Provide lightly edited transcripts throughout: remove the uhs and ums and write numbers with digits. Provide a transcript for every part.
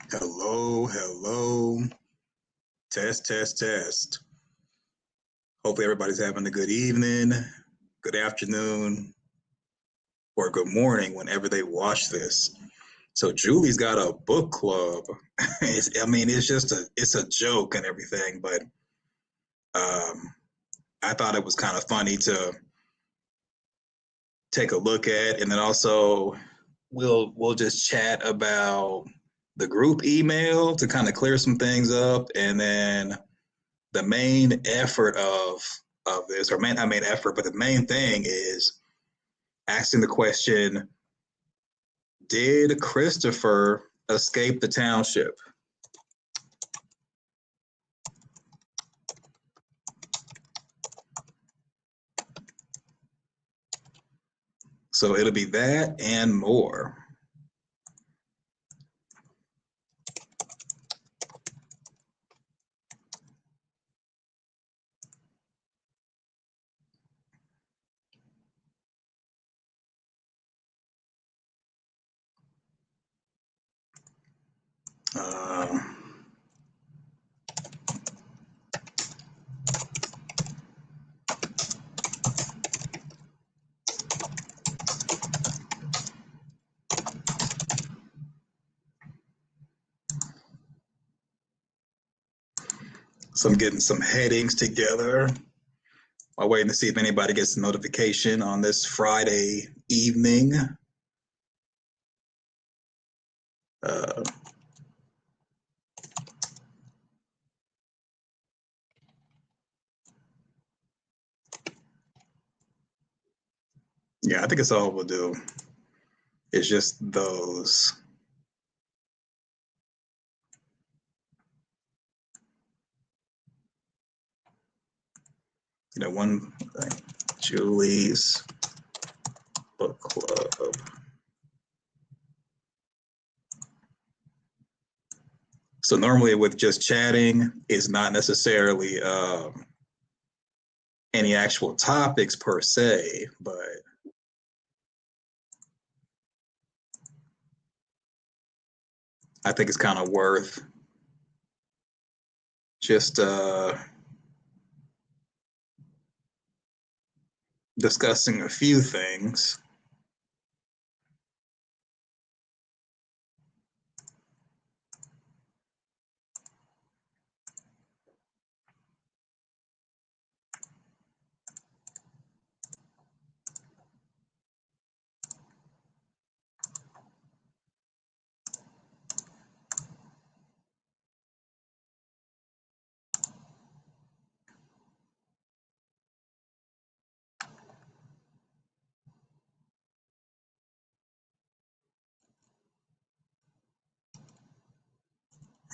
Hello, hello. Test, test, test. Hopefully everybody's having a good evening, good afternoon, or good morning whenever they watch this. So Julie's got a book club. It's a joke and everything, but I thought it was kind of funny to take a look at, and then also we'll just chat about the group email to kind of clear some things up, and then the main effort of this, or main I mean effort, but the main thing is asking the question: did Christopher escape the township? So it'll be that and more. Um, so I'm getting some headings together. I'm waiting to see if anybody gets a notification on this Friday evening. Uh, yeah, I think it's all we'll do. It's just those. One thing. Julie's book club. So normally with just chatting is not necessarily any actual topics per se, but I think it's kind of worth just discussing a few things.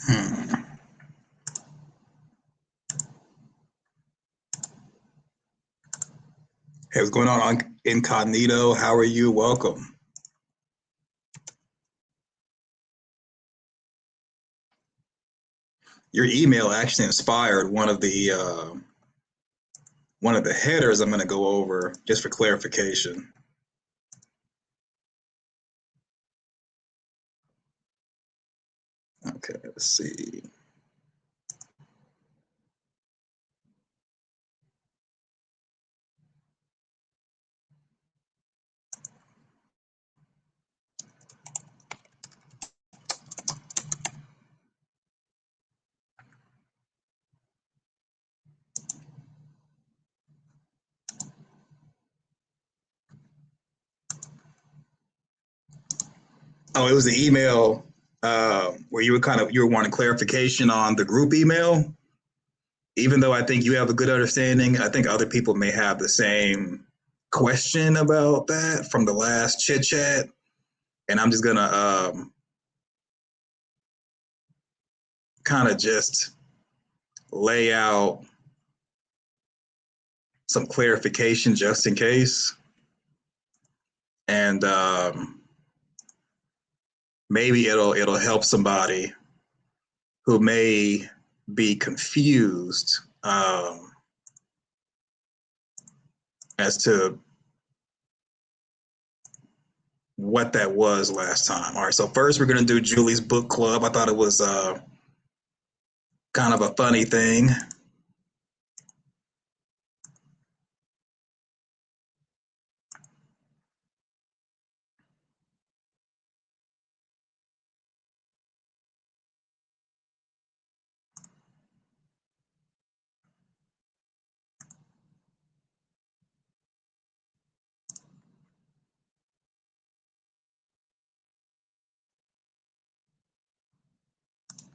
Hmm. Hey, what's going on, Incognito? How are you? Welcome. Your email actually inspired one of the headers I'm going to go over just for clarification. Okay, let's see. Oh, it was the email where you were wanting clarification on the group email. Even though I think you have a good understanding, I think other people may have the same question about that from the last chit chat, and I'm just gonna kind of just lay out some clarification just in case, and maybe it'll help somebody who may be confused as to what that was last time. All right, so first we're gonna do Julie's book club. I thought it was kind of a funny thing.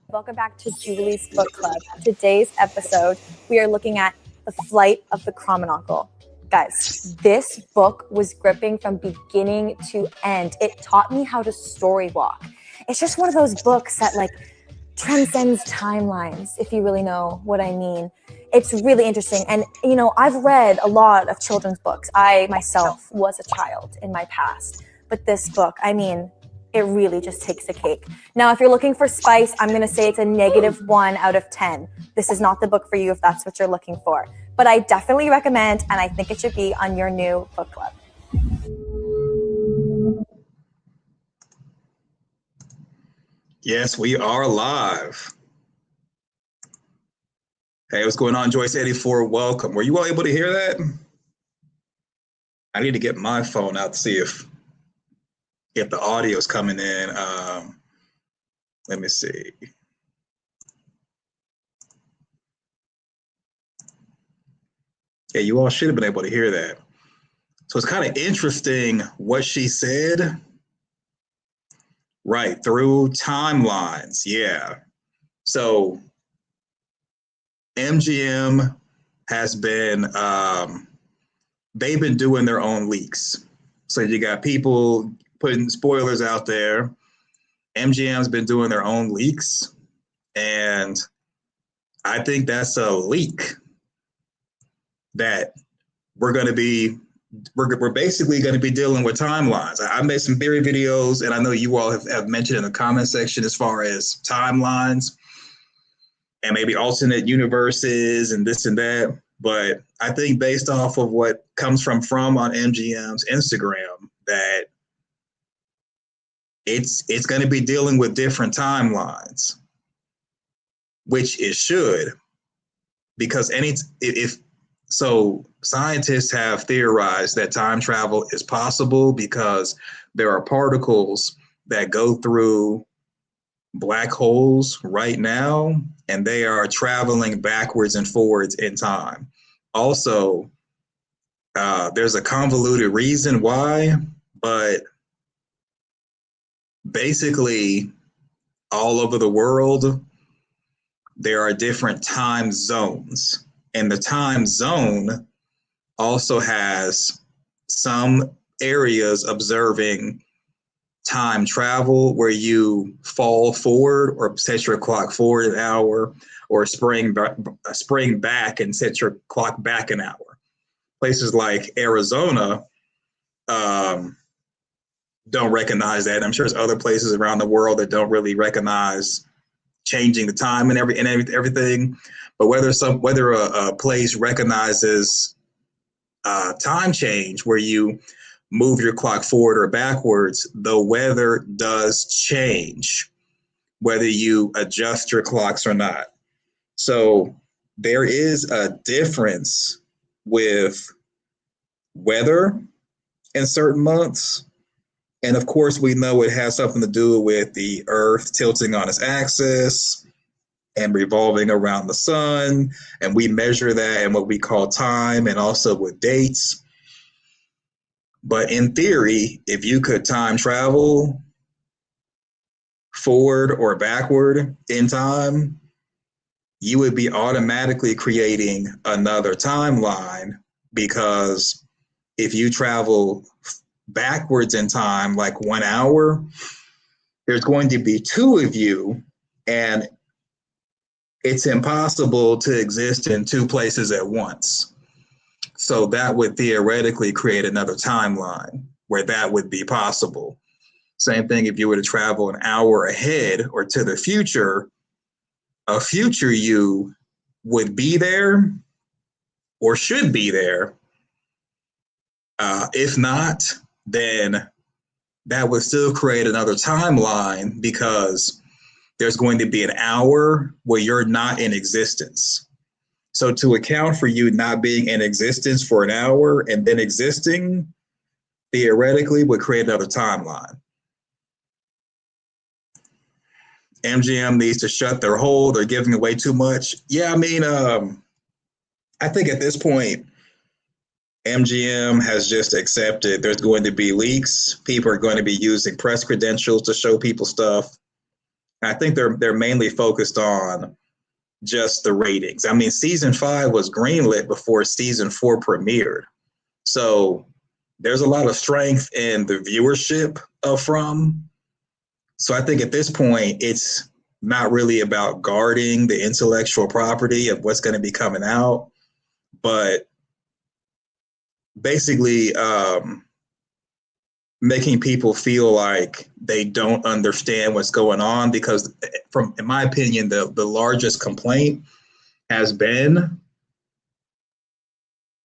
Welcome back to Julie's Book Club. Today's episode, we are looking at The Flight of the Chromoncle. Guys, this book was gripping from beginning to end. It taught me how to story walk. It's just one of those books that like transcends timelines, if you really know what I mean. It's really interesting. And, you know, I've read a lot of children's books. I myself was a child in my past. But this book, I mean, it really just takes the cake. Now, if you're looking for spice, I'm going to say it's a -1 out of 10. This is not the book for you if that's what you're looking for. But I definitely recommend, and I think it should be on your new book club. Yes, we are live. Hey, what's going on, Joyce84? Welcome. Were you all able to hear that? I need to get my phone out to see if the audio is coming in. Let me see. Yeah, you all should have been able to hear that. So it's kind of interesting what she said. Right, through timelines. Yeah. So MGM has been, they've been doing their own leaks. So you got people putting spoilers out there. MGM's been doing their own leaks. And I think that's a leak that we're basically going to be dealing with timelines. I made some theory videos, and I know you all have mentioned in the comment section as far as timelines and maybe alternate universes and this and that. But I think based off of what comes from on MGM's Instagram, that it's going to be dealing with different timelines, which it should, because so scientists have theorized that time travel is possible because there are particles that go through black holes right now, and they are traveling backwards and forwards in time. Also, there's a convoluted reason why, but basically all over the world, there are different time zones. And the time zone also has some areas observing time travel where you fall forward or set your clock forward an hour, or spring back and set your clock back an hour. Places like Arizona don't recognize that. I'm sure there's other places around the world that don't really recognize changing the time and everything. But whether a place recognizes time change where you move your clock forward or backwards, the weather does change, whether you adjust your clocks or not. So there is a difference with weather in certain months. And of course, we know it has something to do with the Earth tilting on its axis and revolving around the sun. And we measure that in what we call time, and also with dates. But in theory, if you could time travel forward or backward in time, you would be automatically creating another timeline, because if you travel backwards in time, like 1 hour, there's going to be two of you, and it's impossible to exist in two places at once. So that would theoretically create another timeline where that would be possible. Same thing if you were to travel an hour ahead or to the future, a future you would be there or should be there. If not, then that would still create another timeline because there's going to be an hour where you're not in existence. So to account for you not being in existence for an hour and then existing, theoretically would create another timeline. MGM needs to shut their hole. They're giving away too much. Yeah, I mean, I think at this point, MGM has just accepted there's going to be leaks. People are going to be using press credentials to show people stuff. I think they're mainly focused on just the ratings. I mean, season 5 was greenlit before season 4 premiered. So there's a lot of strength in the viewership of From. So I think at this point, it's not really about guarding the intellectual property of what's going to be coming out, but basically making people feel like they don't understand what's going on. Because in my opinion, the largest complaint has been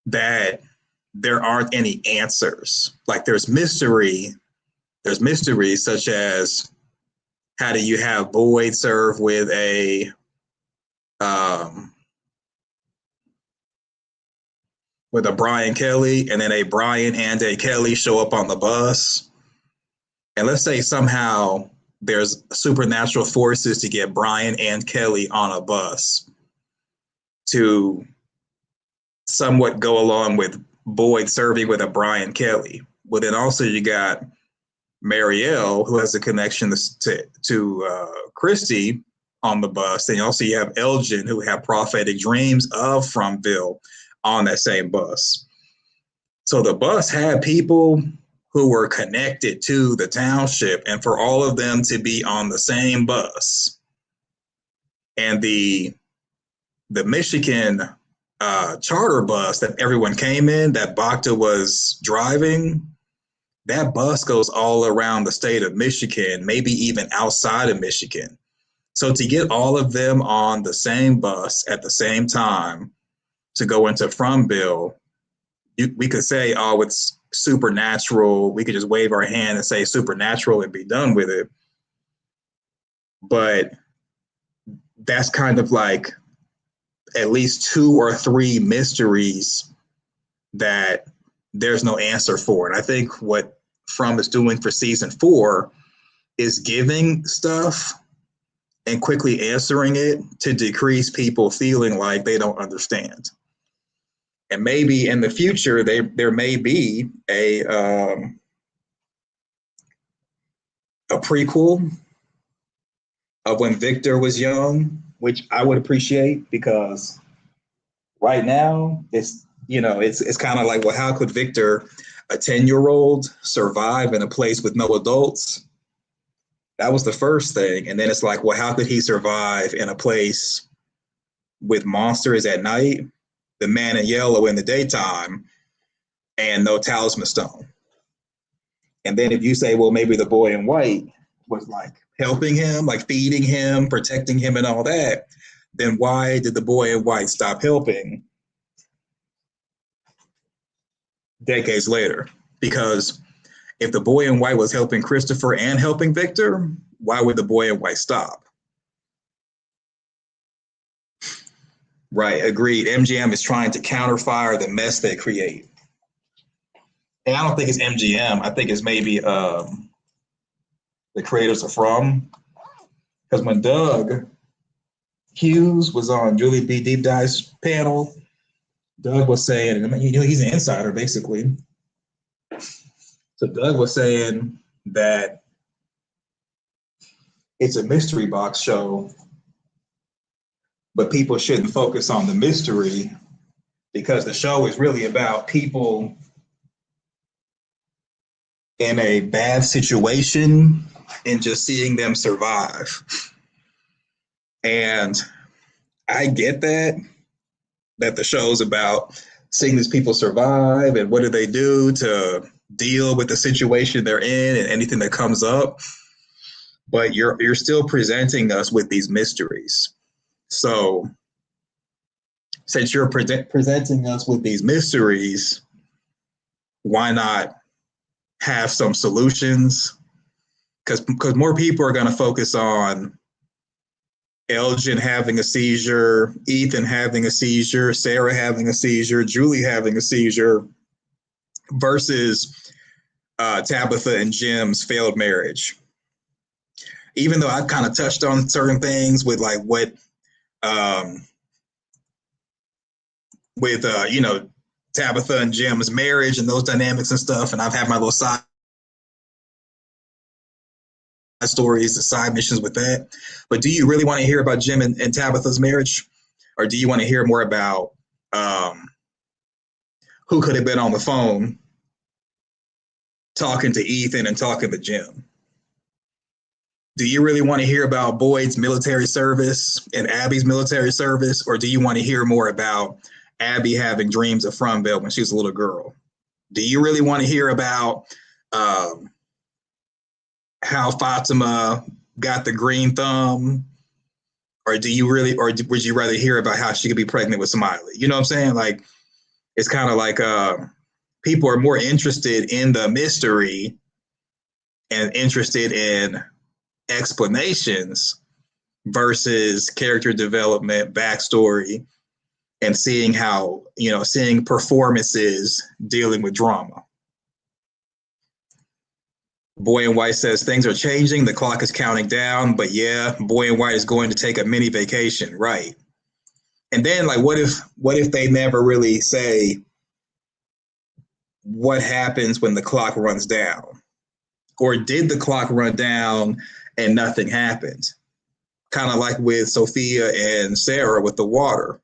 that there aren't any answers. Like there's mysteries such as, how do you have Boyd serve with a Brian Kelly, and then a Brian and a Kelly show up on the bus? And let's say somehow there's supernatural forces to get Brian and Kelly on a bus to somewhat go along with Boyd serving with a Brian Kelly. Well, then also you got Marielle, who has a connection to Christy on the bus. Then also you have Elgin, who have prophetic dreams of Fromville on that same bus. So the bus had people who were connected to the township, and for all of them to be on the same bus. And the Michigan charter bus that everyone came in, that Bacta was driving, that bus goes all around the state of Michigan, maybe even outside of Michigan. So to get all of them on the same bus at the same time to go into Fromville, we could say, oh, it's supernatural. We could just wave our hand and say supernatural and be done with it. But that's kind of like at least 2 or 3 mysteries that there's no answer for. And I think what From is doing for season 4 is giving stuff and quickly answering it to decrease people feeling like they don't understand. And maybe in the future, there may be a prequel of when Victor was young, which I would appreciate, because right now it's kind of like, well, how could Victor, a 10-year-old, survive in a place with no adults? That was the first thing. And then it's like, well, how could he survive in a place with monsters at night, the man in yellow in the daytime, and no talisman stone? And then if you say, well, maybe the boy in white was like helping him, like feeding him, protecting him and all that, then why did the boy in white stop helping decades later? Because if the boy in white was helping Christopher and helping Victor, why would the boy in white stop? Right, agreed. MGM is trying to counterfire the mess they create. And I don't think it's MGM. I think it's maybe the creators of From. Because when Doug Hughes was on Julie B. Deep Dive's panel, Doug was saying, he's an insider basically. So Doug was saying that it's a mystery box show, but people shouldn't focus on the mystery because the show is really about people in a bad situation and just seeing them survive. And I get that the show's about seeing these people survive and what do they do to deal with the situation they're in and anything that comes up. But you're still presenting us with these mysteries. So since you're presenting us with these mysteries, why not have some solutions, because more people are going to focus on Elgin having a seizure, Ethan having a seizure, Sarah having a seizure, Julie having a seizure, versus Tabitha and Jim's failed marriage. Even though I've kind of touched on certain things with like what, you know, Tabitha and Jim's marriage and those dynamics and stuff, and I've had my little side stories, the side missions with that. But do you really want to hear about Jim and Tabitha's marriage, or do you want to hear more about who could have been on the phone talking to Ethan and talking to Jim? Do you really want to hear about Boyd's military service and Abby's military service, or do you want to hear more about Abby having dreams of Frumville when she was a little girl? Do you really want to hear about how Fatima got the green thumb, or do you really, or would you rather hear about how she could be pregnant with Smiley? You know what I'm saying? Like, it's kind of like people are more interested in the mystery and interested in explanations versus character development, backstory, and seeing how, you know, seeing performances dealing with drama. Boy in White says things are changing. The clock is counting down, but yeah, Boy in White is going to take a mini vacation, right? And then, like, what if they never really say what happens when the clock runs down, or did the clock run down and nothing happened? Kind of like with Sophia and Sarah with the water.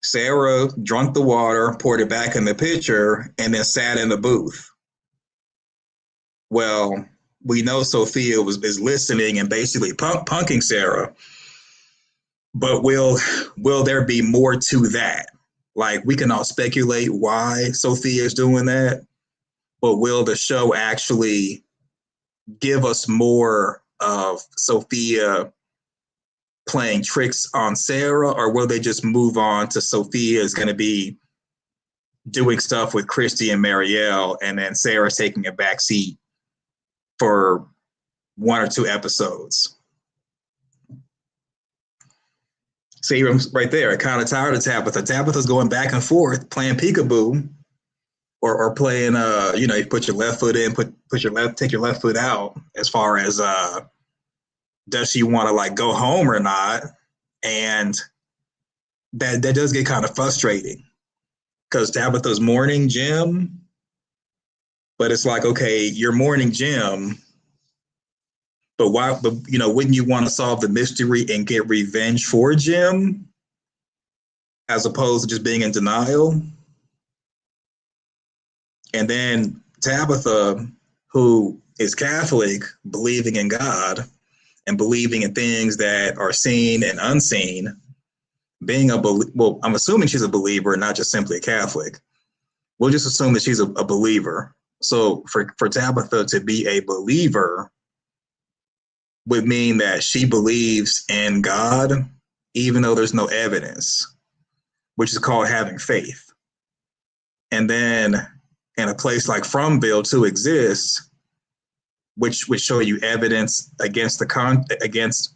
Sarah drank the water, poured it back in the pitcher, and then sat in the booth. Well, we know Sophia is listening and basically punking Sarah, but will there be more to that? Like, we can all speculate why Sophia is doing that, but will the show actually give us more of Sophia playing tricks on Sarah, or will they just move on to Sophia is going to be doing stuff with Christy and Marielle, and then Sarah's taking a back seat for 1 or 2 episodes? See, right there, kind of tired of Tabitha. Tabitha's going back and forth playing peekaboo, or playing, you know, you put your left foot in, take your left foot out, as far as does she want to like go home or not? And that does get kind of frustrating, because Tabitha's mourning Jim, but it's like, okay, you're mourning Jim, but why? But, you know, wouldn't you want to solve the mystery and get revenge for Jim, as opposed to just being in denial? And then Tabitha, who is Catholic, believing in God and believing in things that are seen and unseen, being well, I'm assuming she's a believer, not just simply a Catholic. We'll just assume that she's a believer. So for Tabitha to be a believer would mean that she believes in God, even though there's no evidence, which is called having faith. And then in a place like Frumville to exist, which would show you evidence against against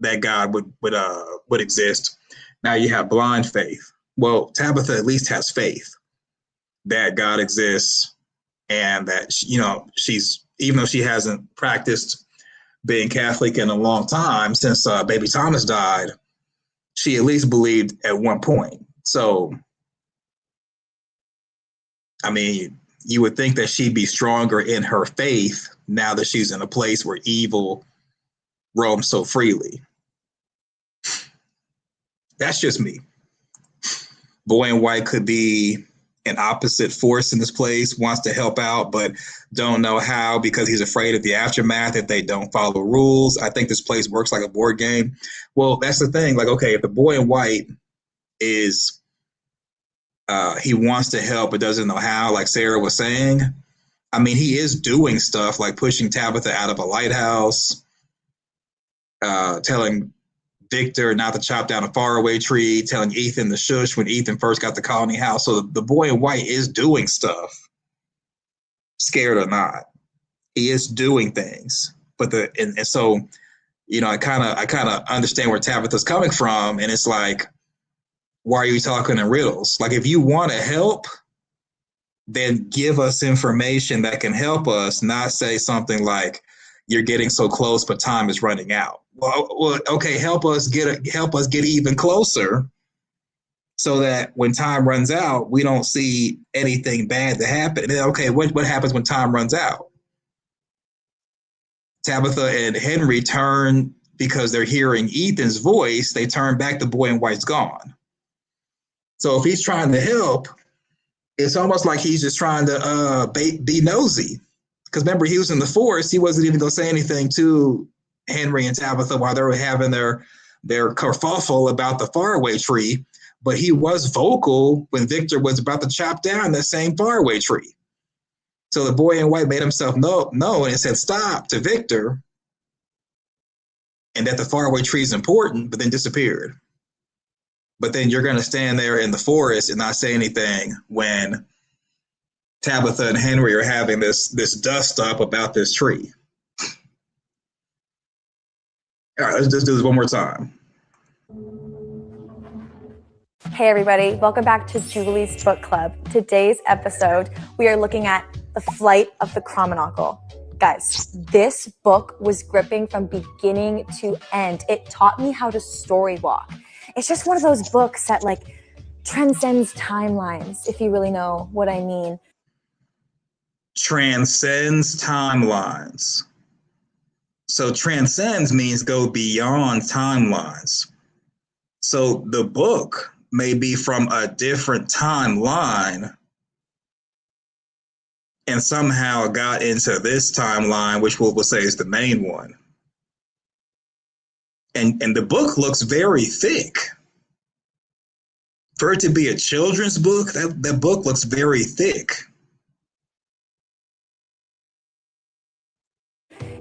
that God would exist. Now you have blind faith. Well, Tabitha at least has faith that God exists, and that, you know, she's, even though she hasn't practiced being Catholic in a long time, since baby Thomas died, she at least believed at one point. So, I mean, you would think that she'd be stronger in her faith now that she's in a place where evil roams so freely. That's just me. Boy in White could be an opposite force in this place, wants to help out, but don't know how because he's afraid of the aftermath if they don't follow rules. I think this place works like a board game. Well, that's the thing. Like, okay, if the Boy in White is, he wants to help but doesn't know how, like Sarah was saying, I mean, he is doing stuff like pushing Tabitha out of a lighthouse, telling Victor not to chop down a faraway tree, telling Ethan to shush when Ethan first got the colony house. So the Boy in White is doing stuff. scared or not. He is doing things, but and so, I kind of understand where Tabitha's coming from, and it's like, why are you talking in riddles? Like, if you want to help, then give us information that can help us, not say something like, you're getting so close, but time is running out. Well, okay, help us get even closer, so that when time runs out, we don't see anything bad to happen. And then, okay, what happens when time runs out? Tabitha and Henry turn, because they're hearing Ethan's voice, they turn back, the boy in white's gone. So if he's trying to help, it's almost like he's just trying to be nosy. Because remember, he was in the forest. He wasn't even going to say anything to Henry and Tabitha while they were having their kerfuffle about the faraway tree. But he was vocal when Victor was about to chop down that same faraway tree. So the boy in white made himself know and said stop to Victor, and that the faraway tree is important, but then disappeared. But then you're going to stand there in the forest and not say anything when Tabitha and Henry are having this dust up about this tree. All right, let's just do this one more time. Hey everybody, welcome back to Julie's Book Club. Today's episode, we are looking at The Flight of the Crominoncle. Guys, this book was gripping from beginning to end. It taught me how to story walk. It's just one of those books that transcends timelines, if you really know what I mean. Transcends timelines. So transcends means go beyond timelines. So the book may be from a different timeline and somehow got into this timeline, which we'll say is the main one. And the book looks very thick. For it to be a children's book, that book looks very thick.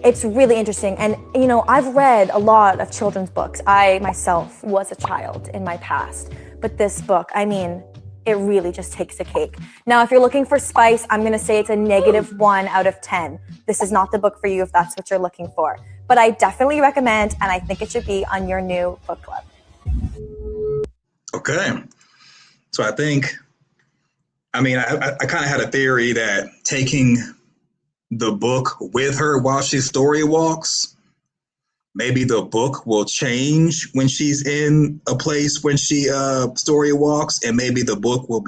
It's really interesting. And, I've read a lot of children's books. I myself was a child in my past. But this book, it really just takes the cake. Now, if you're looking for spice, I'm going to say it's a -1 out of 10. This is not the book for you if that's what you're looking for. But I definitely recommend, and I think it should be on your new book club. Okay. So I think, I kind of had a theory that taking the book with her while she story walks, maybe the book will change when she's in a place when she story walks, and maybe the book will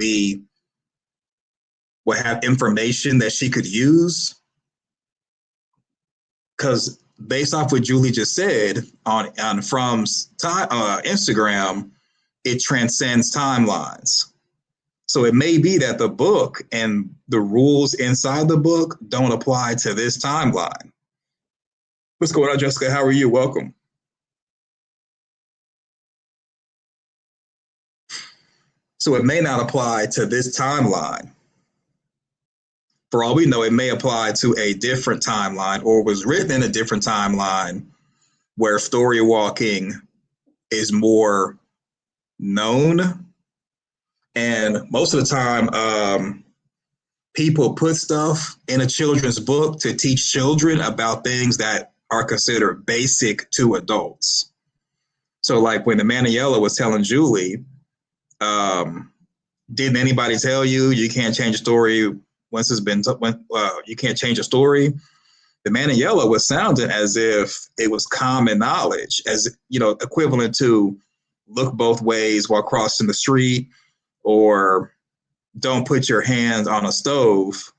have information that she could use. Because based off what Julie just said on From's Instagram, it transcends timelines. So it may be that the book and the rules inside the book don't apply to this timeline. What's going on, Jessica? How are you? Welcome. So it may not apply to this timeline. For all we know, it may apply to a different timeline, or was written in a different timeline where story walking is more known. And most of the time, people put stuff in a children's book to teach children about things that are considered basic to adults. So like when the Man in Yellow was telling Julie, didn't anybody tell you can't change a story once it's been, you can't change a story? The Man in Yellow was sounding as if it was common knowledge, as, equivalent to look both ways while crossing the street, or don't put your hands on a stove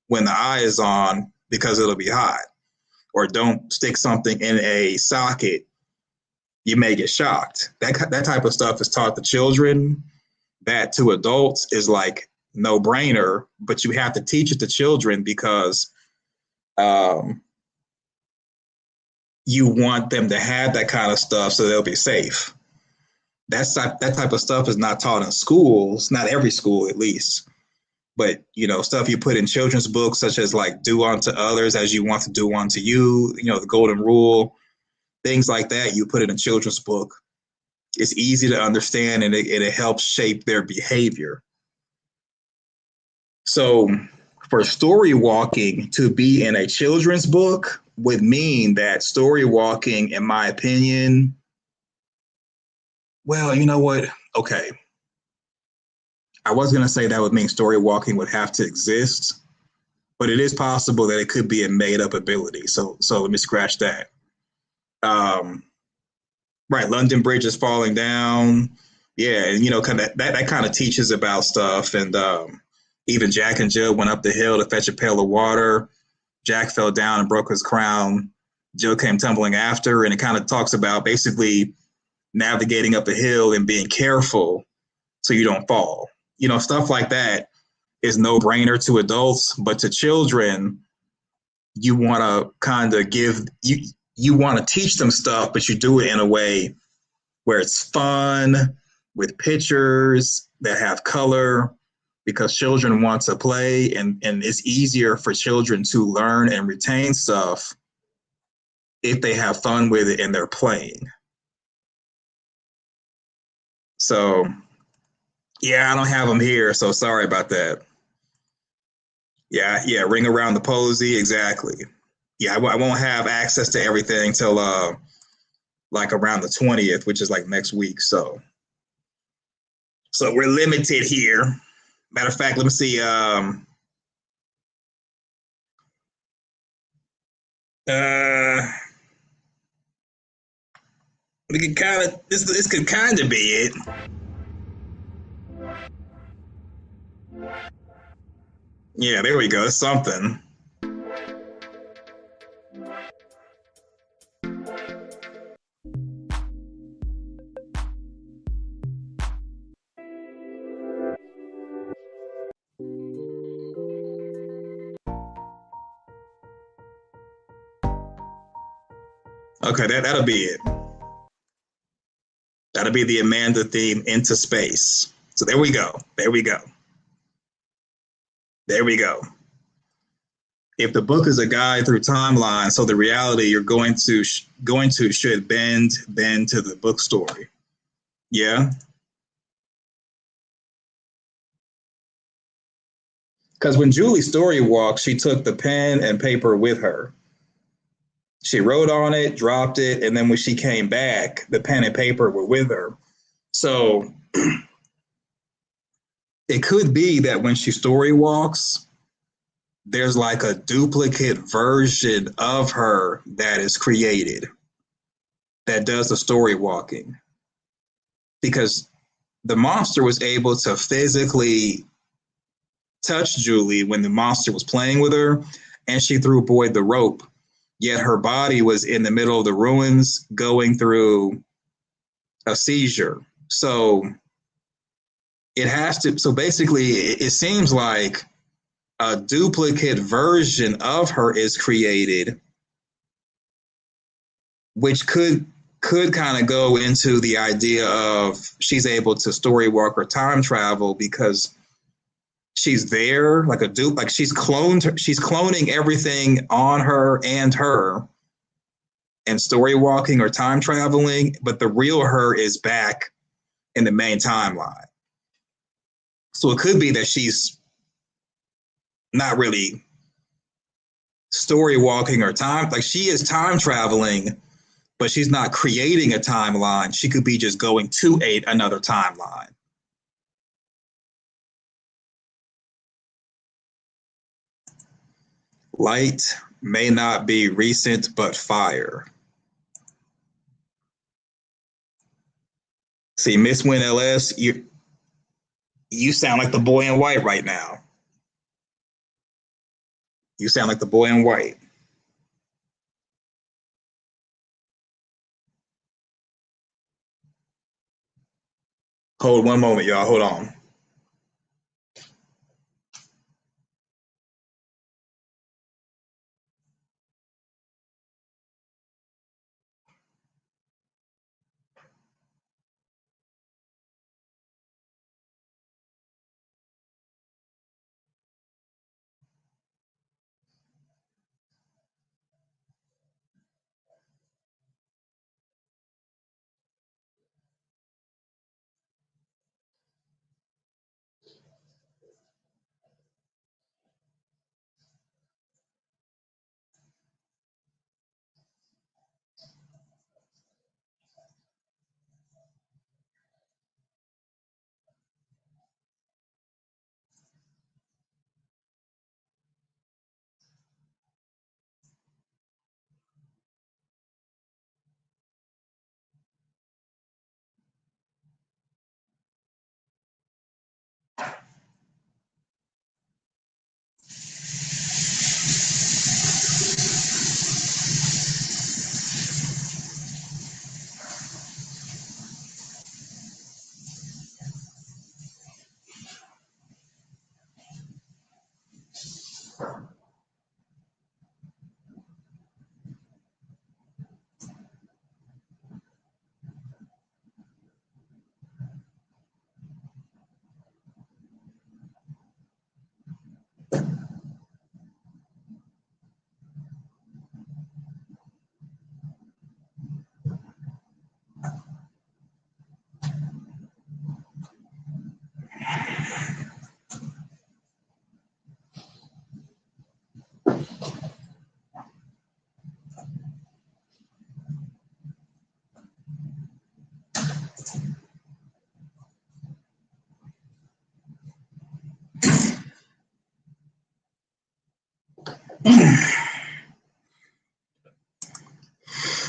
when the eye is on because it'll be hot, or don't stick something in a socket, you may get shocked. That type of stuff is taught to children. That to adults is like no brainer, but you have to teach it to children because you want them to have that kind of stuff so they'll be safe. That type of stuff is not taught in schools, not every school at least. But, stuff you put in children's books, such as like do unto others as you want to do unto you, the golden rule, things like that, you put in a children's book. It's easy to understand, and it helps shape their behavior. So for story walking to be in a children's book would mean that story walking, in my opinion, well, you know what? Okay. I was going to say that would mean story walking would have to exist, but it is possible that it could be a made up ability. So let me scratch that. Um, right. London Bridge is falling down. Yeah. And, kind of that kind of teaches about stuff. And even Jack and Jill went up the hill to fetch a pail of water. Jack fell down and broke his crown. Jill came tumbling after, and it kind of talks about basically navigating up the hill and being careful so you don't fall. Stuff like that is no brainer to adults, but to children, you want to kind of you want to teach them stuff, but you do it in a way where it's fun with pictures that have color because children want to play and it's easier for children to learn and retain stuff if they have fun with it and they're playing. So, yeah, I don't have them here, so sorry about that. Yeah, ring around the posy, exactly. Yeah, I won't have access to everything till like around the 20th, which is like next week. So we're limited here. Matter of fact, let me see. Uh, we could kind of this could kind of be it. Yeah, there we go. It's something. Okay, that'll be it. That'll be the Amanda theme into space. So there we go. There we go. There we go. If the book is a guide through timeline, so the reality you're going to should bend to the book story. Yeah, because when Julie story walked, she took the pen and paper with her. She wrote on it, dropped it, and then when she came back, the pen and paper were with her. So it could be that when she story walks, there's like a duplicate version of her that is created that does the story walking because the monster was able to physically touch Julie when the monster was playing with her and she threw Boyd the rope, yet her body was in the middle of the ruins going through a seizure. So it has to, so basically it seems like a duplicate version of her is created, which could kind of go into the idea of she's able to story walk or time travel because she's there like a dupe, like she's cloning everything on her and story walking or time traveling, but the real her is back in the main timeline. So it could be that she's not really story walking or time, like she is time traveling, but she's not creating a timeline. She could be just going to another timeline. Light may not be recent, but fire. See, Miss Win LS, you sound like the boy in white right now. You sound like the boy in white. Hold one moment, y'all. Hold on.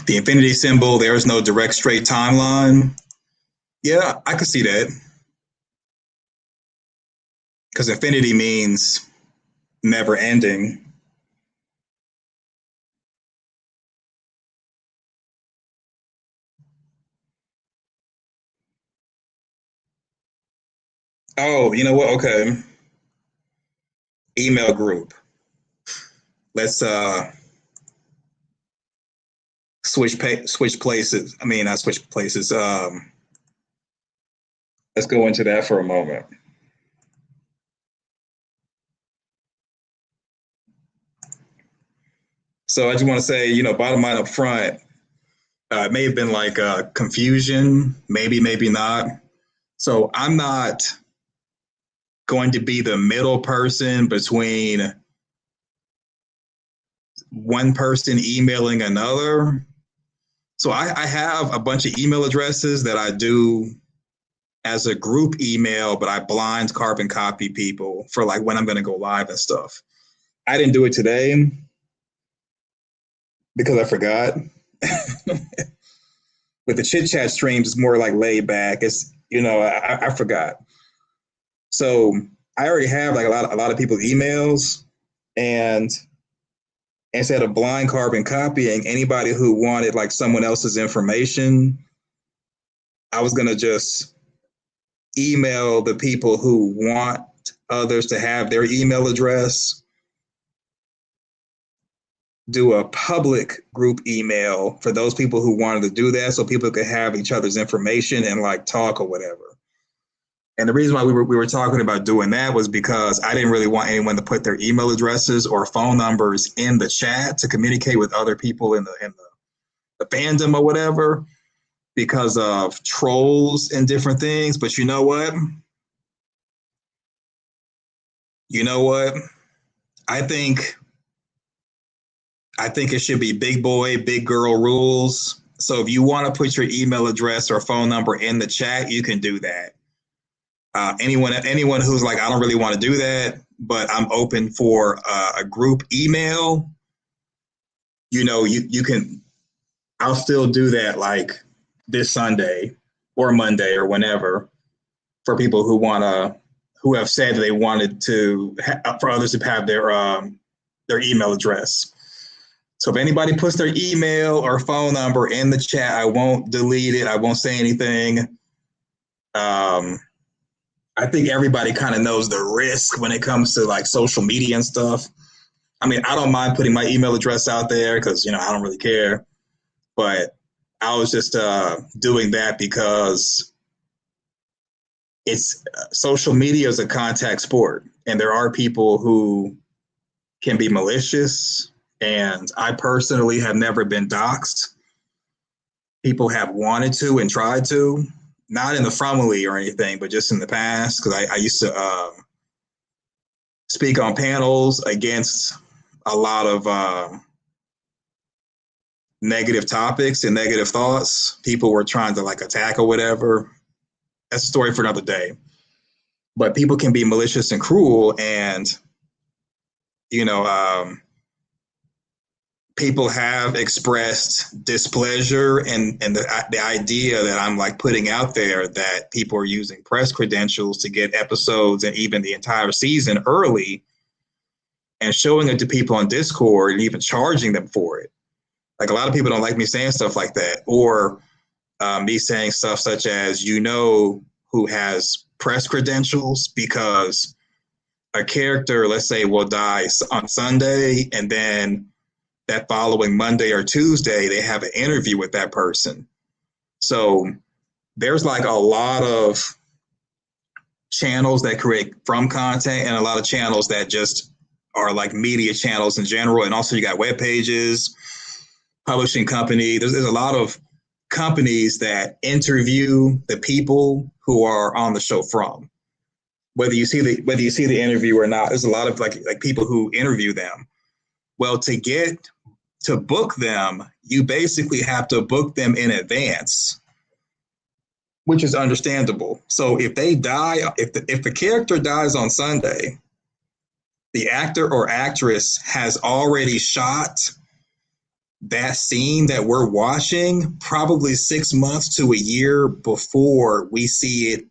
The infinity symbol, there is no direct straight timeline. Yeah, I could see that. Because infinity means never ending. Oh, you know what? Okay. Email group. Let's switch places. I mean, not switch places. Let's go into that for a moment. So I just want to say, bottom line up front, it may have been like confusion, maybe not. So I'm not going to be the middle person between one person emailing another. So I have a bunch of email addresses that I do as a group email, but I blind carbon copy people for like when I'm going to go live and stuff. I didn't do it today because I forgot. With the chit chat streams, it's more like laid back. It's I forgot. So I already have like a lot of people's emails, and instead of blind carbon copying anybody who wanted like someone else's information, I was gonna just email the people who want others to have their email address, do a public group email for those people who wanted to do that so people could have each other's information and like talk or whatever. And the reason why we were talking about doing that was because I didn't really want anyone to put their email addresses or phone numbers in the chat to communicate with other people in the fandom or whatever because of trolls and different things. But you know what? I think it should be big boy, big girl rules. So if you want to put your email address or phone number in the chat, you can do that. Anyone who's like, I don't really want to do that, but I'm open for a group email, you can, I'll still do that like this Sunday or Monday or whenever for people who have said they wanted to, for others to have their email address. So if anybody puts their email or phone number in the chat, I won't delete it. I won't say anything. I think everybody kind of knows the risk when it comes to like social media and stuff. I mean, I don't mind putting my email address out there because, I don't really care. But I was just doing that because it's social media is a contact sport. And there are people who can be malicious. And I personally have never been doxxed. People have wanted to and tried to. Not in the family or anything, but just in the past, because I used to speak on panels against a lot of negative topics and negative thoughts. People were trying to like attack or whatever. That's a story for another day. But people can be malicious and cruel, and people have expressed displeasure and the idea that I'm like putting out there that people are using press credentials to get episodes and even the entire season early and showing it to people on Discord and even charging them for it. Like a lot of people don't like me saying stuff like that, or me saying stuff such as, who has press credentials because a character, let's say, will die on Sunday, and then that following Monday or Tuesday, they have an interview with that person. So there's like a lot of channels that create from content and a lot of channels that just are like media channels in general. And also you got web pages, publishing company. There's a lot of companies that interview the people who are on the show from. Whether you see the interview or not, there's a lot of like people who interview them. Well, to book them, you basically have to book them in advance, which is understandable. So if they die, if the character dies on Sunday, the actor or actress has already shot that scene that we're watching probably 6 months to a year before we see it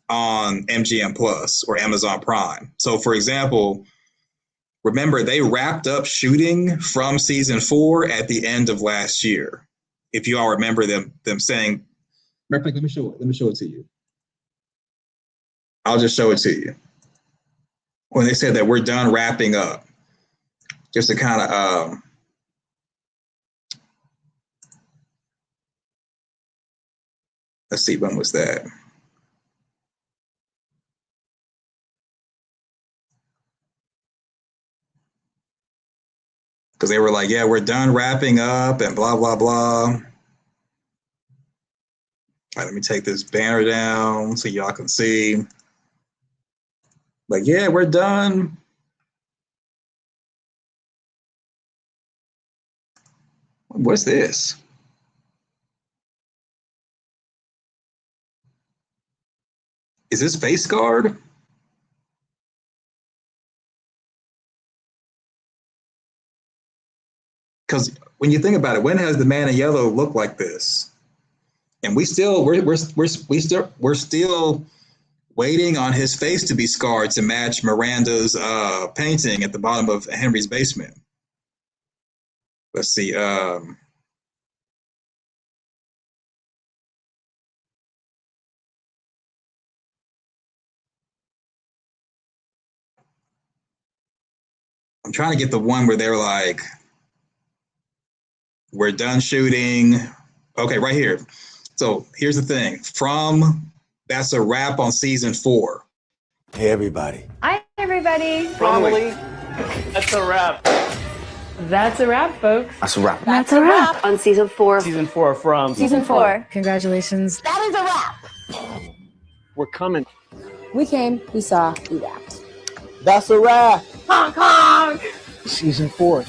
on MGM Plus or Amazon Prime. So for example, remember they wrapped up shooting from season 4 at the end of last year. If you all remember them saying, let me show it to you. I'll just show it to you. When they said that we're done wrapping up, just to kind of let's see, when was that? Because they were like, yeah, we're done wrapping up and blah, blah, blah. All right, let me take this banner down so y'all can see. Like, yeah, we're done. What's this? Is this face guard? Because when you think about it, when has the man in yellow looked like this? And we're still waiting on his face to be scarred to match Miranda's painting at the bottom of Henry's basement. Let's see. I'm trying to get the one where they're like, we're done shooting. Okay, right here. So here's the thing. That's a wrap on season 4. Hey, everybody. Hi, everybody. Probably. That's a wrap. That's a wrap, folks. That's a wrap. That's a wrap on season 4. Season 4 from Season 4. Congratulations. That is a wrap. We're coming. We came, we saw, we wrapped. That's a wrap. Honk, honk. Season 4.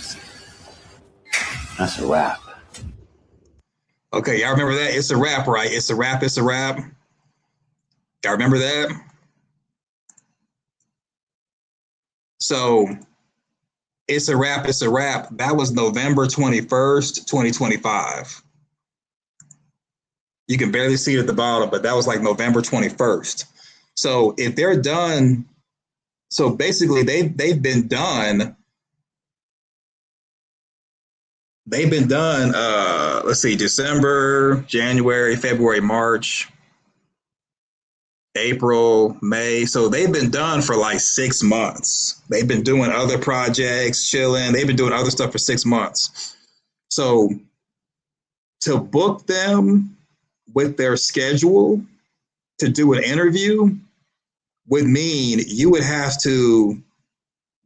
That's a wrap. Okay, y'all remember that? It's a wrap, right? It's a wrap, it's a wrap. Y'all remember that? So, it's a wrap, it's a wrap. That was November 21st, 2025. You can barely see it at the bottom, but that was like November 21st. So if they're done, so basically they've been done. They've been done, let's see, December, January, February, March, April, May. So they've been done for like 6 months. They've been doing other projects, chilling. They've been doing other stuff for 6 months. So to book them with their schedule to do an interview would mean you would have to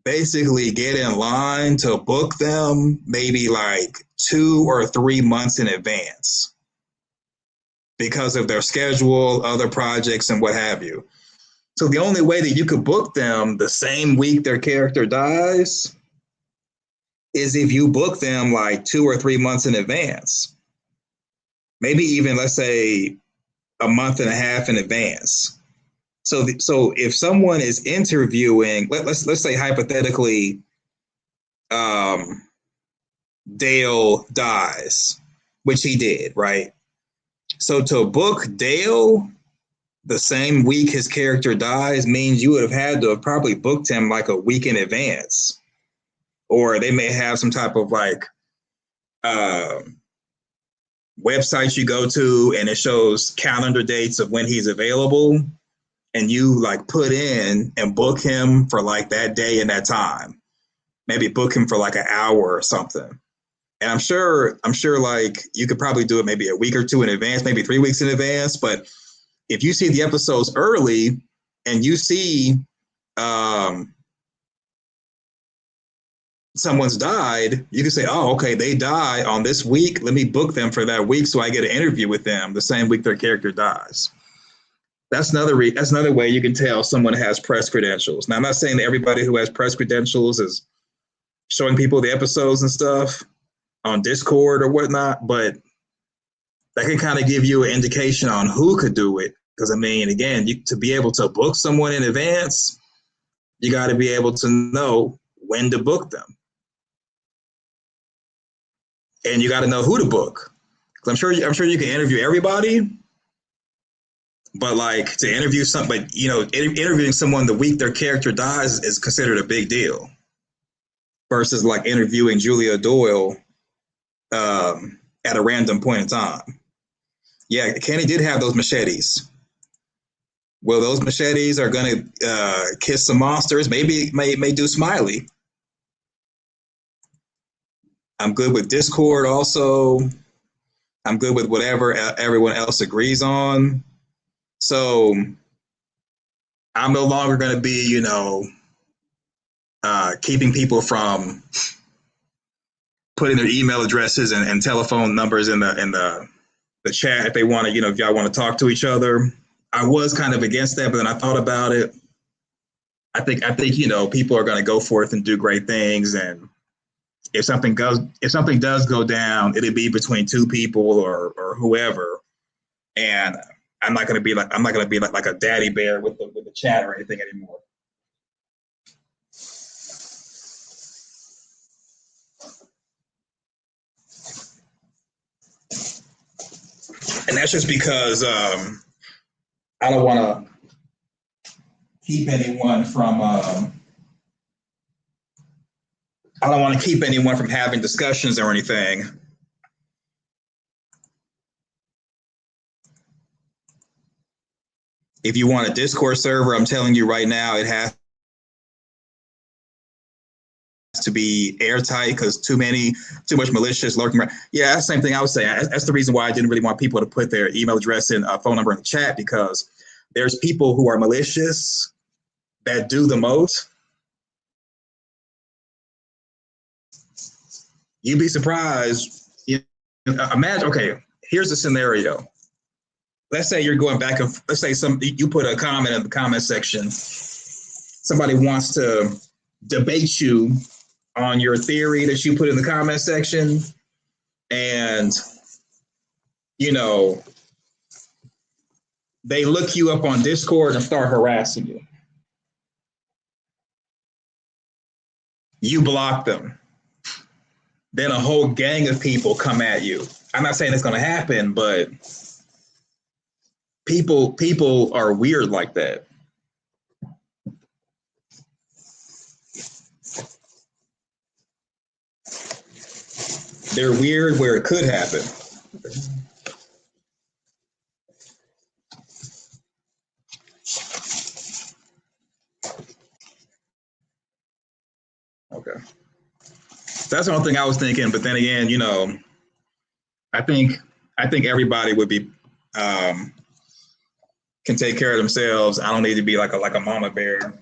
basically get in line to book them maybe like 2 or 3 months in advance because of their schedule, other projects, and what have you. So the only way that you could book them the same week their character dies is if you book them like 2 or 3 months in advance. Maybe even, let's say, a month and a half in advance. So if someone is interviewing, let's say hypothetically, Dale dies, which he did, right? So to book Dale the same week his character dies means you would have had to have probably booked him like a week in advance. Or they may have some type of like website you go to and it shows calendar dates of when he's available. And you like put in and book him for like that day and that time. Maybe book him for like an hour or something. And I'm sure like you could probably do it maybe a week or 2 in advance, maybe 3 weeks in advance. But if you see the episodes early and you see someone's died, you can say, oh, okay, they die on this week. Let me book them for that week so I get an interview with them the same week their character dies. That's another way you can tell someone has press credentials. Now, I'm not saying that everybody who has press credentials is showing people the episodes and stuff on Discord or whatnot, but that can kind of give you an indication on who could do it. Because I mean, again, to be able to book someone in advance, you got to be able to know when to book them, and you got to know who to book. Because I'm sure you can interview everybody, but like to interview somebody, you know, interviewing someone the week their character dies is considered a big deal. Versus like interviewing Julia Doyle at a random point in time. Yeah, Kenny did have those machetes. Well, those machetes are going to kiss some monsters. Maybe may do Smiley. I'm good with Discord also. I'm good with whatever everyone else agrees on. So I'm no longer going to be, you know, keeping people from putting their email addresses and telephone numbers in the chat if they want to, you know, if y'all want to talk to each other. I was kind of against that, but then I thought about it. I think you know, people are going to go forth and do great things, and if something does go down, it'll be between two people or whoever. And I'm not going to be like a daddy bear with the chat or anything anymore. And that's just because I don't want to keep anyone from having discussions or anything. If you want a Discord server, I'm telling you right now, it has to be airtight because too much malicious lurking around. Yeah, that's the same thing I was saying. That's the reason why I didn't really want people to put their email address and phone number in the chat, because there's people who are malicious that do the most. You'd be surprised. Imagine, okay, here's a scenario. Let's say you're going back and let's say you put a comment in the comment section. Somebody wants to debate you on your theory that you put in the comment section, and you know, they look you up on Discord and start harassing you. You block them. Then a whole gang of people come at you. I'm not saying it's going to happen, but people are weird like that. They're weird where it could happen. Okay. That's the only thing I was thinking. But then again, you know, I think everybody would be can take care of themselves. I don't need to be like a mama bear.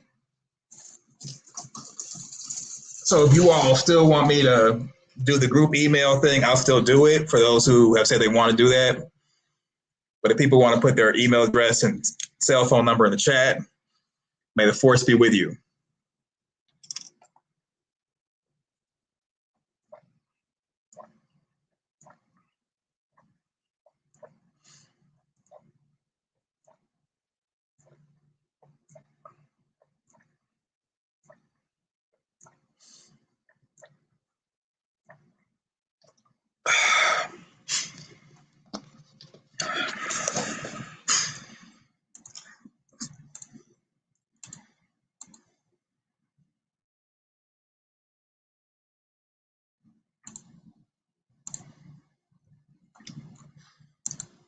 So if you all still want me to do the group email thing, I'll still do it for those who have said they want to do that. But if people want to put their email address and cell phone number in the chat, may the force be with you.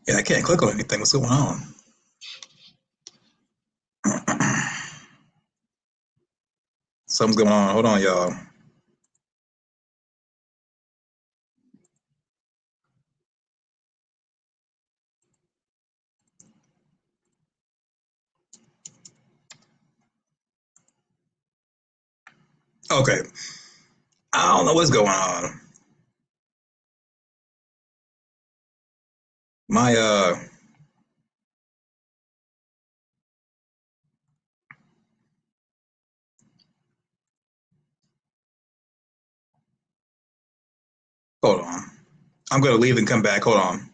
Yeah, I can't click on anything. What's going on? Something's going on. Hold on, y'all. Okay. I don't know what's going on. My Hold on. I'm going to leave and come back. Hold on.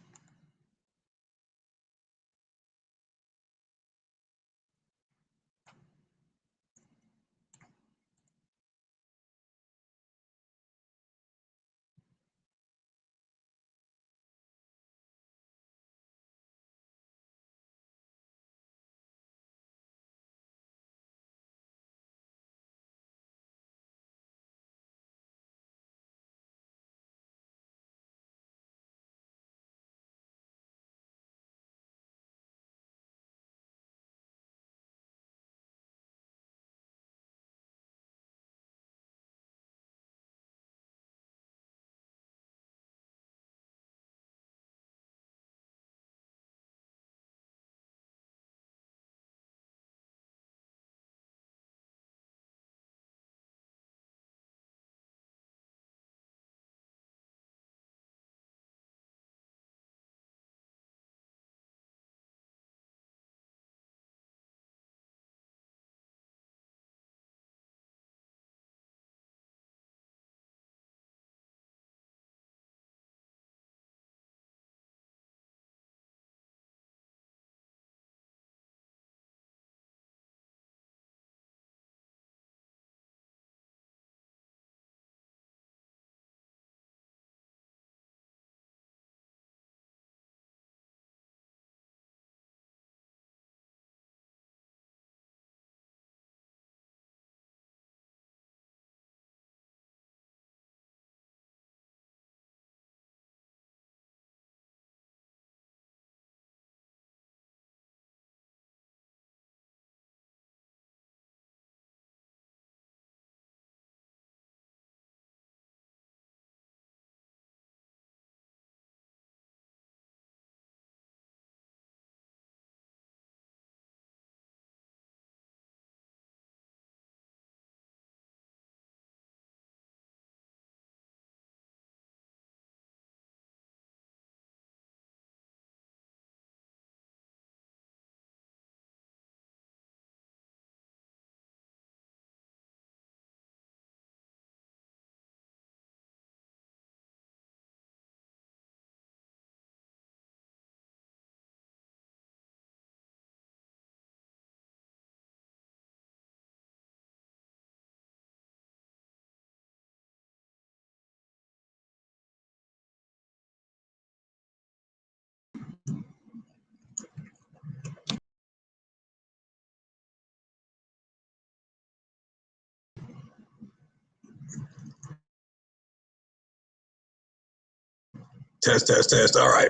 Test, test, test. All right.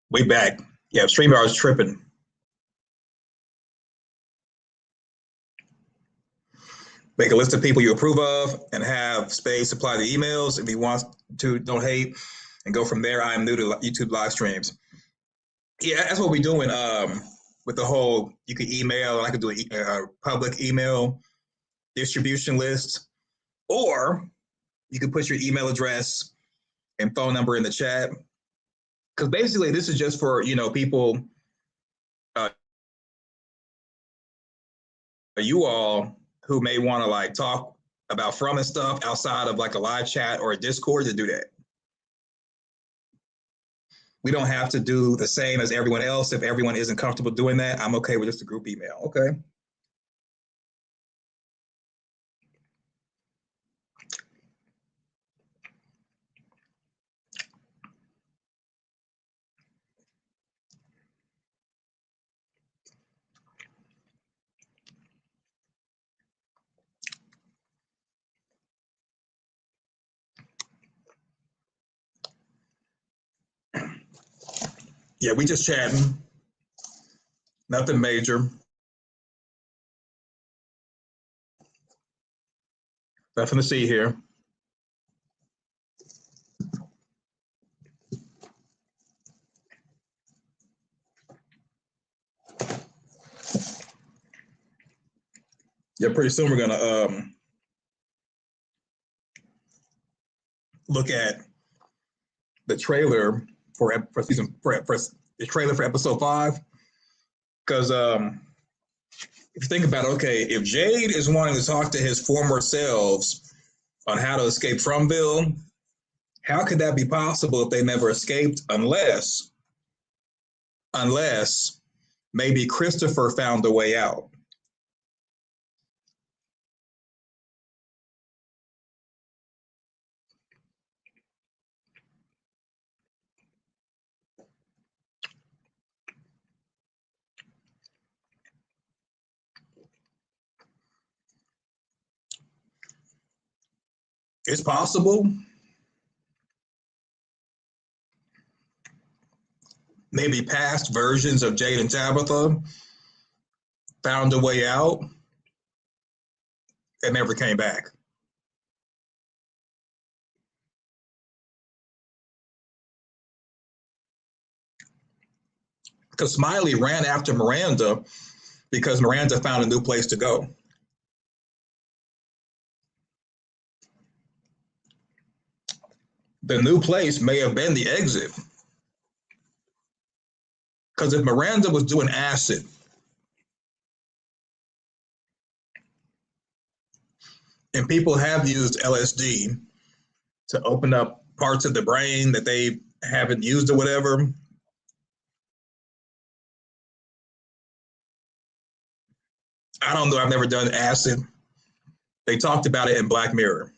We back. Yeah, StreamYard's tripping. Make a list of people you approve of and have space apply the emails. If you want to, don't hate, and go from there. I am new to YouTube live streams. Yeah, that's what we're doing with the whole, you can email, and I could do a public email distribution list, or you can put your email address and phone number in the chat. Because basically this is just for, people, you all who may want to like talk about From and stuff outside of like a live chat or a Discord to do that. We don't have to do the same as everyone else. If everyone isn't comfortable doing that, I'm okay with just a group email. Okay. Yeah, we just chatting. Nothing major. Nothing to see here. Yeah, pretty soon we're gonna look at the trailer for the trailer for episode 5. Because if you think about it, okay, if Jade is wanting to talk to his former selves on how to escape Fromville, How could that be possible if they never escaped unless maybe Christopher found a way out? It's possible. Maybe past versions of Jade and Tabitha found a way out and never came back. Because Smiley ran after Miranda because Miranda found a new place to go. The new place may have been the exit. Because if Miranda was doing acid, and people have used LSD to open up parts of the brain that they haven't used or whatever, I don't know. I've never done acid. They talked about it in Black Mirror.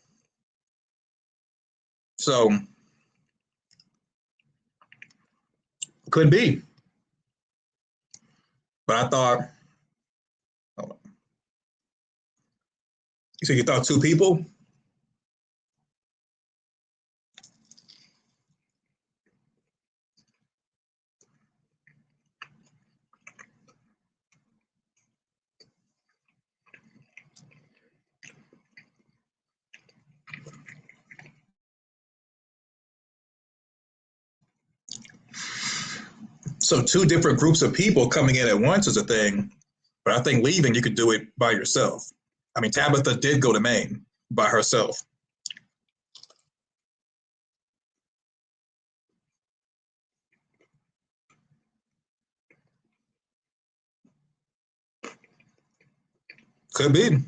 So, could be. But I thought, hold on. You said you thought two people? So two different groups of people coming in at once is a thing, but I think leaving, you could do it by yourself. I mean, Tabitha did go to Maine by herself. Could be.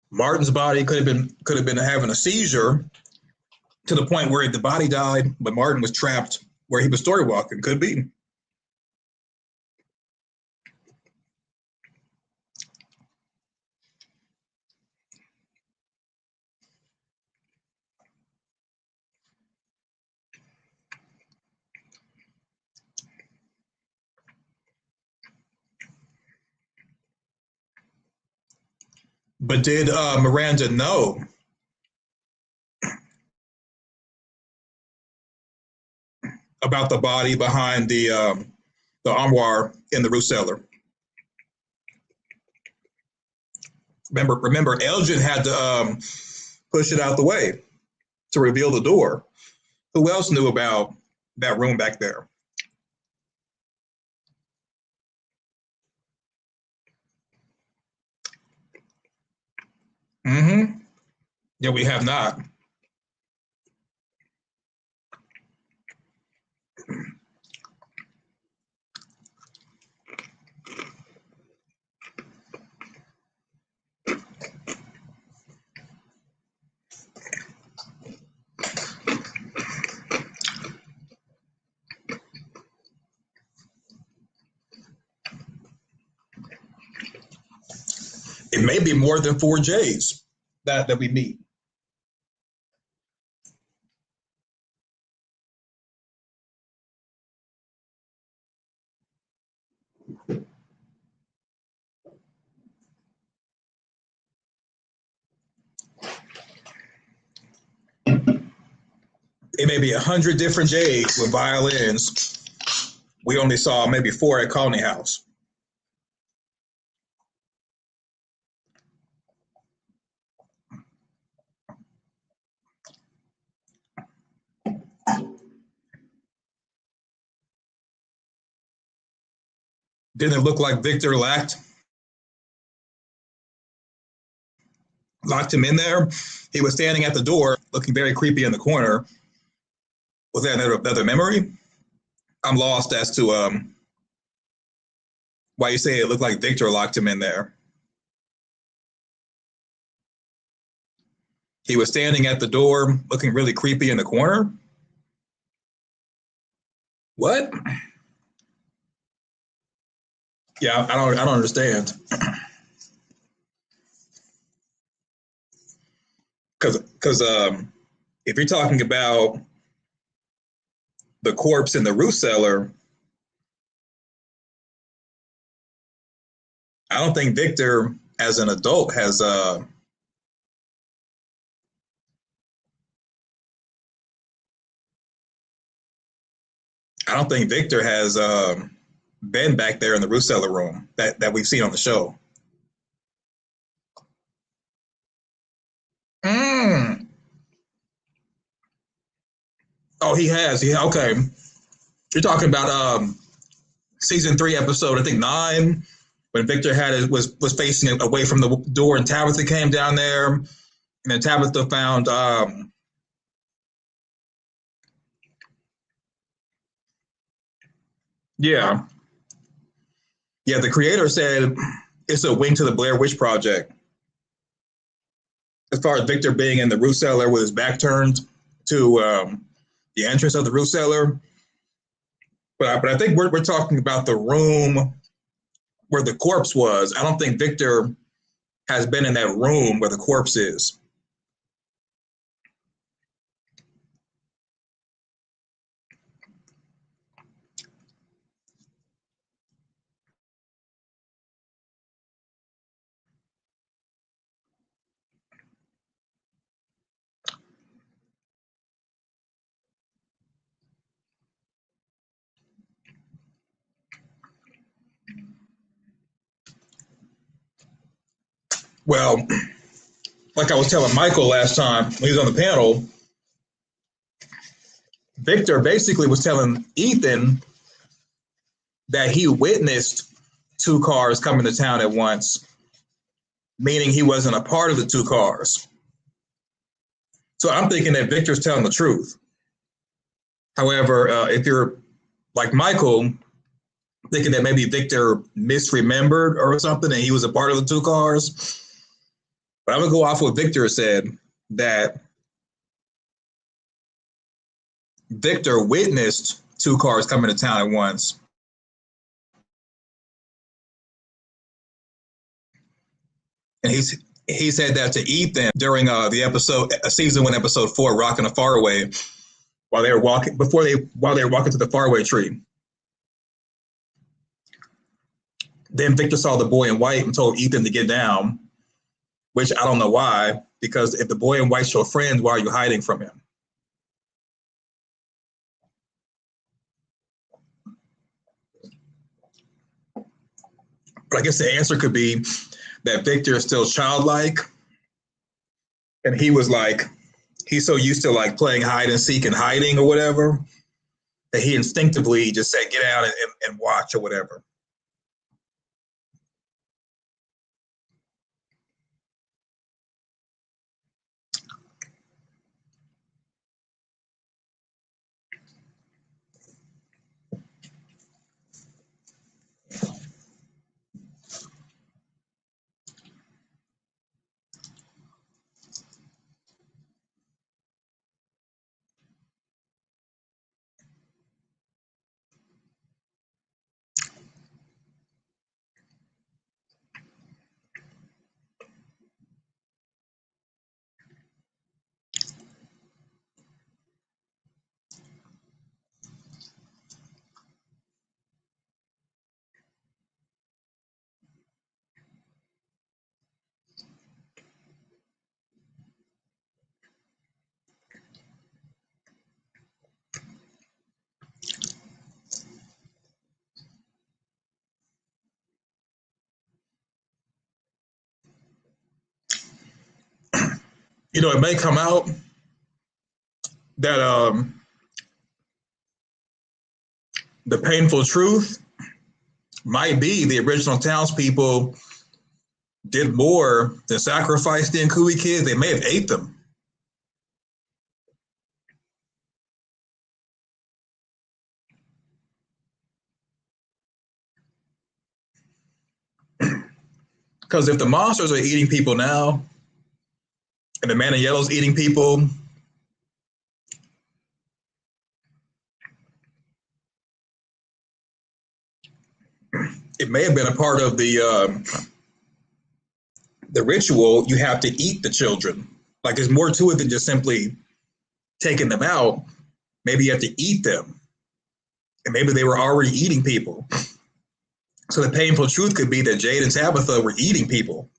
Martin's body could have been having a seizure to the point where the body died, but Martin was trapped where he was story walking. Could be. But did Miranda know about the body behind the armoire in the root cellar? Remember, Elgin had to push it out the way to reveal the door. Who else knew about that room back there? Mm-hmm. Yeah, we have not. It may be more than 4 J's that we meet. It may be 100 different J's with violins. We only saw maybe 4 at Colney House. Didn't it look like Victor locked him in there? He was standing at the door, looking very creepy in the corner. Was that another memory? I'm lost as to Why you say it looked like Victor locked him in there? He was standing at the door, looking really creepy in the corner. What? Yeah, I don't understand. Because if you're talking about the corpse in the root cellar, I don't think Victor, as an adult, has I don't think Victor has been back there in the root cellar room that we've seen on the show. Mm. Oh, he has. Yeah, okay. You're talking about season 3, episode I think 9, when Victor was facing away from the door and Tabitha came down there, and then Tabitha found yeah. Yeah, the creator said it's a wink to the Blair Witch Project. As far as Victor being in the root cellar with his back turned to the entrance of the root cellar. But I think we're talking about the room where the corpse was. I don't think Victor has been in that room where the corpse is. Well, like I was telling Michael last time when he was on the panel, Victor basically was telling Ethan that he witnessed 2 cars coming to town at once, meaning he wasn't a part of the 2 cars. So I'm thinking that Victor's telling the truth. However, if you're like Michael, thinking that maybe Victor misremembered or something and he was a part of the 2 cars, but I'm going to go off what Victor said, that Victor witnessed 2 cars coming to town at once. And he said that to Ethan during the episode, season 1, episode 4, Rocking the Faraway, while they were walking to the faraway tree. Then Victor saw the boy in white and told Ethan to get down, which I don't know why, because if the boy in white's your friend, why are you hiding from him? But I guess the answer could be that Victor is still childlike, and he's so used to like playing hide and seek and hiding or whatever, that he instinctively just said, get out and watch or whatever. It may come out that the painful truth might be the original townspeople did more than sacrifice the Nkui kids. They may have ate them. Because if the monsters are eating people now, and the man in yellow's eating people, it may have been a part of the ritual. You have to eat the children. Like there's more to it than just simply taking them out. Maybe you have to eat them. And maybe they were already eating people. So the painful truth could be that Jade and Tabitha were eating people.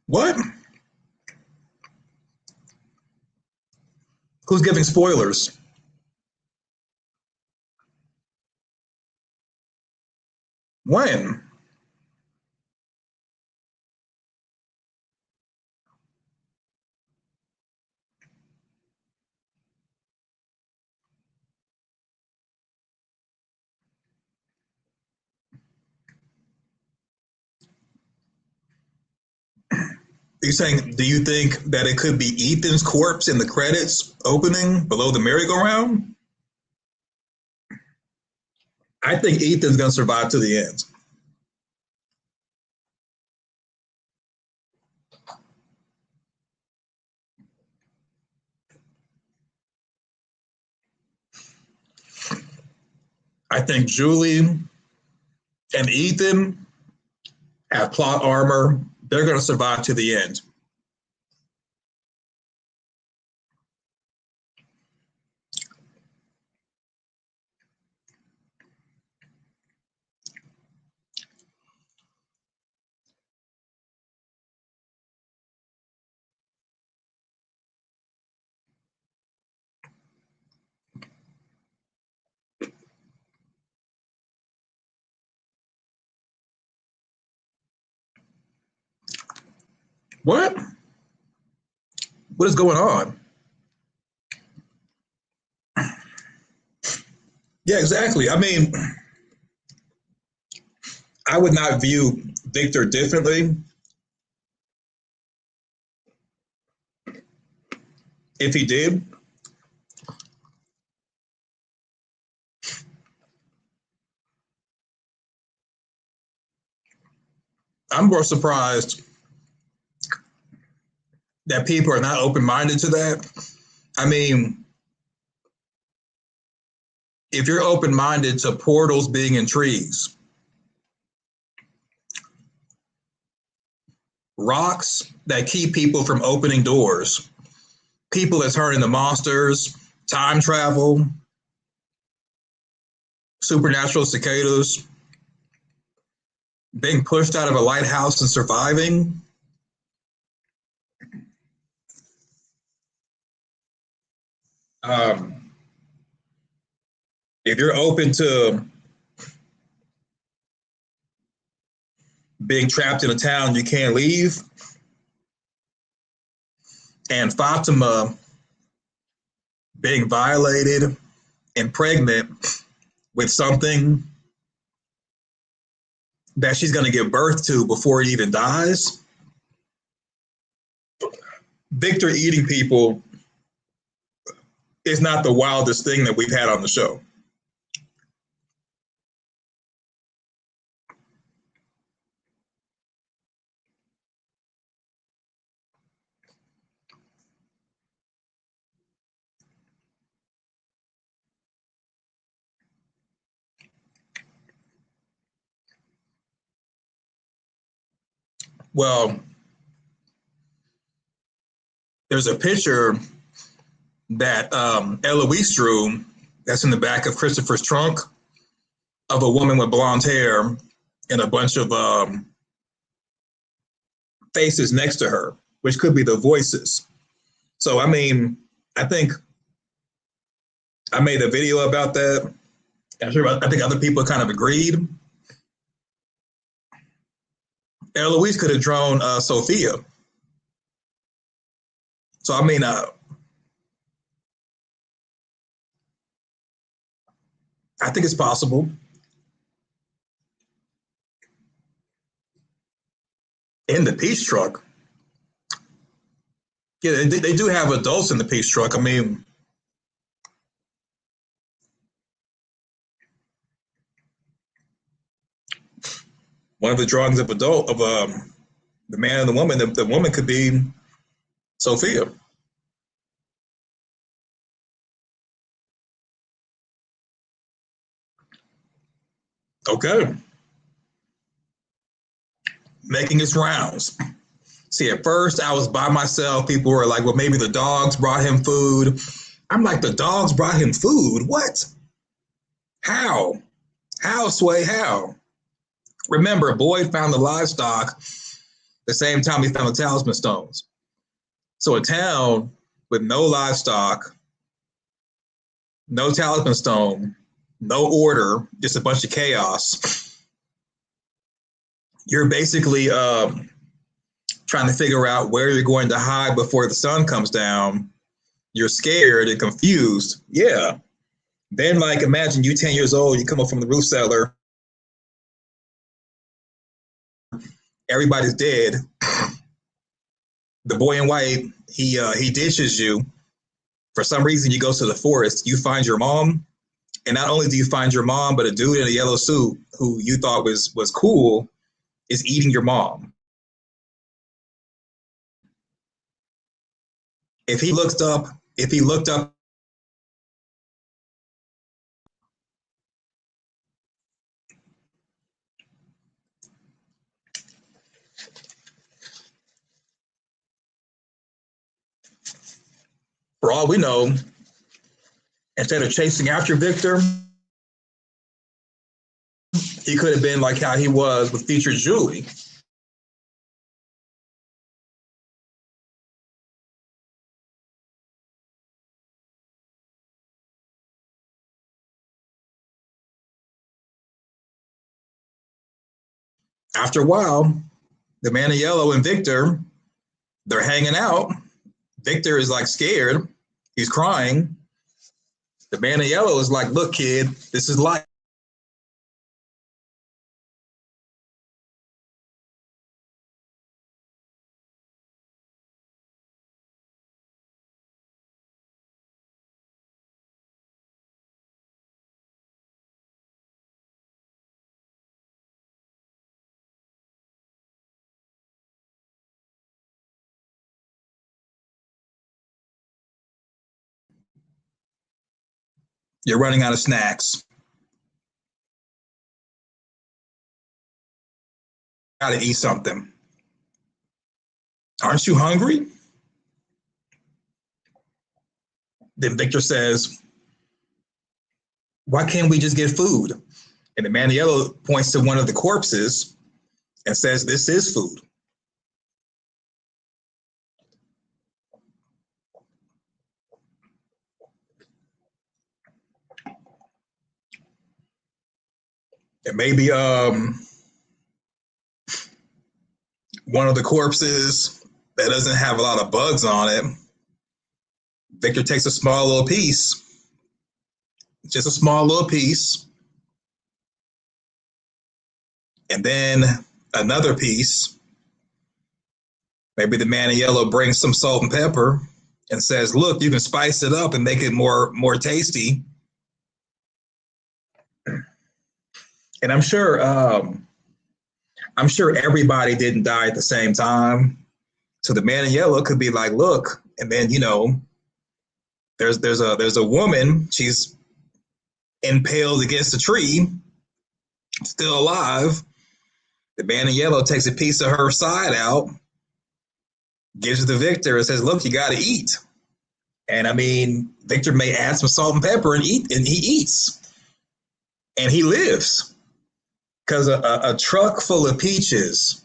What? Who's giving spoilers? When? Are you saying, do you think that it could be Ethan's corpse in the credits opening below the merry-go-round? I think Ethan's going to survive to the end. I think Julie and Ethan have plot armor. They're going to survive to the end. What? What is going on? Yeah, exactly. I mean, I would not view Victor differently if he did. I'm more surprised that people are not open-minded to that. I mean, if you're open-minded to portals being in trees, rocks that keep people from opening doors, people that turn into monsters, time travel, supernatural cicadas, being pushed out of a lighthouse and surviving. If you're open to being trapped in a town you can't leave, and Fatima being violated and pregnant with something that she's going to give birth to before it even dies, Victor eating people is not the wildest thing that we've had on the show. Well, there's a picture that Eloise drew that's in the back of Christopher's trunk of a woman with blonde hair and a bunch of faces next to her, which could be the voices. So, I mean, I think I made a video about that. I think other people kind of agreed. Eloise could have drawn Sophia. So, I mean, I think it's possible. In the Peach Truck. Yeah, they do have adults in the Peach Truck. I mean, one of the drawings of the man and the woman, the woman could be Sophia. Okay. Making its rounds. See, at first I was by myself. People were like, well, maybe the dogs brought him food. I'm like, the dogs brought him food? What? How? How, Sway? How? Remember, Boyd found the livestock the same time he found the talisman stones. So a town with no livestock, no talisman stone, no order, just a bunch of chaos. You're basically trying to figure out where you're going to hide before the sun comes down. You're scared and confused. Yeah. Then, like, imagine you 10 years old, you come up from the roof cellar, everybody's dead. The boy in white, he ditches you. For some reason, you go to the forest, you find your mom, and not only do you find your mom, but a dude in a yellow suit who you thought was cool is eating your mom. If he looked up, for all we know, instead of chasing after Victor, he could have been like how he was with future Julie. After a while, the man in yellow and Victor, they're hanging out. Victor is like scared. He's crying. The man in yellow is like, look, kid, this is life. You're running out of snacks. Gotta eat something. Aren't you hungry? Then Victor says, why can't we just get food? And the man in yellow points to one of the corpses and says, this is food. And maybe one of the corpses that doesn't have a lot of bugs on it, Victor takes a small little piece, just a small little piece, and then another piece. Maybe the man in yellow brings some salt and pepper and says, look, you can spice it up and make it more tasty. And I'm sure everybody didn't die at the same time. So the man in yellow could be like, look, and then, you know, there's a woman, she's impaled against a tree, still alive. The man in yellow takes a piece of her side out, gives it to Victor and says, look, you got to eat. And I mean, Victor may add some salt and pepper and he eats and he lives. Because a truck full of peaches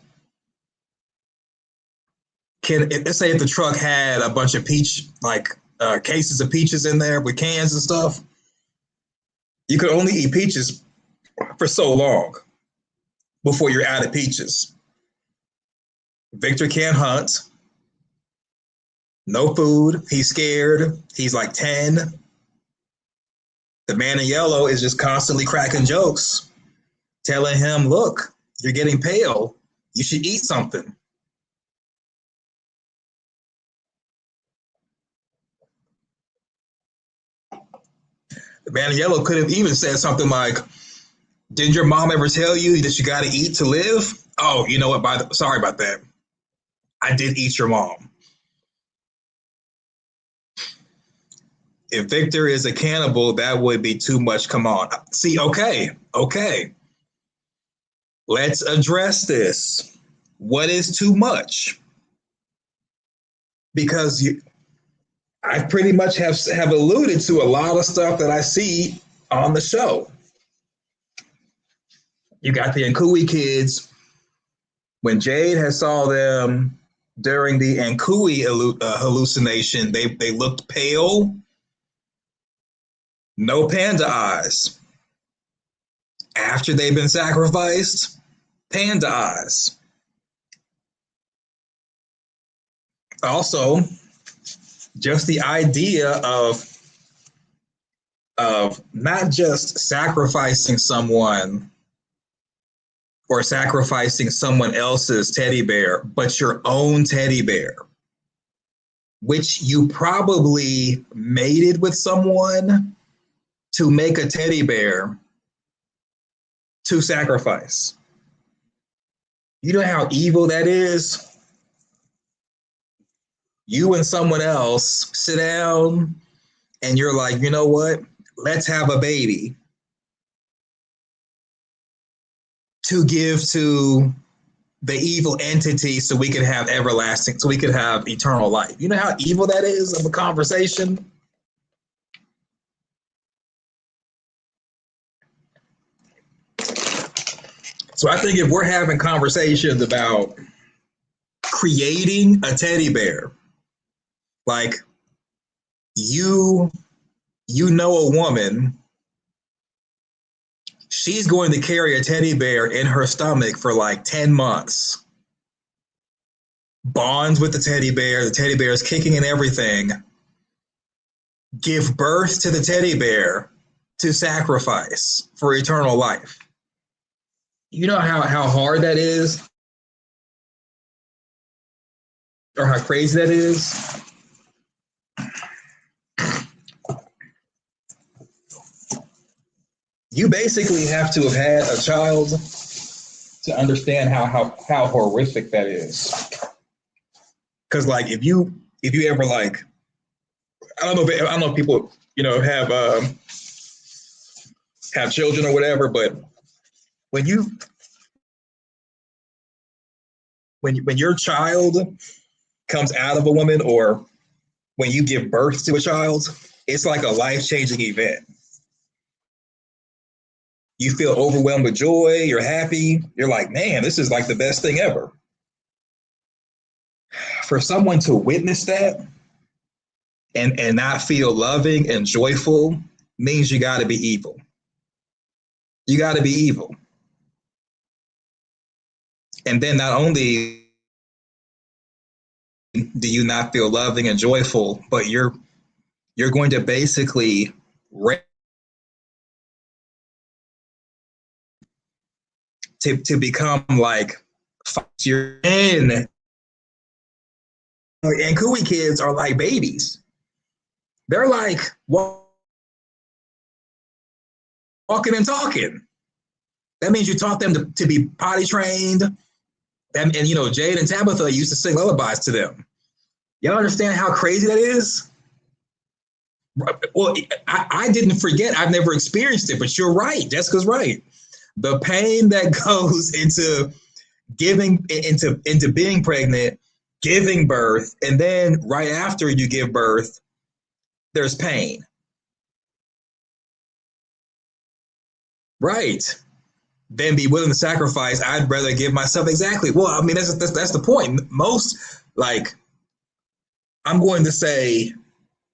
let's say if the truck had a bunch of peach, cases of peaches in there with cans and stuff, you could only eat peaches for so long before you're out of peaches. Victor can't hunt. No food. He's scared. He's like 10. The man in yellow is just constantly cracking jokes, telling him, look, you're getting pale. You should eat something. The man in yellow could have even said something like, didn't your mom ever tell you that you got to eat to live? Oh, you know what? Sorry about that. I did eat your mom. If Victor is a cannibal, that would be too much. Come on. See, okay. Let's address this. What is too much? Because I pretty much have alluded to a lot of stuff that I see on the show. You got the Nkui kids. When Jade had saw them during the Nkui hallucination, they looked pale. No panda eyes. After they've been sacrificed, panda eyes. Also, just the idea of not just sacrificing someone or sacrificing someone else's teddy bear, but your own teddy bear, which you probably mated with someone to make a teddy bear to sacrifice. You know how evil that is? You and someone else sit down and you're like, you know what? Let's have a baby to give to the evil entity so we could have eternal life. You know how evil that is of a conversation? So I think if we're having conversations about creating a teddy bear, like you know a woman, she's going to carry a teddy bear in her stomach for like 10 months. Bonds with the teddy bear is kicking and everything. Give birth to the teddy bear to sacrifice for eternal life. You know how hard that is? Or how crazy that is? You basically have to have had a child to understand how horrific that is. Because like if you ever like, I don't know if people have children or whatever, but when your child comes out of a woman, or when you give birth to a child, it's like a life-changing event. You feel overwhelmed with joy, you're happy, you're like, man, this is like the best thing ever. For someone to witness that and not feel loving and joyful means you got to be evil. You got to be evil. And then not only do you not feel loving and joyful, but you're going to basically to become like you're in. And Kui kids are like babies. They're like walking and talking. That means you taught them to be potty trained. And Jade and Tabitha used to sing lullabies to them. Y'all understand how crazy that is? Well, I didn't forget. I've never experienced it, but you're right. Jessica's right. The pain that goes into being pregnant, giving birth, and then right after you give birth, there's pain. Right. than be willing to sacrifice. I'd rather give myself exactly. Well, I mean, that's the point. Most, like, I'm going to say,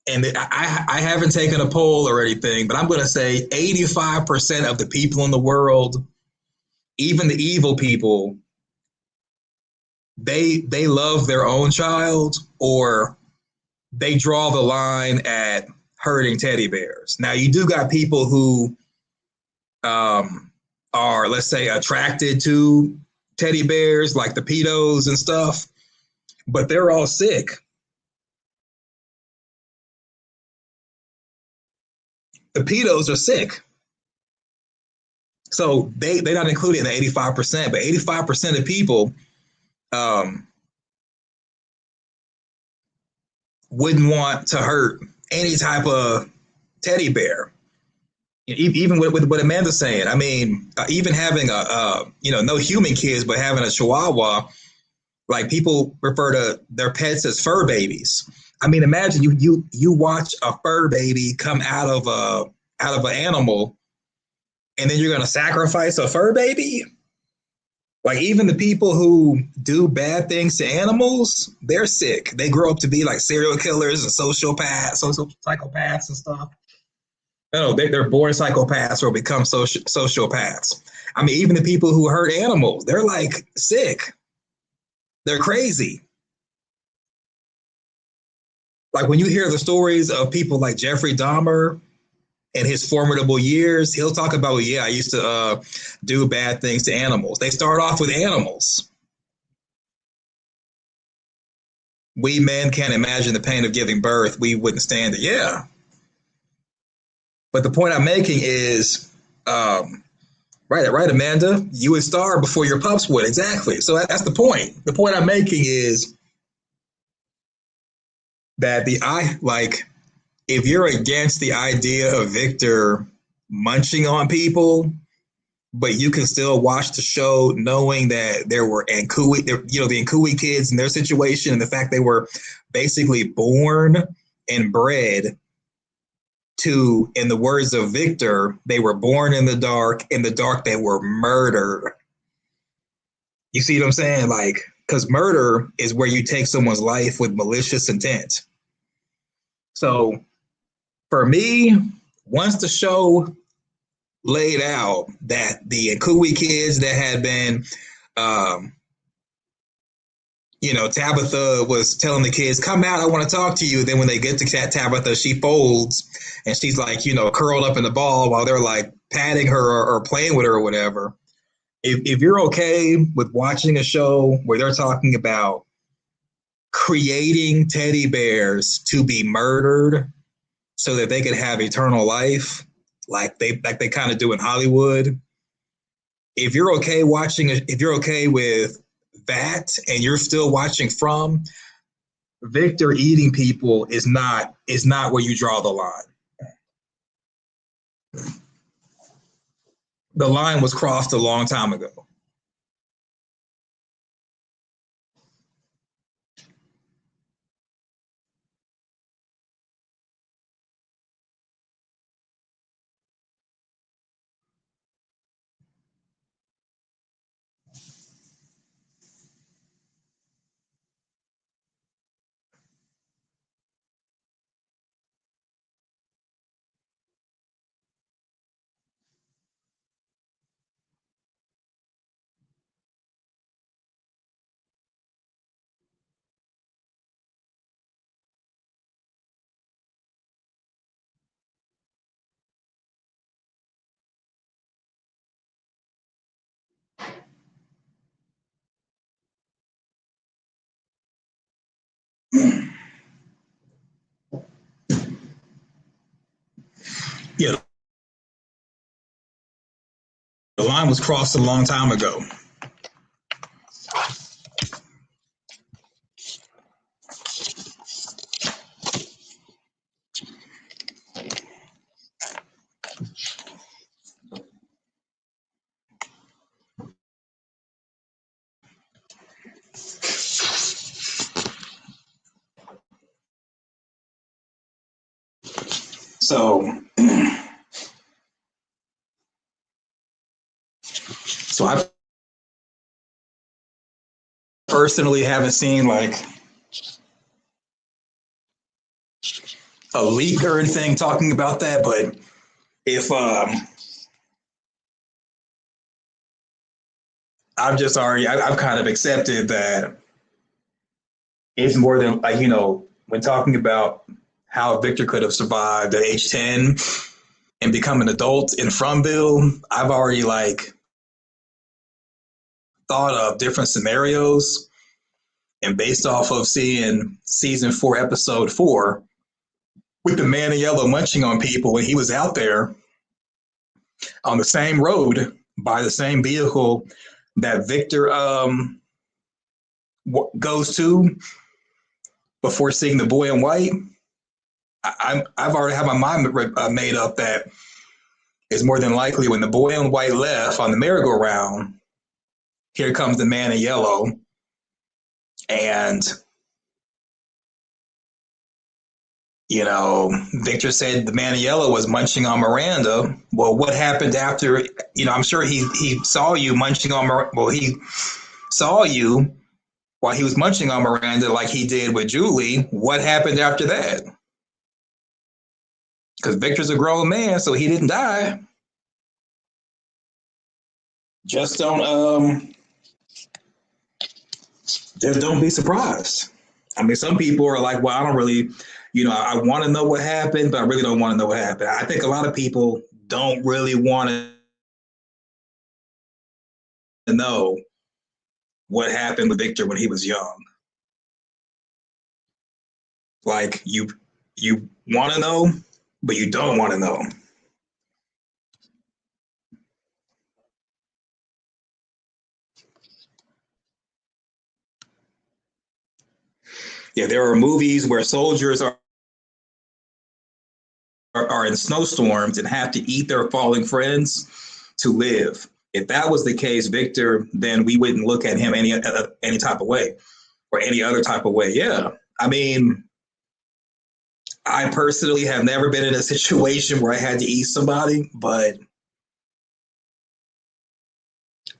and I haven't taken a poll or anything, but I'm going to say 85% of the people in the world, even the evil people, they love their own child, or they draw the line at hurting teddy bears. Now, you do got people who are, let's say, attracted to teddy bears, like the pedos and stuff, but they're all sick. The pedos are sick. So they're not included in the 85%, but 85% of people wouldn't want to hurt any type of teddy bear. Even with what Amanda's saying, I mean, even having no human kids, but having a Chihuahua, like, people refer to their pets as fur babies. I mean, imagine you watch a fur baby come out of an animal, and then you're going to sacrifice a fur baby? Like, even the people who do bad things to animals, they're sick. They grow up to be like serial killers and sociopaths, social psychopaths and stuff. No, they're born psychopaths or become sociopaths. I mean, even the people who hurt animals, they're like sick. They're crazy. Like, when you hear the stories of people like Jeffrey Dahmer in his formidable years, he'll talk about, yeah, I used to do bad things to animals. They start off with animals. We men can't imagine the pain of giving birth. We wouldn't stand it. Yeah. But the point I'm making is, right, Amanda, you would starve before your pups would. Exactly. So that's the point. The point I'm making is that if you're against the idea of Victor munching on people, but you can still watch the show knowing that there were the Nkui kids in their situation, and the fact they were basically born and bred to, in the words of Victor, they were born in the dark they were murdered. You see what I'm saying? Like, because murder is where you take someone's life with malicious intent. So for me, once the show laid out that the Nkui kids that had been, Tabitha was telling the kids, come out, I want to talk to you. Then when they get to Tabitha, she folds and she's like, curled up in the ball while they're like patting her or playing with her or whatever. If you're okay with watching a show where they're talking about creating teddy bears to be murdered so that they could have eternal life, like they kind of do in Hollywood. If you're okay with that, and you're still watching From, Victor eating people is not where you draw the line. The line was crossed a long time ago. Yeah, the line was crossed a long time ago. So So I personally haven't seen like a leak or anything talking about that, but if I've kind of accepted that it's more than like, when talking about how Victor could have survived at age 10 and become an adult in Fromville, I've already like thought of different scenarios, and based off of seeing season 4, episode 4, with the man in yellow munching on people when he was out there on the same road by the same vehicle that Victor goes to before seeing the boy in white. I've already had my mind made up that it's more than likely when the boy in white left on the merry-go-round, here comes the man in yellow, and Victor said the man in yellow was munching on Miranda. Well, what happened after? I'm sure he saw you munching on. Well, he saw you while he was munching on Miranda, like he did with Julie. What happened after that? Because Victor's a grown man, so he didn't die. Just don't be surprised. I mean, some people are like, well, I don't really, I want to know what happened, but I really don't want to know what happened. I think a lot of people don't really want to know what happened with Victor when he was young. Like you want to know, but you don't want to know. Yeah, there are movies where soldiers are in snowstorms and have to eat their falling friends to live. If that was the case, Victor, then we wouldn't look at him any type of way or any other type of way. Yeah. I mean, I personally have never been in a situation where I had to eat somebody, but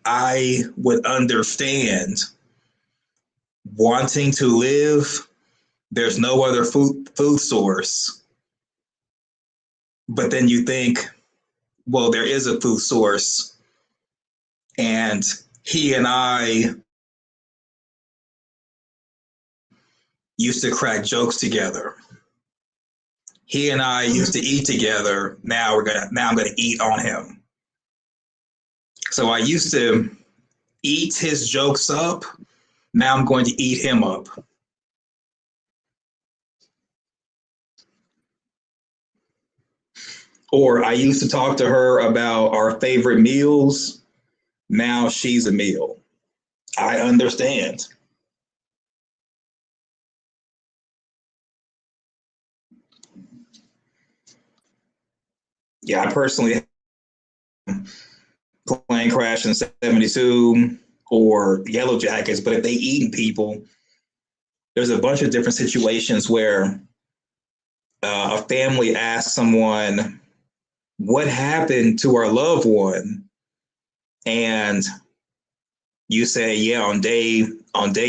I would understand wanting to live. There's no other food source. But then you think, well, there is a food source, and he and I used to crack jokes together. He and I used to eat together. Now I'm gonna eat on him. So I used to eat his jokes up. Now I'm going to eat him up. Or I used to talk to her about our favorite meals. Now she's a meal. I understand. Yeah, I personally plane crash in 72 or Yellow Jackets, but if they eating people, there's a bunch of different situations where a family asks someone, what happened to our loved one? And you say, yeah, on day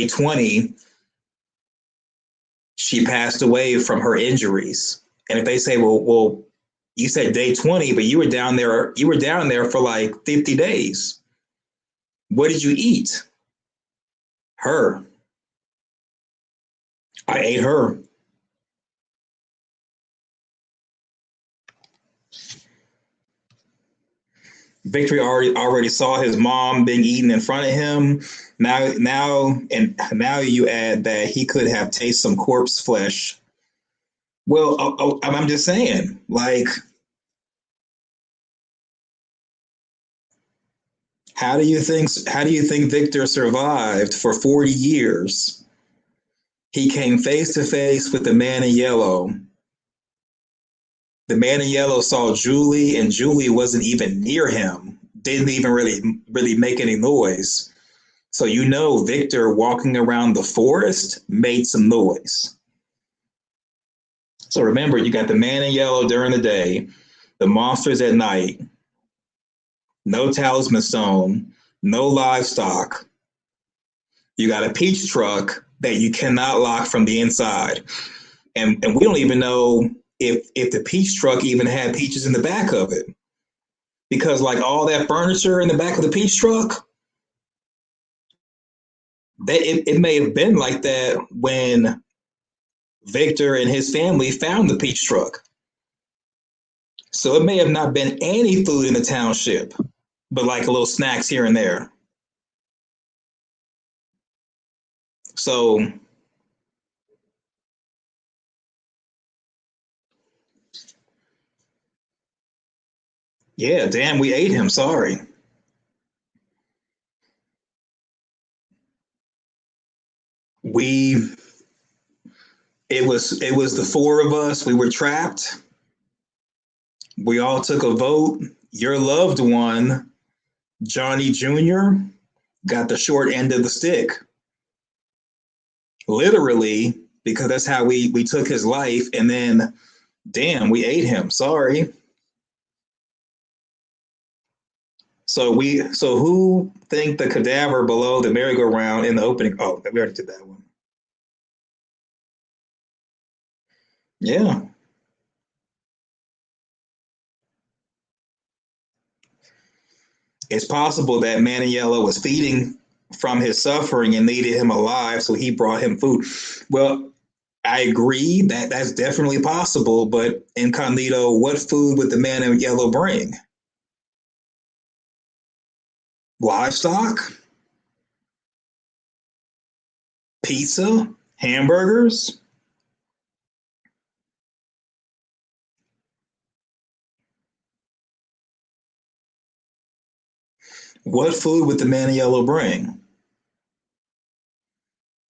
20, she passed away from her injuries. And if they say, well, you said day 20, but you were down there for like 50 days. What did you eat? Her. I ate her. Victory already saw his mom being eaten in front of him. Now you add that he could have tasted some corpse flesh. Well, I'm just saying, like, how do you think Victor survived for 40 years? He came face to face with the man in yellow. The man in yellow saw Julie, and Julie wasn't even near him. Didn't even really make any noise. So Victor walking around the forest made some noise. So remember, you got the man in yellow during the day, the monsters at night, no talisman stone, no livestock. You got a peach truck that you cannot lock from the inside. And we don't even know if the peach truck even had peaches in the back of it. Because like all that furniture in the back of the peach truck, it may have been like that when Victor and his family found the peach truck. So it may have not been any food in the township, but like little snacks here and there. So yeah, damn, we ate him. Sorry. We it was the four of us. We were trapped. We all took a vote. Your loved one, Johnny Jr., got the short end of the stick. Literally, because that's how we took his life, and then damn, we ate him. Sorry. So who think the cadaver below the merry-go-round in the opening? Oh, we already did that one. Yeah. It's possible that Maniello was feeding from his suffering and needed him alive, so he brought him food. Well, I agree that that's definitely possible, but Incognito, what food would the man in yellow bring? Livestock? Pizza? Hamburgers? What food would the man in yellow bring?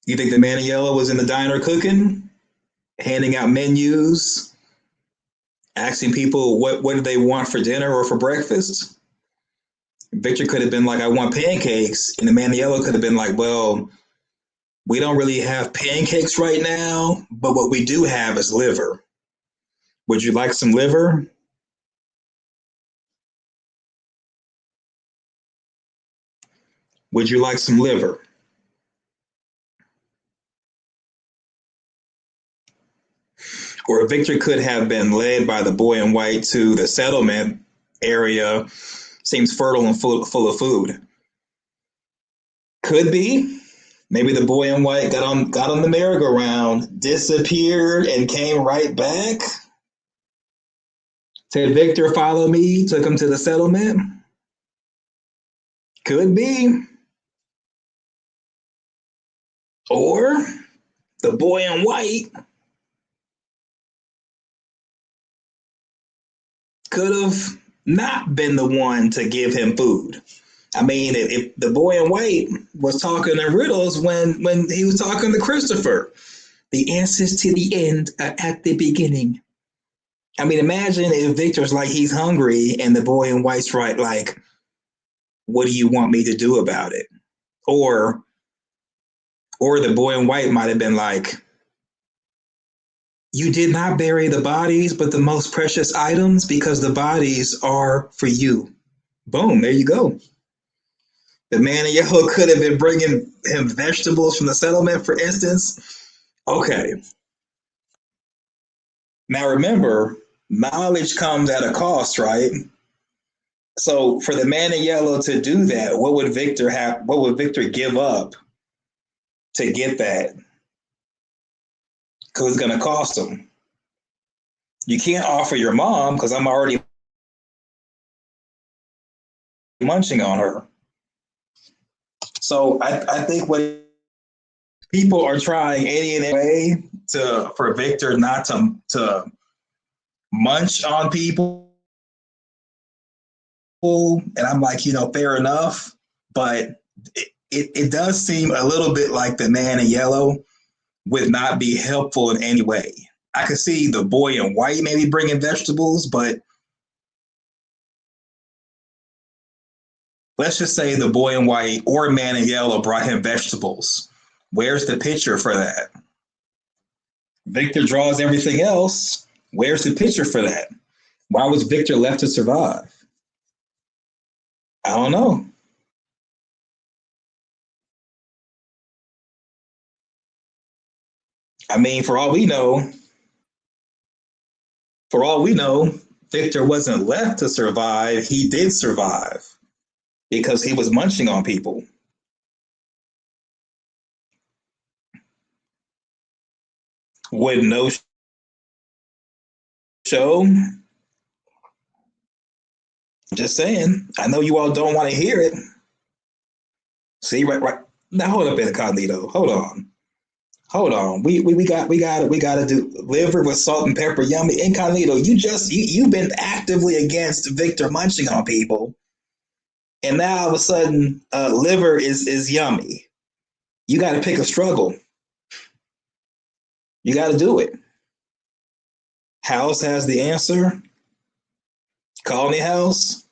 You think the man in yellow was in the diner cooking, handing out menus, asking people what do they want for dinner or for breakfast? Victor could have been like, I want pancakes. And the man in yellow could have been like, well, we don't really have pancakes right now, but what we do have is liver. Would you like some liver? Would you like some liver? Or Victor could have been led by the boy in white to the settlement area. Seems fertile and full of food. Could be. Maybe the boy in white got on the merry-go-round, disappeared, and came right back. Said, Victor, follow me, took him to the settlement. Could be. Or the boy in white could have not been the one to give him food. I mean, if the boy in white was talking in riddles when he was talking to Christopher, the answers to the end are at the beginning. I mean, imagine if Victor's like he's hungry and the boy in white's right, like, what do you want me to do about it? Or the boy in white might have been like, you did not bury the bodies, but the most precious items, because the bodies are for you. Boom, there you go. The man in yellow could have been bringing him vegetables from the settlement, for instance. Okay. Now remember, knowledge comes at a cost, right? So for the man in yellow to do that, what would Victor have? What would Victor give up to get that? Because it's going to cost him. You can't offer your mom because I'm already munching on her. So I think what people are trying any way for Victor not to munch on people, and I'm like, fair enough, but it does seem a little bit like the man in yellow would not be helpful in any way. I could see the boy in white maybe bringing vegetables, but let's just say the boy in white or man in yellow brought him vegetables. Where's the picture for that? Victor draws everything else. Where's the picture for that? Why was Victor left to survive? I don't know. I mean, for all we know, Victor wasn't left to survive. He did survive because he was munching on people. With no show, just saying. I know you all don't want to hear it. See, right. Now hold up, Incognito. Hold on. We got to do liver with salt and pepper. Yummy. Incognito. You've been actively against Victor munching on people, and now all of a sudden, liver is yummy. You got to pick a struggle. You got to do it. House has the answer. Colony House.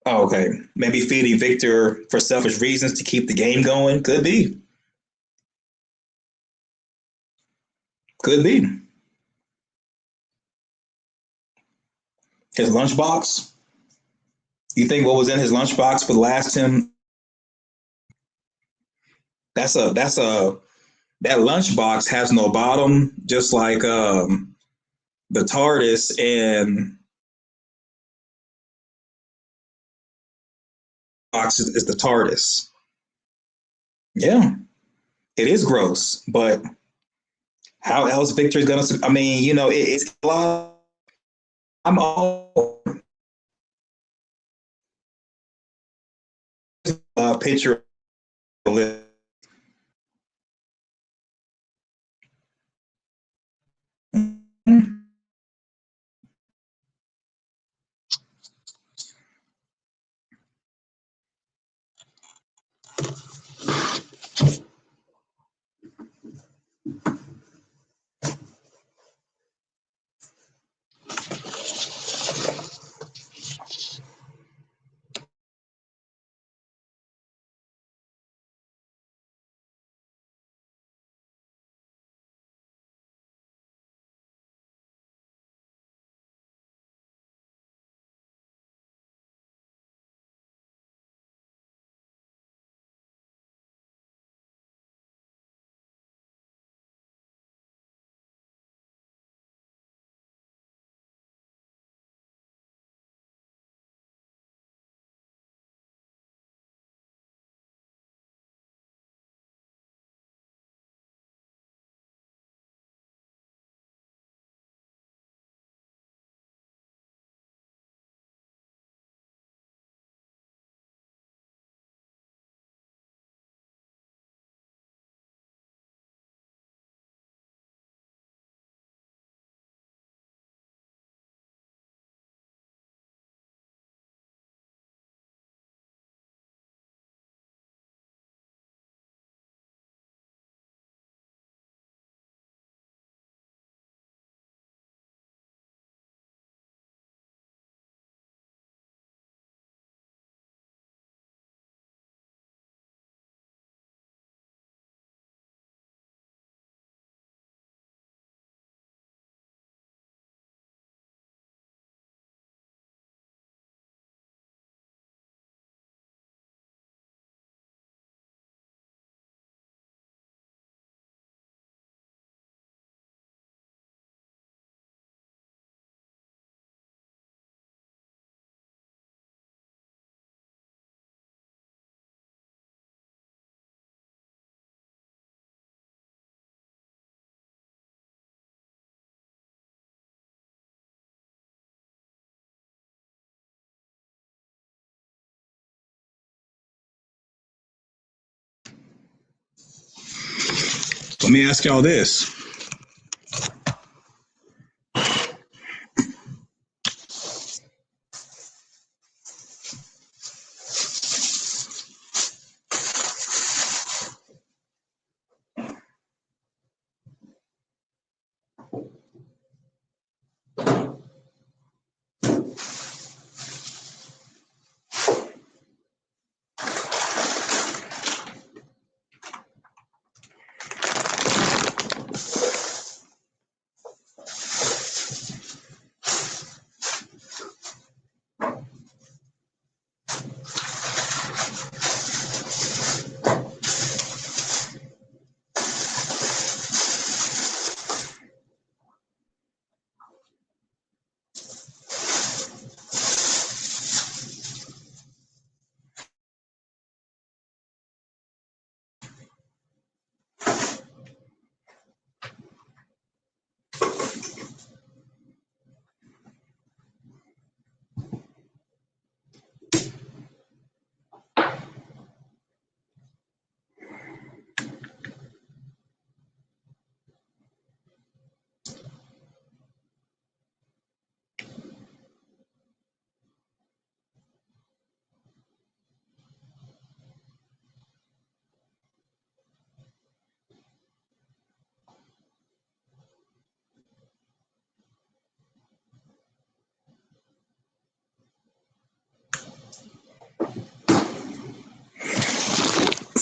Oh, okay. Maybe feeding Victor for selfish reasons to keep the game going. Could be. Could be. His lunchbox. You think what was in his lunchbox for the last 10? That lunchbox has no bottom, just like the TARDIS and box is the TARDIS. Yeah, it is gross, but how else Victor's gonna? I mean, it's a lot. I'm all picture. Let me ask y'all this.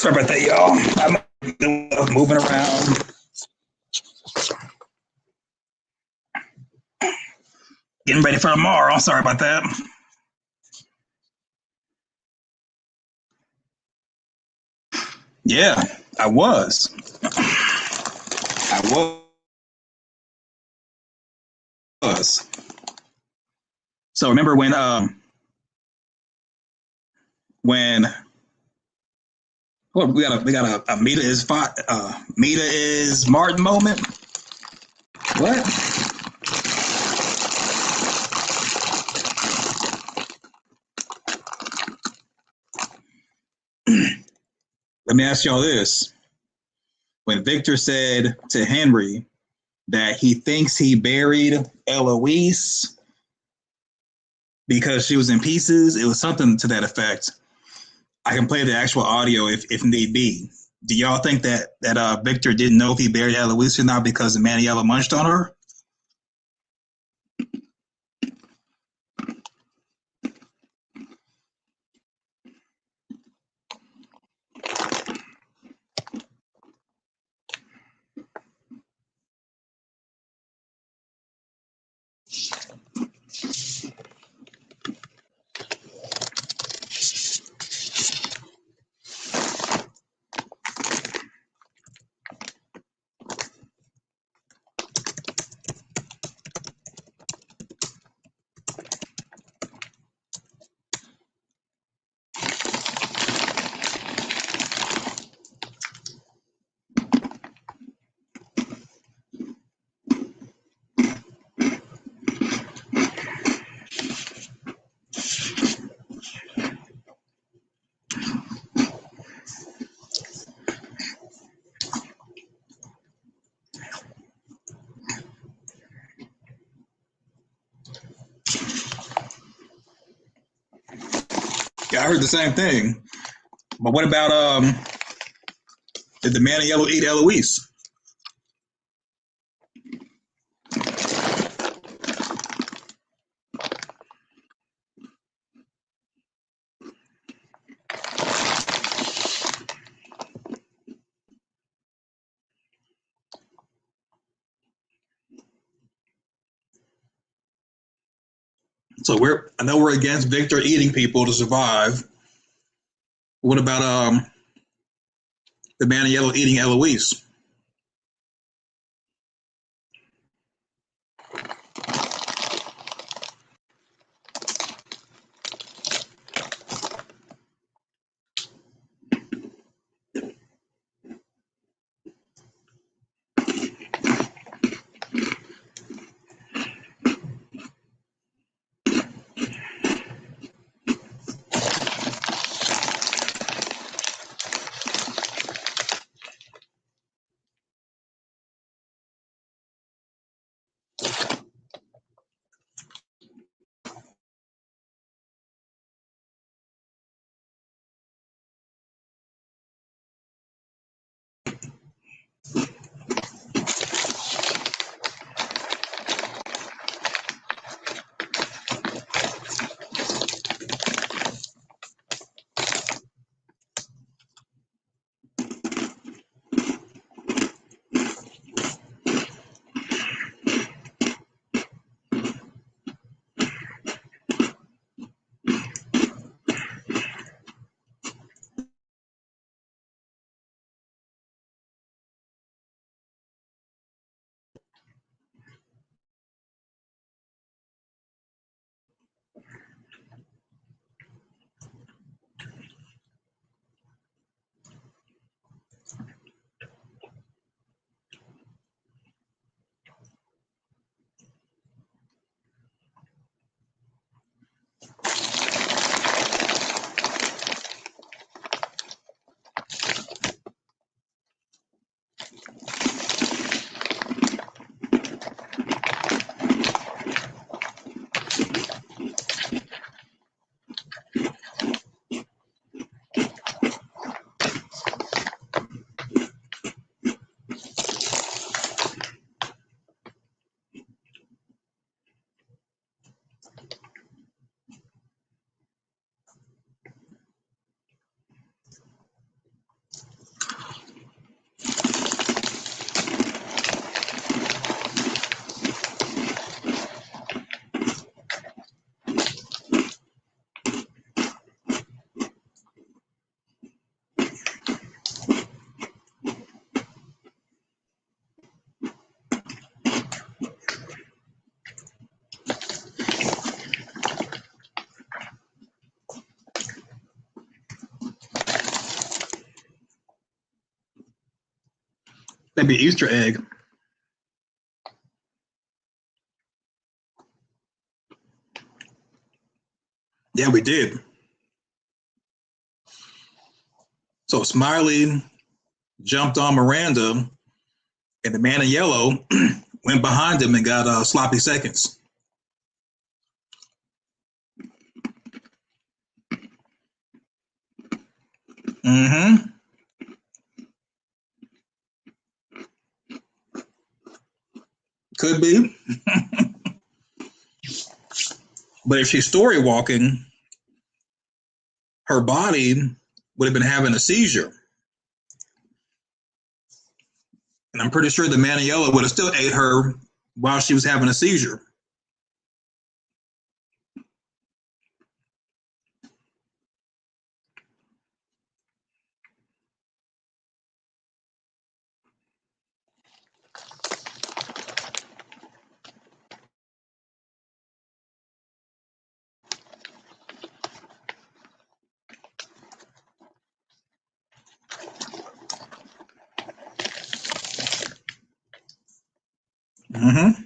Sorry about that, y'all. I'm moving around. Getting ready for tomorrow. Sorry about that. Yeah, I was. I was. So remember when well, we got a Mita is Martin moment. What? Let me ask y'all this. When Victor said to Henry that he thinks he buried Eloise because she was in pieces, it was something to that effect. I can play the actual audio if need be. Do y'all think that Victor didn't know if he buried Eloise or not because Maniela munched on her? Yeah, I heard the same thing. But what about did the Maniela eat Eloise? So I know we're against Victor eating people to survive. What about the Maniela eating Eloise? Maybe Easter egg. Yeah, we did. So Smiley jumped on Miranda, and the man in yellow went behind him and got sloppy seconds. Mm-hmm. Could be. But if she's story walking, her body would have been having a seizure. And I'm pretty sure the man in yellow would have still ate her while she was having a seizure. Mm-hmm.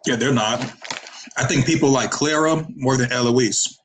Yeah, they're not. I think people like Clara more than Eloise.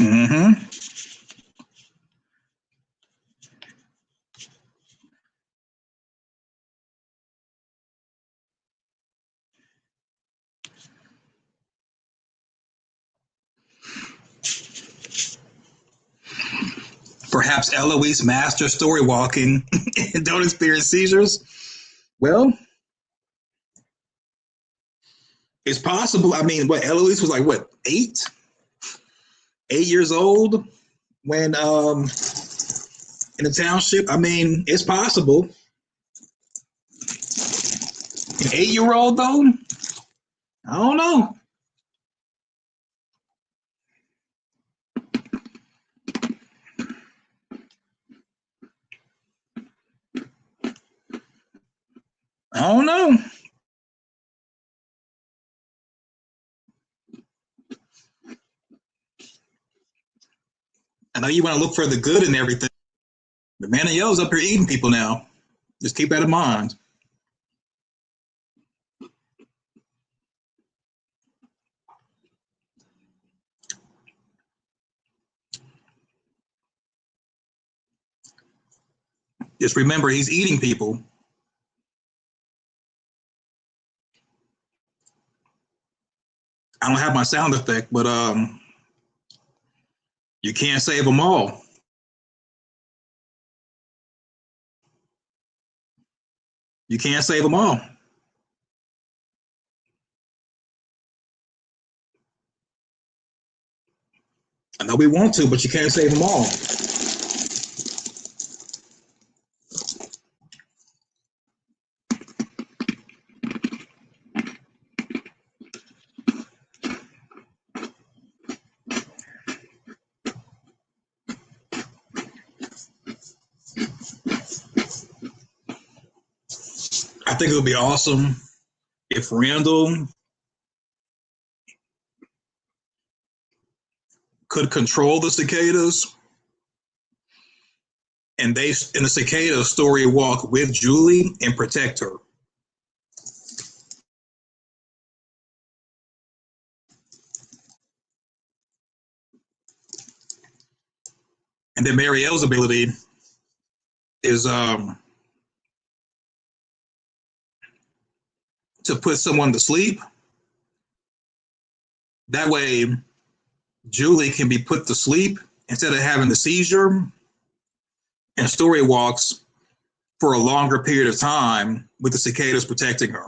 Mm-hmm. Perhaps Eloise master story walking and don't experience seizures. Well, it's possible. I mean, what Eloise was like, what, 8 years old when in the township? I mean, it's possible. An 8-year-old though? I don't know. I don't know. I know you want to look for the good in everything. The man in yellow's up here eating people now. Just keep that in mind. Just remember, he's eating people. I don't have my sound effect, but you can't save them all. You can't save them all. I know we want to, but you can't save them all. I think it would be awesome if Randall could control the cicadas, and they in the cicada story walk with Julie and protect her. And then Marielle's ability is to put someone to sleep. That way, Julie can be put to sleep instead of having the seizure, and Story walks for a longer period of time with the cicadas protecting her.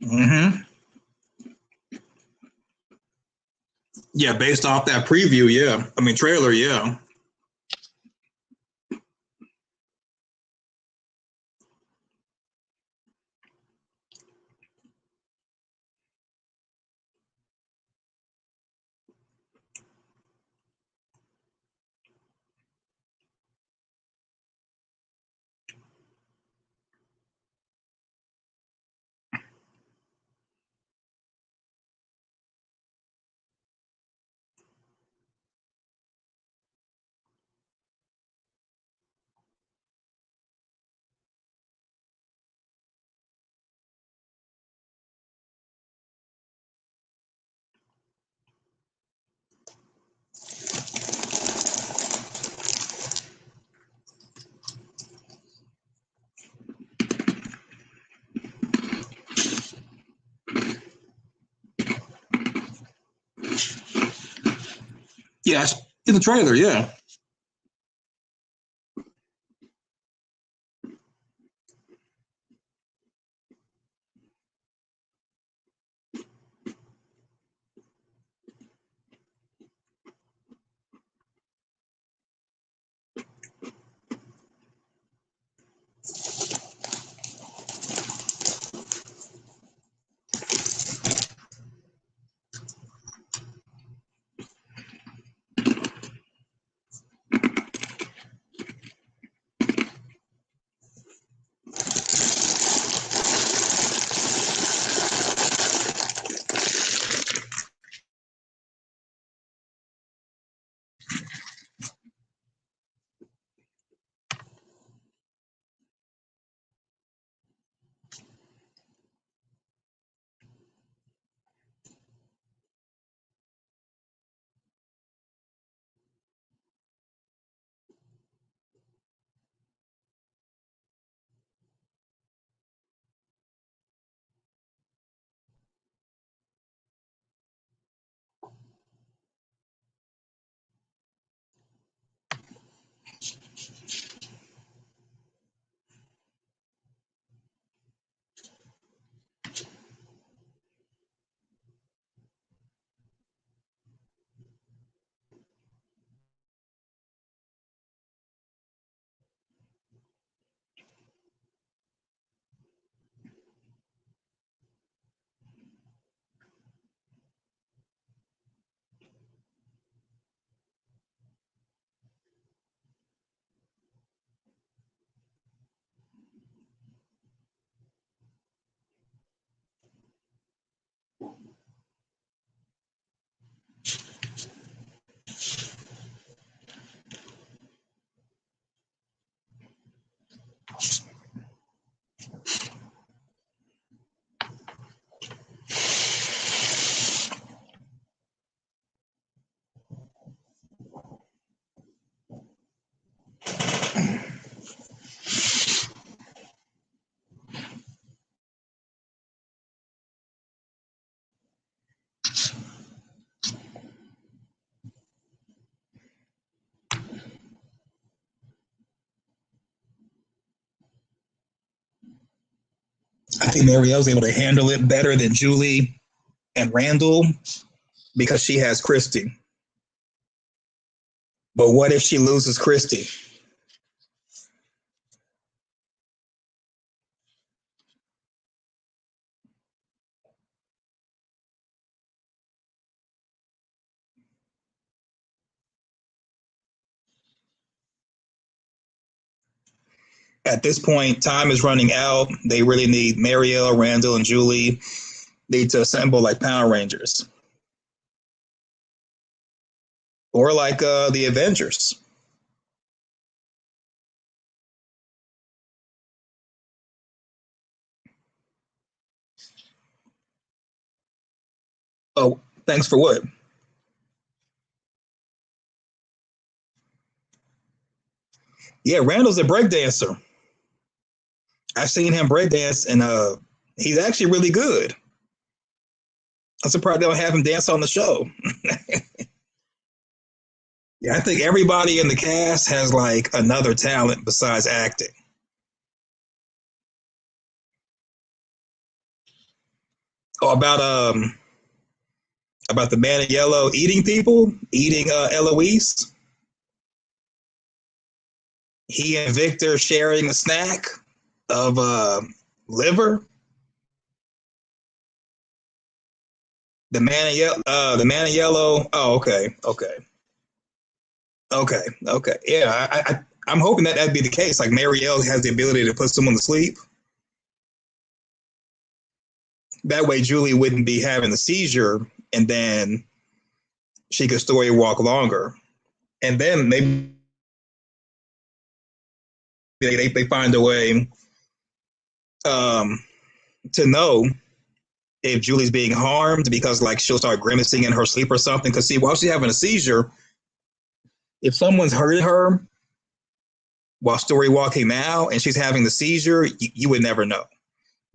Mm-hmm. Yeah, based off that preview, yeah. I mean, trailer, yeah. Yeah, in the trailer, yeah. I think Marielle's able to handle it better than Julie and Randall because she has Christy. But what if she loses Christy? At this point, time is running out. They really need Marielle, Randall, and Julie need to assemble like Power Rangers. Or like the Avengers. Oh, thanks for what? Yeah, Randall's a breakdancer. I've seen him breakdance, and he's actually really good. I'm surprised they don't have him dance on the show. Yeah, I think everybody in the cast has like another talent besides acting. Oh, about the man in yellow eating people, eating Eloise. He and Victor sharing a snack of liver. The man in yellow. The man in yellow. Oh, okay, okay. Yeah, I'm hoping that that'd be the case. Like Marielle has the ability to put someone to sleep. That way, Julie wouldn't be having a seizure, and then she could story walk longer. And then maybe they find a way to know if Julie's being harmed because like she'll start grimacing in her sleep or something. Because see, while she's having a seizure, if someone's hurting her while story walking now and she's having the seizure, you would never know.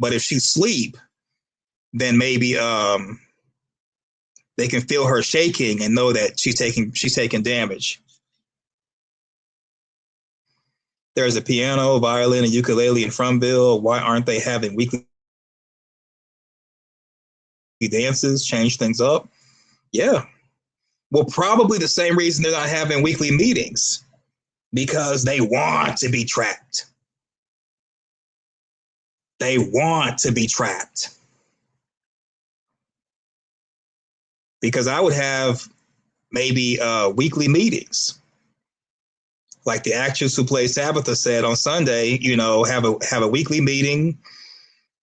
But if she's asleep, then maybe they can feel her shaking and know that she's taking damage. There's a piano, violin, and ukulele in Fromville. Why aren't they having weekly dances? Change things up? Yeah. Well, probably the same reason they're not having weekly meetings, because they want to be trapped. They want to be trapped. Because I would have maybe weekly meetings. Like the actress who plays Tabitha said on Sunday, have a weekly meeting.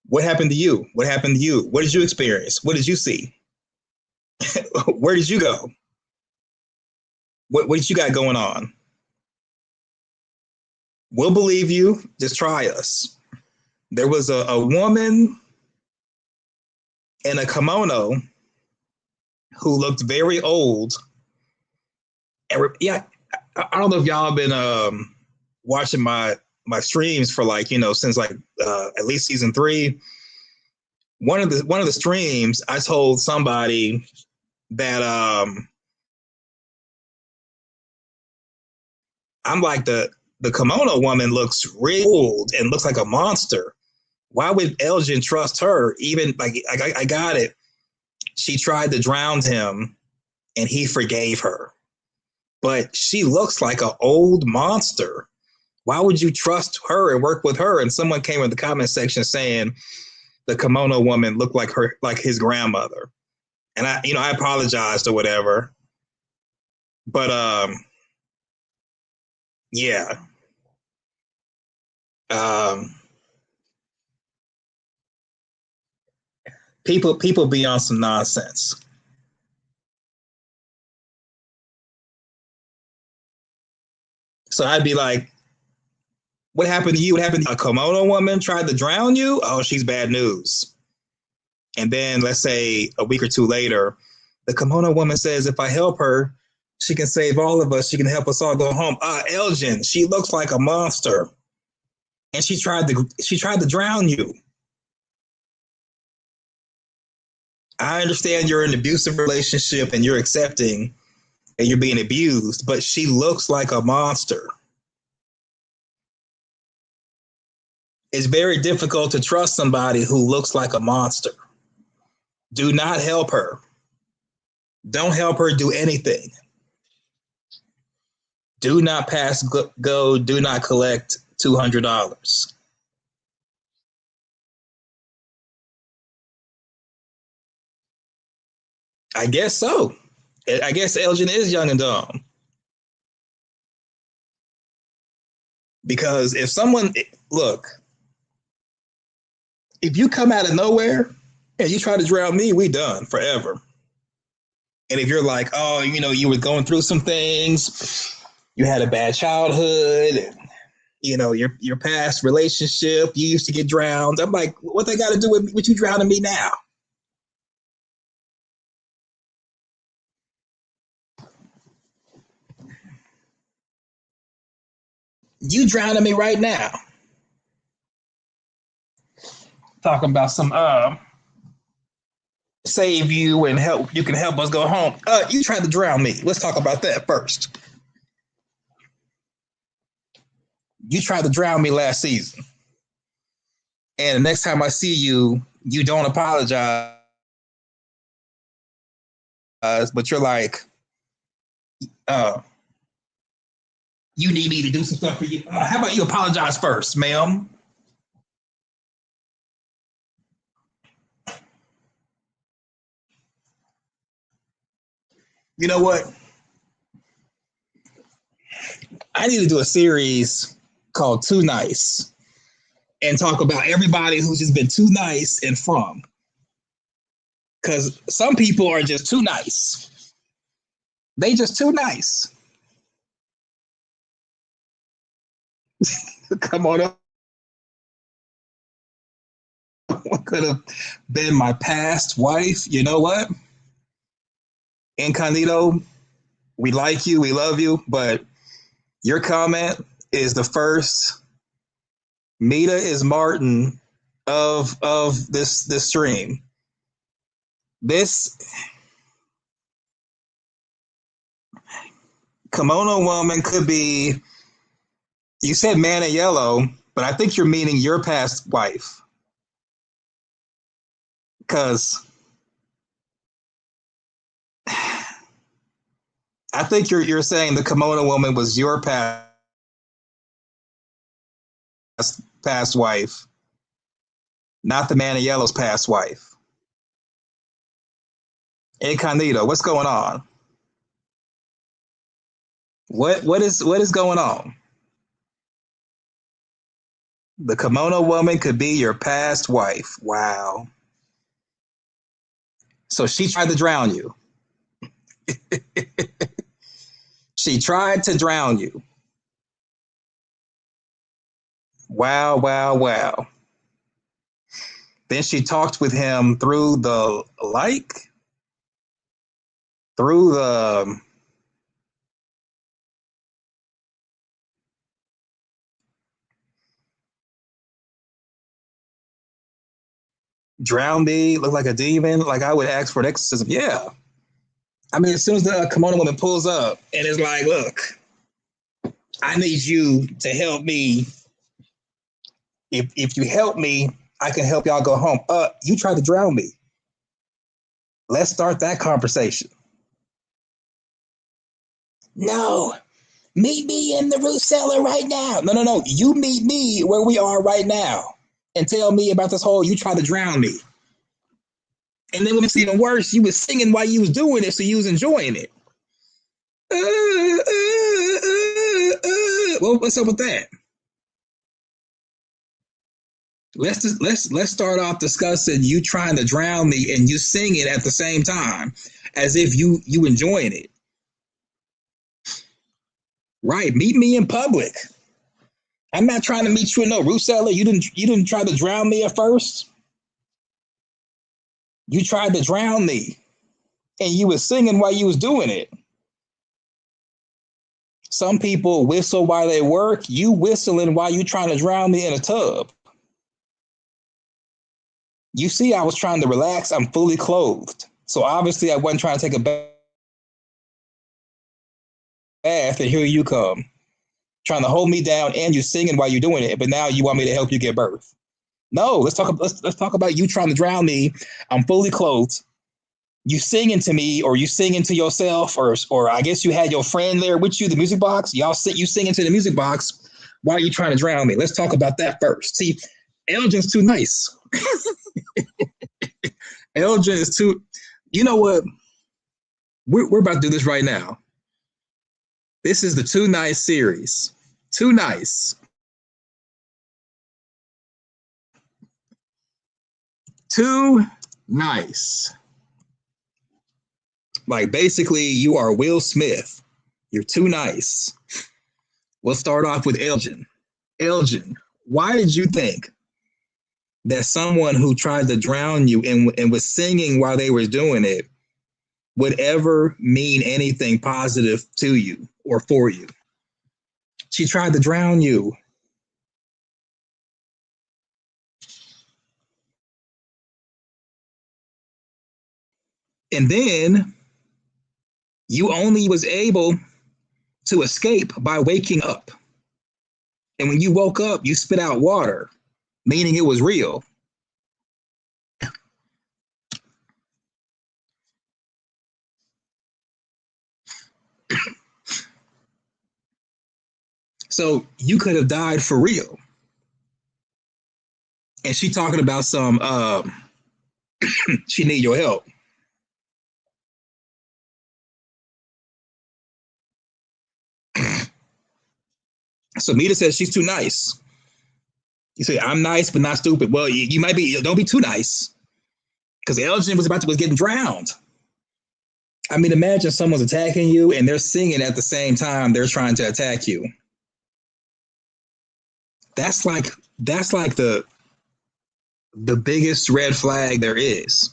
What happened to you? What happened to you? What did you experience? What did you see? Where did you go? What did you got going on? We'll believe you. Just try us. There was a woman in a kimono who looked very old. And yeah, I don't know if y'all have been watching my streams for since at least season 3. One of the streams, I told somebody that I'm like the kimono woman looks really old and looks like a monster. Why would Elgin trust her? Even like I got it. She tried to drown him, and he forgave her. But she looks like an old monster. Why would you trust her and work with her? And someone came in the comment section saying the kimono woman looked like his grandmother. And I apologized or whatever. But yeah. People be on some nonsense. So I'd be like, what happened to you? What happened to you? A kimono woman tried to drown you? Oh, she's bad news. And then let's say a week or two later, the kimono woman says, if I help her, she can save all of us. She can help us all go home. Elgin, she looks like a monster. And she tried to drown you. I understand you're in an abusive relationship and you're accepting and you're being abused, but she looks like a monster. It's very difficult to trust somebody who looks like a monster. Do not help her. Don't help her do anything. Do not pass go. Do not collect $200. I guess so. I guess Elgin is young and dumb. Because if someone, look, if you come out of nowhere and you try to drown me, we done forever. And if you're like, oh, you were going through some things, you had a bad childhood, your past relationship, you used to get drowned. I'm like, what they got to do with you drowning me now? You drowning me right now. Talking about some save you and help. You can help us go home. You tried to drown me. Let's talk about that first. You tried to drown me last season. And the next time I see you, you don't apologize. But you're like, you need me to do some stuff for you. How about you apologize first, ma'am? You know what? I need to do a series called Too Nice and talk about everybody who's just been too nice and from. Because some people are just too nice. They just too nice. Come on up. What could have been my past wife? You know what? Incognito, we like you, we love you, but your comment is the first Mita is Martin of this stream. This kimono woman could be, you said man in yellow, but I think you're meaning your past wife. Because I think you're saying the kimono woman was your past wife, not the man in yellow's past wife. Incognito, what's going on? What is going on? The kimono woman could be your past wife. Wow. So she tried to drown you. She tried to drown you. Wow, wow, wow. Then she talked with him through the through the drown me, look like a demon, like I would ask for an exorcism. Yeah. I mean, as soon as the kimono woman pulls up and is like, look, I need you to help me. If you help me, I can help y'all go home. You tried to drown me. Let's start that conversation. No, meet me in the root cellar right now. No. You meet me where we are right now and tell me about this whole you tried to drown me. And then when it's even worse, you was singing while you was doing it, so you was enjoying it. Well, what's up with that? Let's start off discussing you trying to drown me and you singing at the same time, as if you enjoying it. Right, meet me in public. I'm not trying to meet you in no root cellar. You didn't try to drown me at first. You tried to drown me, and you was singing while you was doing it. Some people whistle while they work. You whistling while you trying to drown me in a tub. You see, I was trying to relax. I'm fully clothed. So obviously I wasn't trying to take a bath, and here you come. Trying to hold me down and you singing while you're doing it, but now you want me to help you give birth. No, let's talk about you trying to drown me. I'm fully clothed. You singing to me, or you singing to yourself, or I guess you had your friend there with you, the music box. You singing to the music box. Why are you trying to drown me? Let's talk about that first. See, Elgin's too nice. Elgin is too. You know what? We're about to do this right now. This is the Too Nice series. Too Nice. Too nice. Like basically you are Will Smith. You're too nice. We'll start off with Elgin. Elgin, why did you think that someone who tried to drown you and was singing while they were doing it would ever mean anything positive to you or for you? She tried to drown you. And then you only was able to escape by waking up. And when you woke up, you spit out water, meaning it was real. So you could have died for real. And she talking about some, she need your help. So Mita says she's too nice. You say, I'm nice, but not stupid. Well, you might be, don't be too nice. Because Elgin was getting drowned. I mean, imagine someone's attacking you and they're singing at the same time they're trying to attack you. That's like the biggest red flag there is.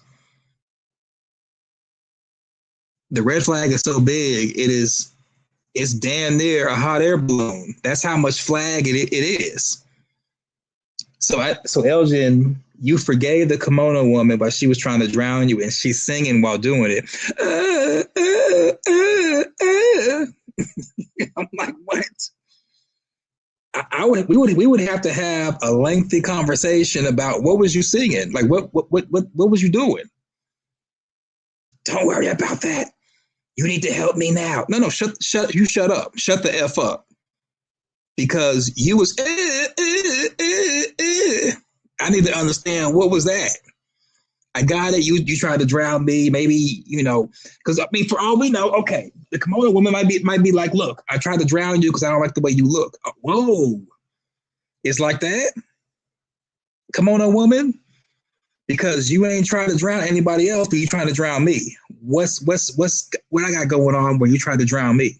The red flag is so big, it's damn near a hot air balloon. That's how much flag it is. So Elgin, you forgave the kimono woman, but she was trying to drown you, and she's singing while doing it. I'm like, what? We would have to have a lengthy conversation about what was you singing? Like what was you doing? Don't worry about that. You need to help me now. No, shut up. Shut the F up. Because you was I need to understand what was that. I got it. You tried to drown me. Maybe, because I mean, for all we know, okay, the kimono woman might be like, look, I tried to drown you because I don't like the way you look. Whoa. It's like that? Kimono woman? Because you ain't trying to drown anybody else, but you trying to drown me. What I got going on where you tried to drown me?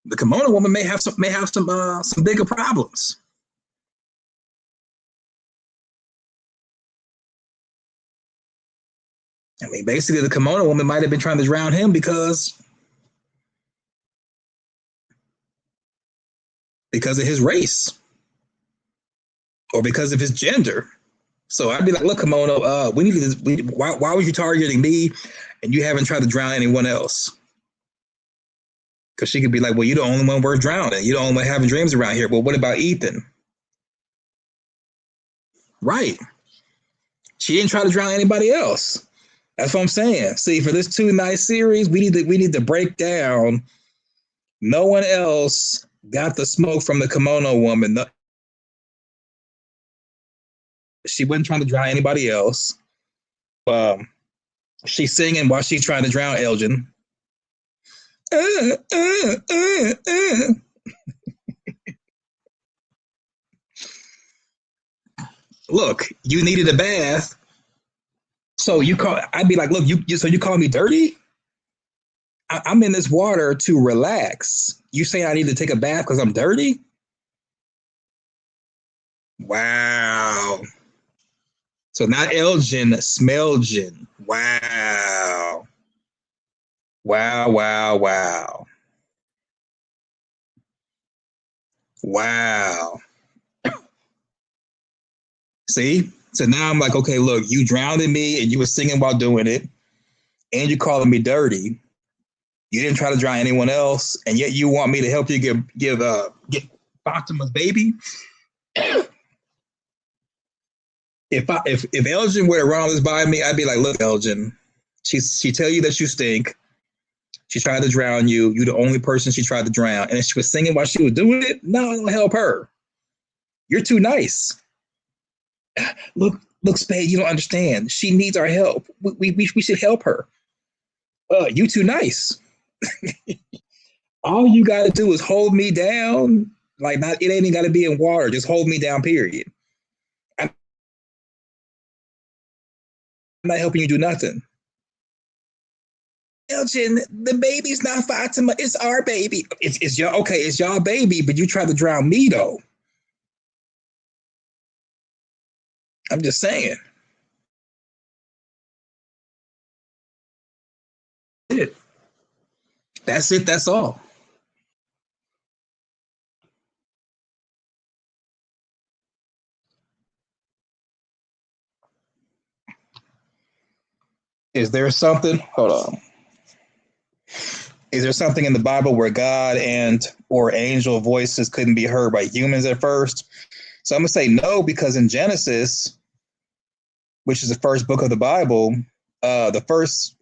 The kimono woman may have some bigger problems. I mean, basically, the kimono woman might have been trying to drown him because of his race or because of his gender. So I'd be like, look, kimono, why was you targeting me and you haven't tried to drown anyone else? Because she could be like, well, you're the only one worth drowning. You're the only one having dreams around here. Well, what about Ethan? Right. She didn't try to drown anybody else. That's what I'm saying. See, for this Too Nice series, we need to break down. No one else got the smoke from the kimono woman. She wasn't trying to drown anybody else. She's singing while she's trying to drown Elgin. Look, you needed a bath. So I'd be like, look, so you call me dirty? I'm in this water to relax. You saying I need to take a bath because I'm dirty? Wow. So not Elgin, Smelgin. Wow. Wow, wow, wow. Wow. See? So now I'm like, okay, look, you drowned me and you were singing while doing it, and you calling me dirty. You didn't try to drown anyone else, and yet you want me to help you get Fatima's baby. If Elgin were to run this by me, I'd be like, look, Elgin, she tell you that you stink. She tried to drown you. You're the only person she tried to drown. And if she was singing while she was doing it, no, don't help her. You're too nice. Look, Spade, you don't understand. She needs our help. We should help her. You too nice. All you got to do is hold me down. Like, it ain't even got to be in water. Just hold me down, period. I'm not helping you do nothing. Elgin, the baby's not Fatima. It's our baby. It's y'all. Okay, it's y'all baby, but you tried to drown me though. I'm just saying. That's it. That's all. Is there something? Hold on. Is there something in the Bible where God and or angel voices couldn't be heard by humans at first? So I'm gonna say no, because in Genesis, which is the first book of the Bible, the first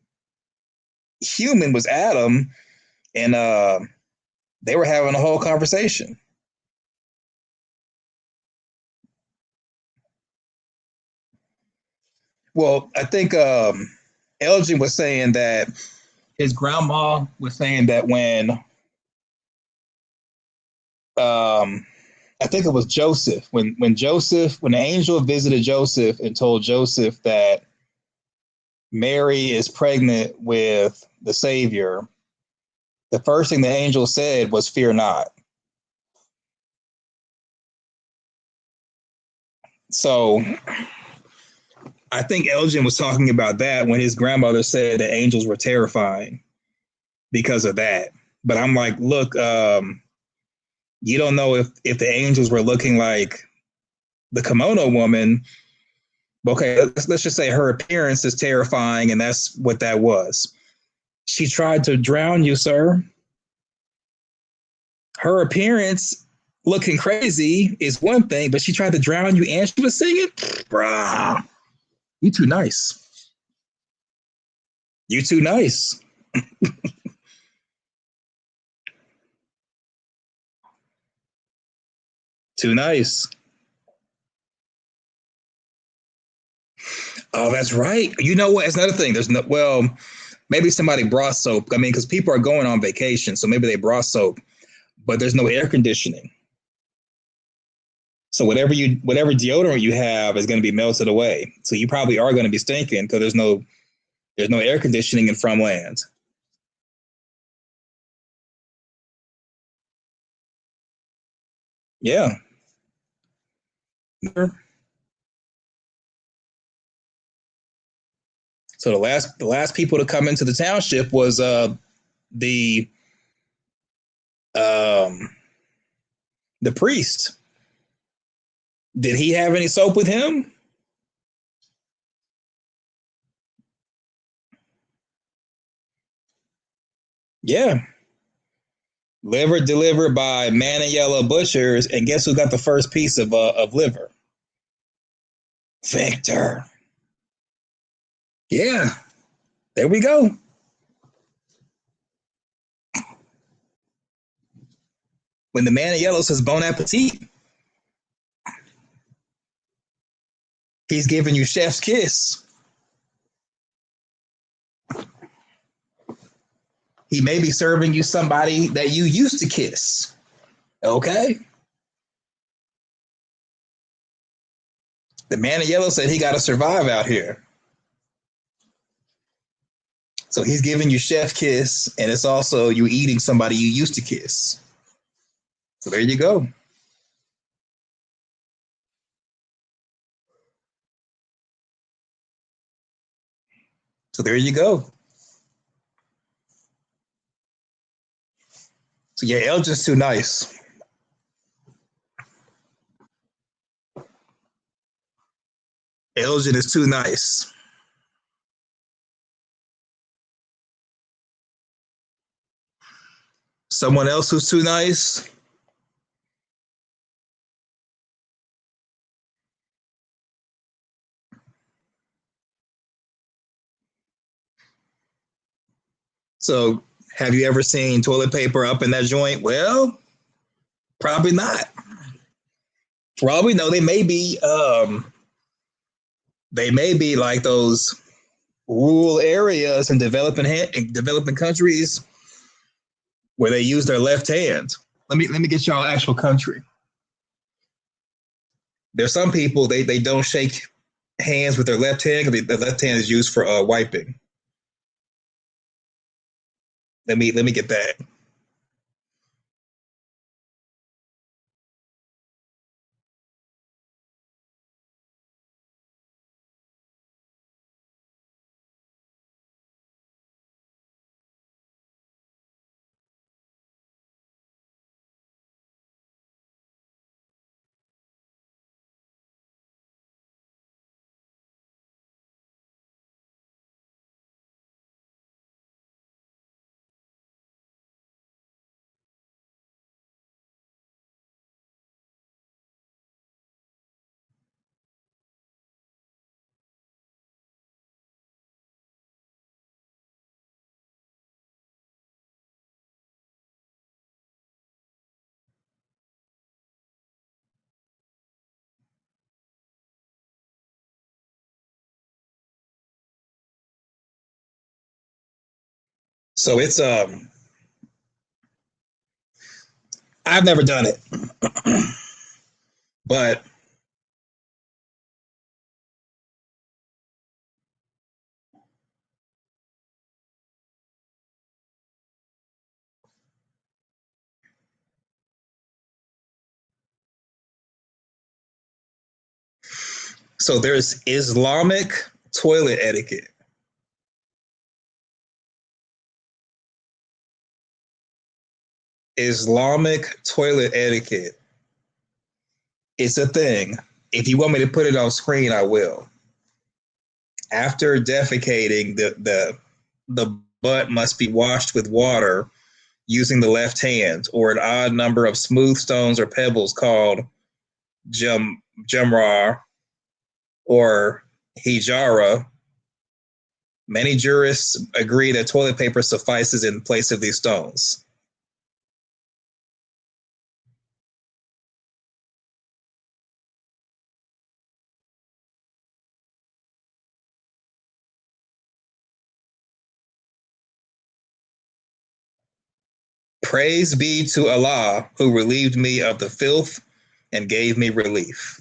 human was Adam, and they were having a whole conversation. Well, I think Elgin was saying that his grandma was saying that when I think it was Joseph, when the angel visited Joseph and told Joseph that Mary is pregnant with the Savior, the first thing the angel said was, "Fear not." So I think Elgin was talking about that when his grandmother said that angels were terrifying because of that. But I'm like, look, you don't know if the angels were looking like the kimono woman. Okay, let's just say her appearance is terrifying, and that's what that was. She tried to drown you, sir. Her appearance looking crazy is one thing, but she tried to drown you and she was singing? Bruh, you too nice. You too nice. Too nice. Oh, that's right. You know what? It's another thing. There's no, well, maybe somebody brought soap. I mean, because people are going on vacation, so maybe they brought soap, but there's no air conditioning. So whatever deodorant you have is going to be melted away. So you probably are going to be stinking because there's no air conditioning in from land. Yeah. So the last people to come into the township was the priest. Did he have any soap with him? Yeah. Liver delivered by Man and Yellow Butchers, and guess who got the first piece of liver? Victor. Yeah. There we go. When the Man in Yellow says bon appetit, he's giving you chef's kiss. He may be serving you somebody that you used to kiss. Okay? The Man in Yellow said he got to survive out here. So he's giving you chef kiss, and it's also you eating somebody you used to kiss. So there you go. So there you go. So yeah, Elgin's too nice. Elgin is too nice. Someone else who's too nice? So have you ever seen toilet paper up in that joint? Well, probably not. Probably no. They may be like those rural areas in developing countries where they use their left hand. Let me get y'all actual country. There's some people they don't shake hands with their left hand. The left hand is used for wiping. Let me get that. So it's I've never done it, but so there's Islamic toilet etiquette. Islamic toilet etiquette. It's a thing. If you want me to put it on screen, I will. After defecating, the butt must be washed with water using the left hand or an odd number of smooth stones or pebbles called jamrar or hijara. Many jurists agree that toilet paper suffices in place of these stones. Praise be to Allah who relieved me of the filth and gave me relief.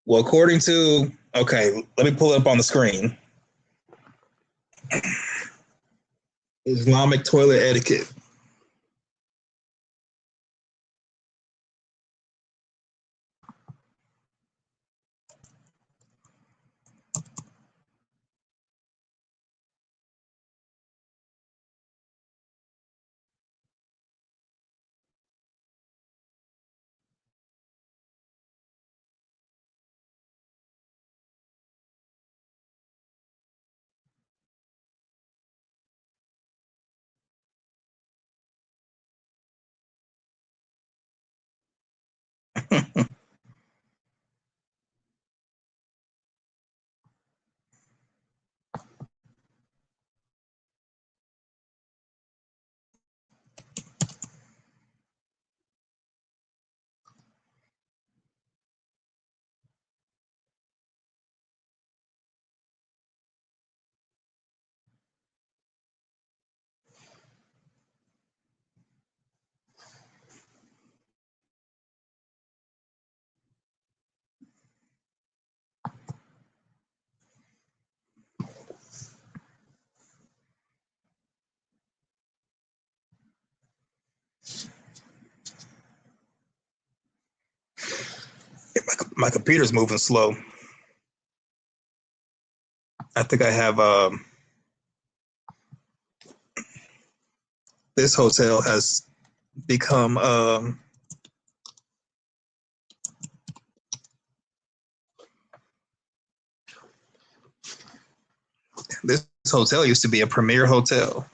Well, according to, okay, let me pull it up on the screen. Islamic toilet etiquette. My computer's moving slow. I think I have this hotel has become this hotel used to be a premier hotel.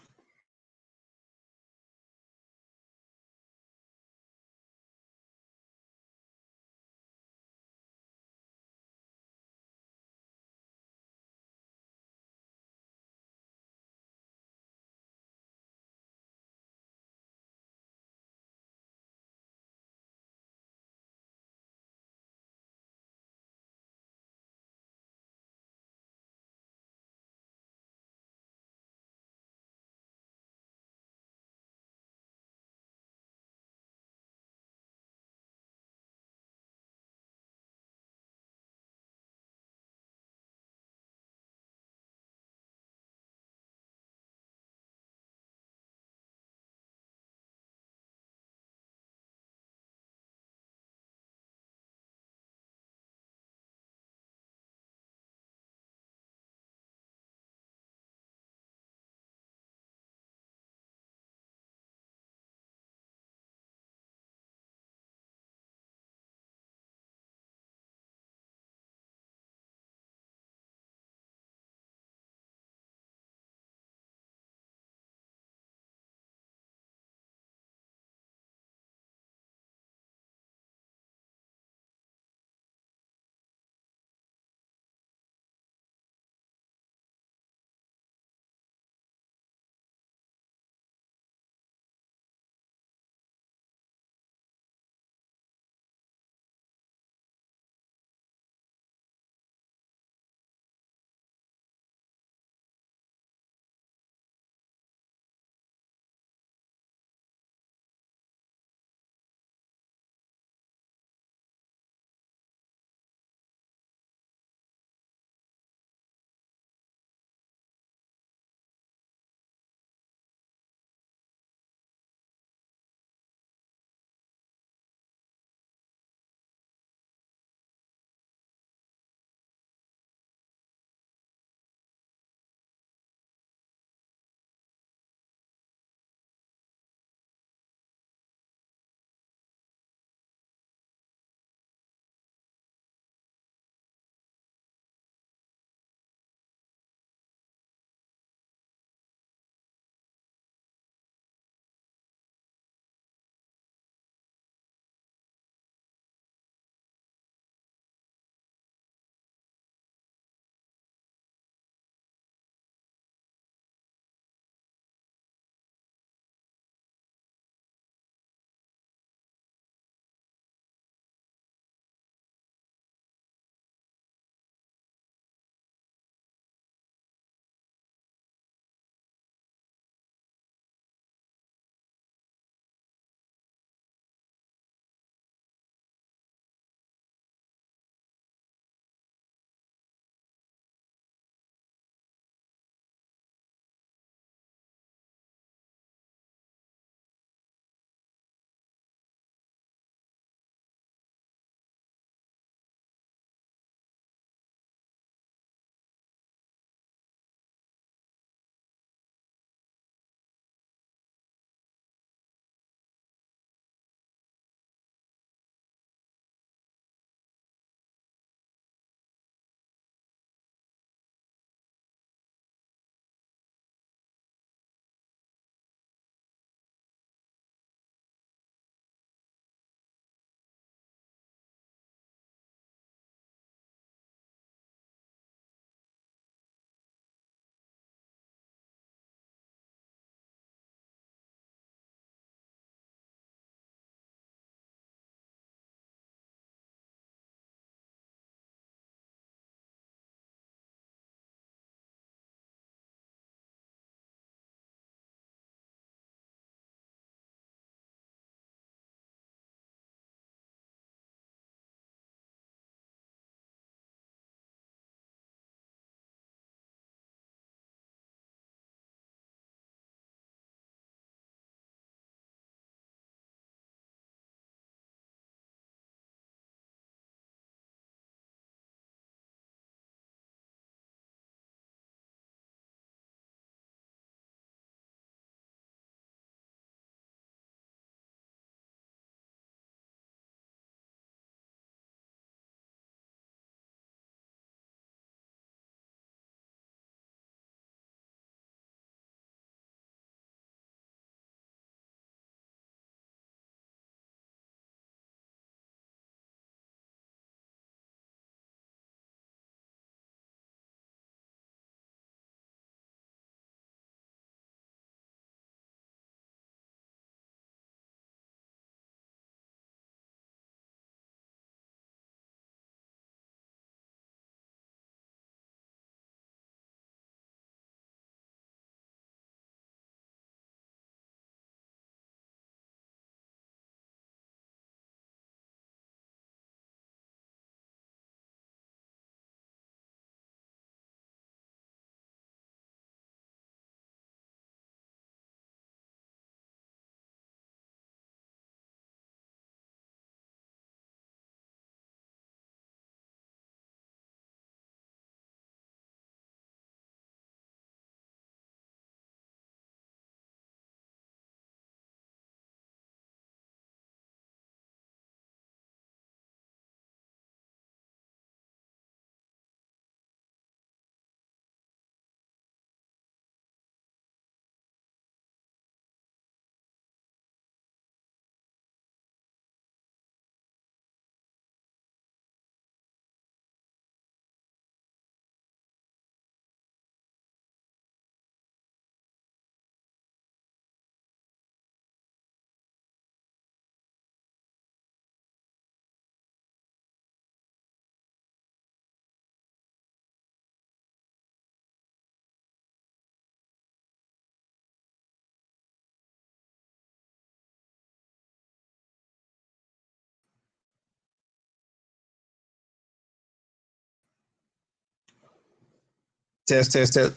Test, test, test.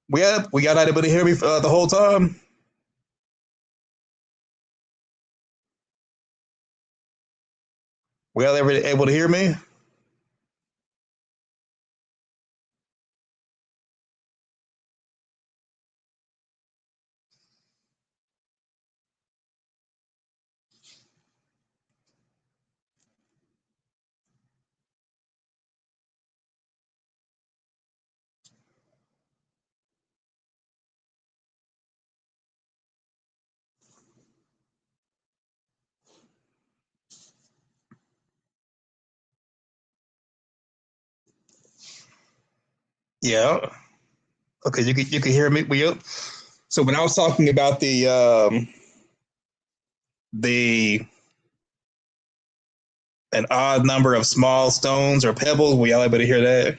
We got not able to hear me the whole time. We got able to hear me. Yeah. Okay, you can hear me. So when I was talking about the an odd number of small stones or pebbles, were y'all able to hear that?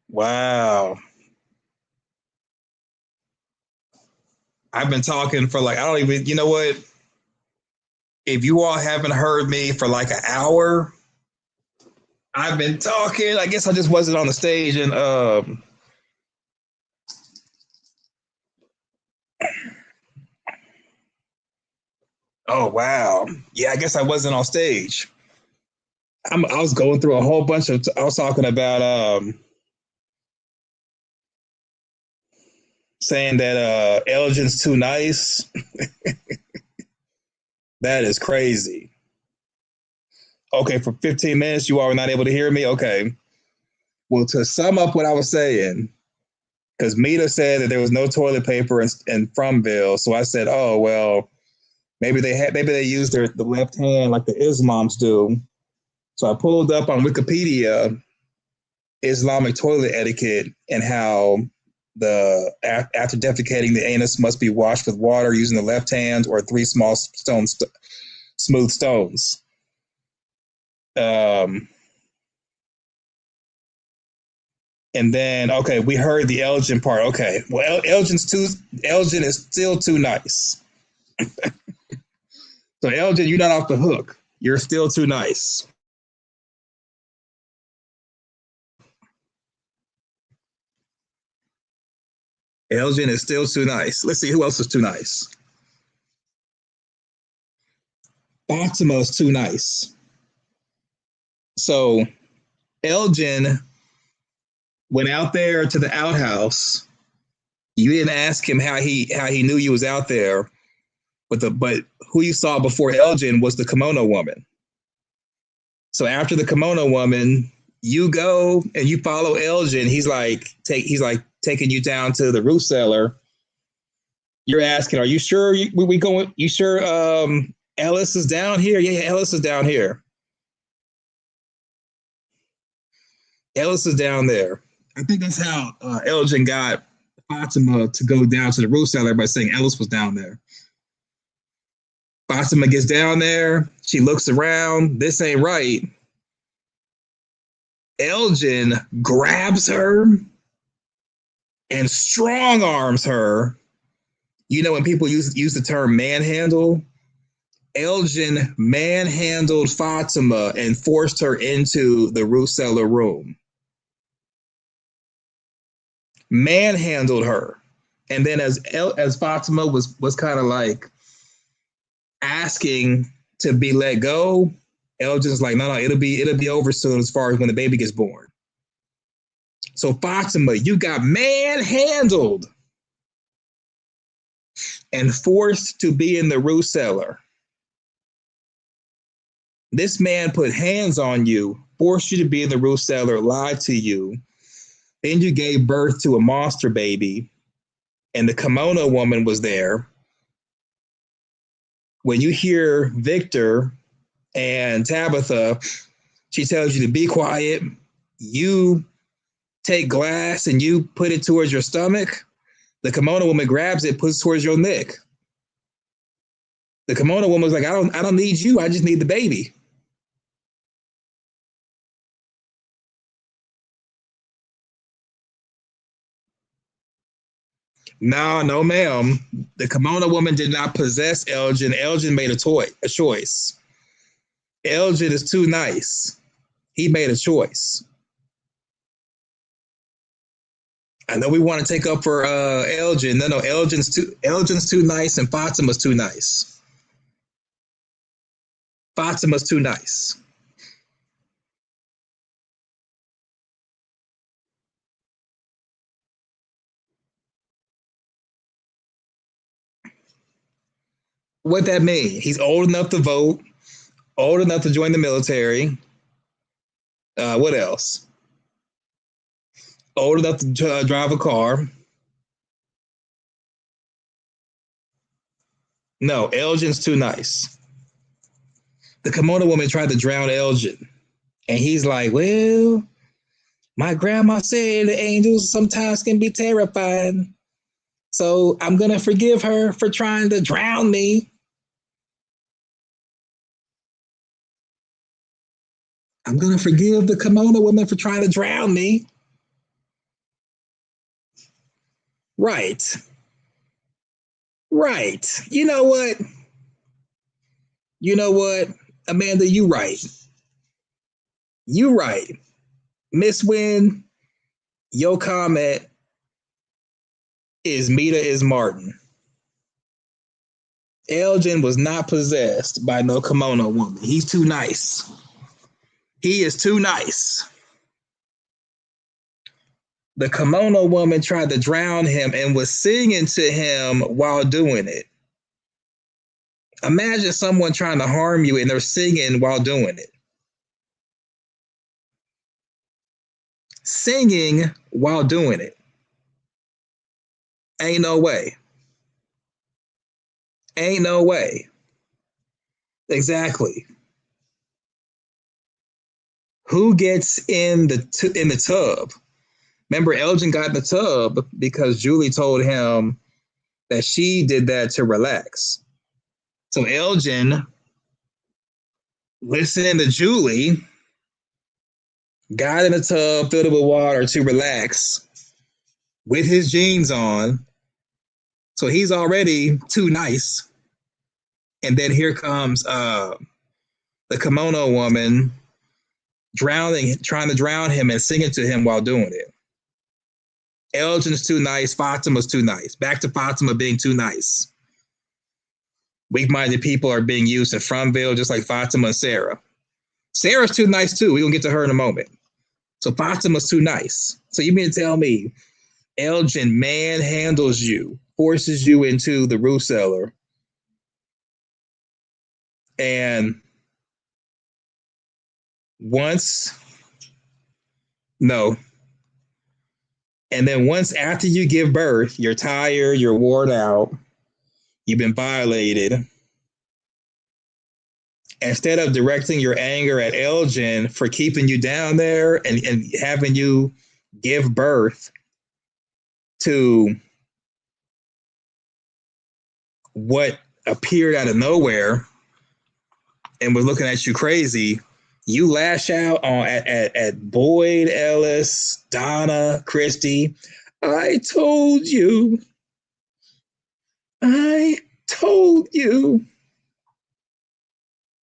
Wow. I've been talking for like, I don't even, you know what? If you all haven't heard me for like an hour, I've been talking. I guess I just wasn't on the stage. And oh, wow. Yeah, I guess I wasn't on stage. I was going through a whole bunch of, I was talking about saying that Elgin's too nice. That is crazy. Okay, for 15 minutes, you all were not able to hear me? Okay. Well, to sum up what I was saying, because Mita said that there was no toilet paper in Fromville, so I said, oh, well, maybe they used the left hand like the Islams do. So I pulled up on Wikipedia Islamic toilet etiquette and how after defecating, the anus must be washed with water using the left hand or 3 small smooth stones. And then, okay, we heard the Elgin part. Okay, well, Elgin is still too nice. So Elgin, you're not off the hook. You're still too nice. Elgin is still too nice. Let's see who else is too nice. Fatima is too nice. So Elgin went out there to the outhouse. You didn't ask him how he knew you was out there, but who you saw before Elgin was the kimono woman. So after the kimono woman, you go and you follow Elgin. He's like taking you down to the root cellar. You're asking, "Are you sure we going? You sure Ellis is down here?" Yeah, Ellis is down here. Ellis is down there. I think that's how Elgin got Fatima to go down to the root cellar by saying Ellis was down there. Fatima gets down there. She looks around. This ain't right. Elgin grabs her and strong arms her. You know, when people use the term manhandle, Elgin manhandled Fatima and forced her into the root cellar room. Manhandled her. And then as Fatima was kind of like asking to be let go, Elgin's like, no, it'll be over soon as far as when the baby gets born. So Fatima, you got manhandled and forced to be in the root cellar. This man put hands on you, forced you to be in the root cellar, lied to you. Then you gave birth to a monster baby, and the kimono woman was there. When you hear Victor and Tabitha, she tells you to be quiet. You take glass and you put it towards your stomach. The kimono woman grabs it, puts it towards your neck. The kimono woman was like, I don't need you. I just need the baby. No, ma'am. The kimono woman did not possess Elgin. Elgin made a choice. Elgin is too nice. He made a choice. I know we want to take up for Elgin. No, Elgin's too nice, and Fatima's too nice. Fatima's too nice. What that mean? He's old enough to vote, old enough to join the military. What else? Old enough to drive a car. No, Elgin's too nice. The kimono woman tried to drown Elgin. And he's like, well, my grandma said the angels sometimes can be terrifying. So I'm going to forgive her for trying to drown me. I'm going to forgive the kimono woman for trying to drown me. Right. Right. You know what? You know what? Amanda, you right. You right. Miss Wynn, your comment is Mita is Martin. Elgin was not possessed by no kimono woman. He's too nice. He is too nice. The kimono woman tried to drown him and was singing to him while doing it. Imagine someone trying to harm you and they're singing while doing it. Singing while doing it. Ain't no way. Ain't no way. Exactly. Who gets in the tub? Remember, Elgin got in the tub because Julie told him that she did that to relax. So Elgin, listening to Julie, got in the tub, filled it with water to relax with his jeans on. So he's already too nice. And then here comes the kimono woman trying to drown him and singing to him while doing it. Elgin's too nice. Fatima's too nice. Back to Fatima being too nice. Weak-minded people are being used in Fromville, just like Fatima and Sarah. Sarah's too nice too. We're going to get to her in a moment. So Fatima's too nice. So you mean to tell me Elgin manhandles you, forces you into the root cellar, and and then once after you give birth, you're tired, you're worn out, you've been violated. Instead of directing your anger at Elgin for keeping you down there and having you give birth to what appeared out of nowhere and was looking at you crazy, you lash out at Boyd, Ellis, Donna, Christy. I told you. I told you.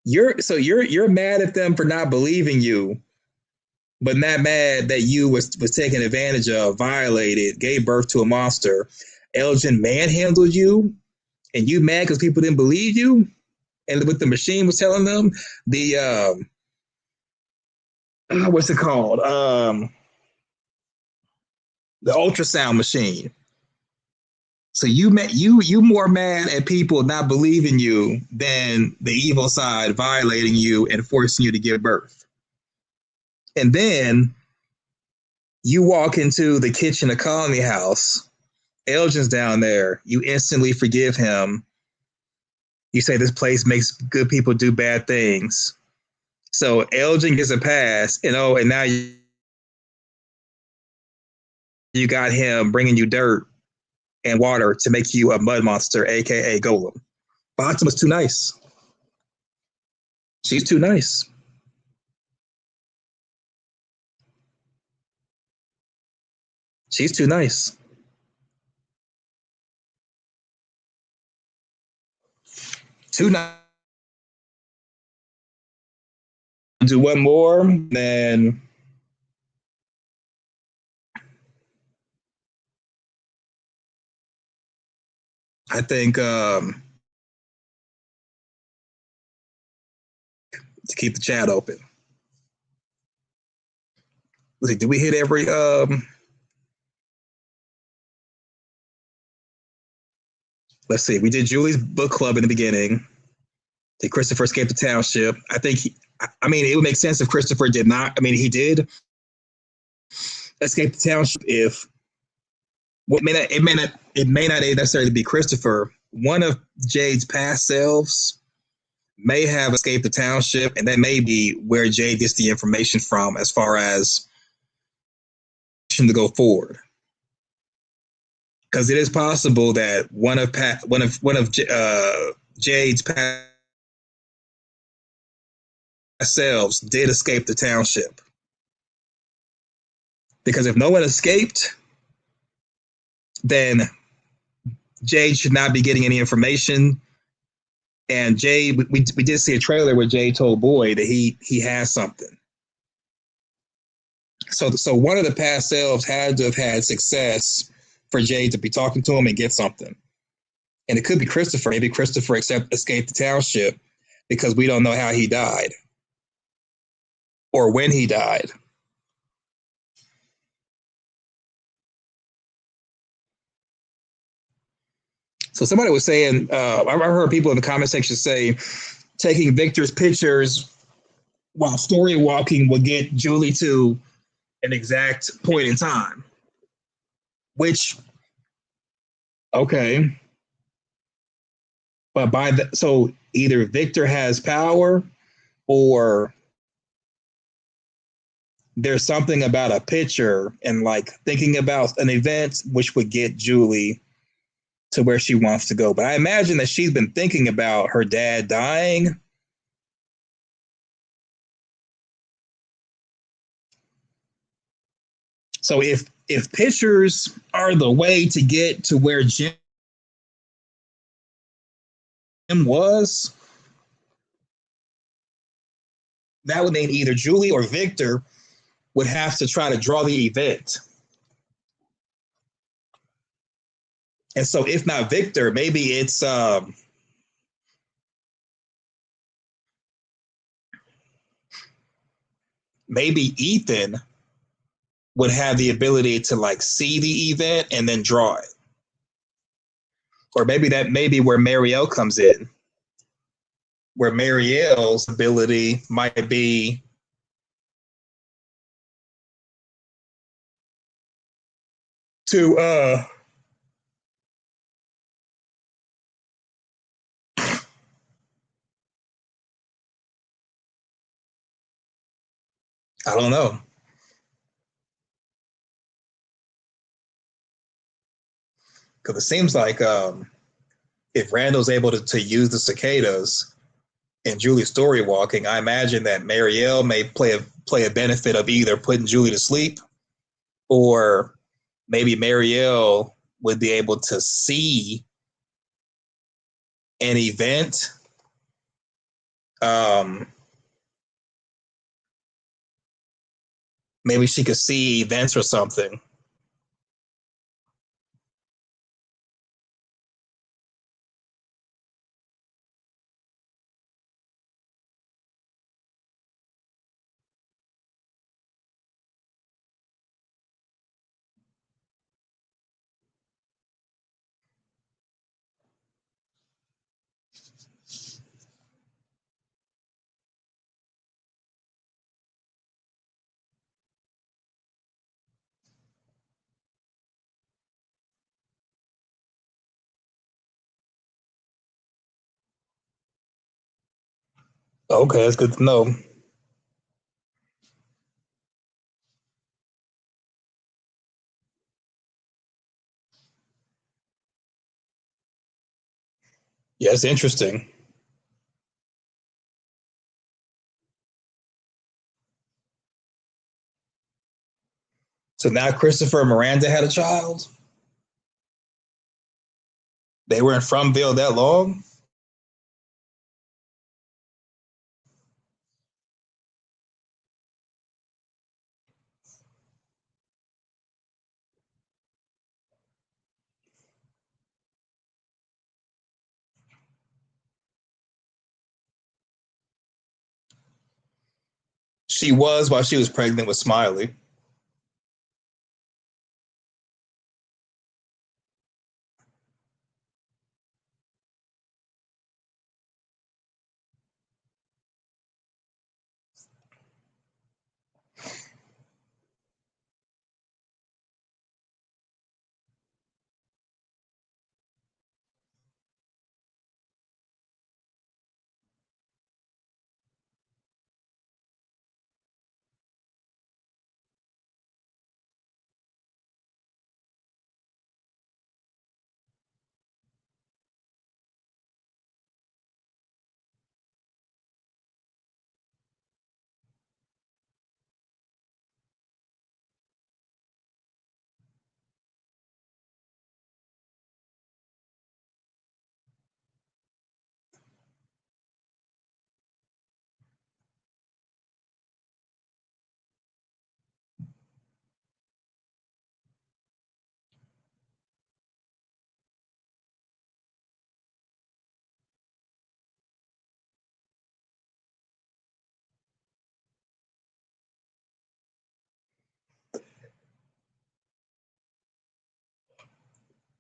You're mad at them for not believing you, but not mad that you was taken advantage of, violated, gave birth to a monster. Elgin manhandled you, and you mad because people didn't believe you, and what the machine was telling them, the what's it called? The ultrasound machine. So you more mad at people not believing you than the evil side violating you and forcing you to give birth. And then you walk into the kitchen of Colony House. Elgin's down there. You instantly forgive him. You say this place makes good people do bad things. So Elgin gets a pass, and now you got him bringing you dirt and water to make you a mud monster, aka Golem. Fatima's too nice. She's too nice. She's too nice. Too do one more, then I think to keep the chat open. Let's see, did we hit every let's see, we did Julie's book club in the beginning. Did Christopher escape the township? I think I mean, it would make sense if Christopher did not. I mean, he did escape the township. If well, it may not necessarily be Christopher. One of Jade's past selves may have escaped the township, and that may be where Jade gets the information from as far as to go forward. Because it is possible that one of Jade's past selves did escape the township. Because if no one escaped, then Jade should not be getting any information. And Jade, we did see a trailer where Jade told Boyd that he has something. So one of the past selves had to have had success for Jade to be talking to him and get something. And it could be Christopher. Maybe Christopher escaped the township because we don't know how he died or when he died. So somebody was saying, I heard people in the comment section say, taking Victor's pictures while story walking will get Julie to an exact point in time. Which, okay. But so either Victor has power or there's something about a picture and like thinking about an event which would get Julie to where she wants to go. But I imagine that she's been thinking about her dad dying. So if pictures are the way to get to where Jim was, that would mean either Julie or Victor would have to try to draw the event. And so if not Victor, maybe it's maybe Ethan would have the ability to like see the event and then draw it. Or maybe that may be where Marielle comes in, where Marielle's ability might be to I don't know. Because it seems like if Randall's able to use the cicadas in Julie's story walking, I imagine that Marielle may play a benefit of either putting Julie to sleep, or maybe Marielle would be able to see an event. Maybe she could see events or something. Okay, that's good to know. Yeah, it's interesting. So now Christopher and Miranda had a child. They were in Fromville that long. She was while she was pregnant with Smiley.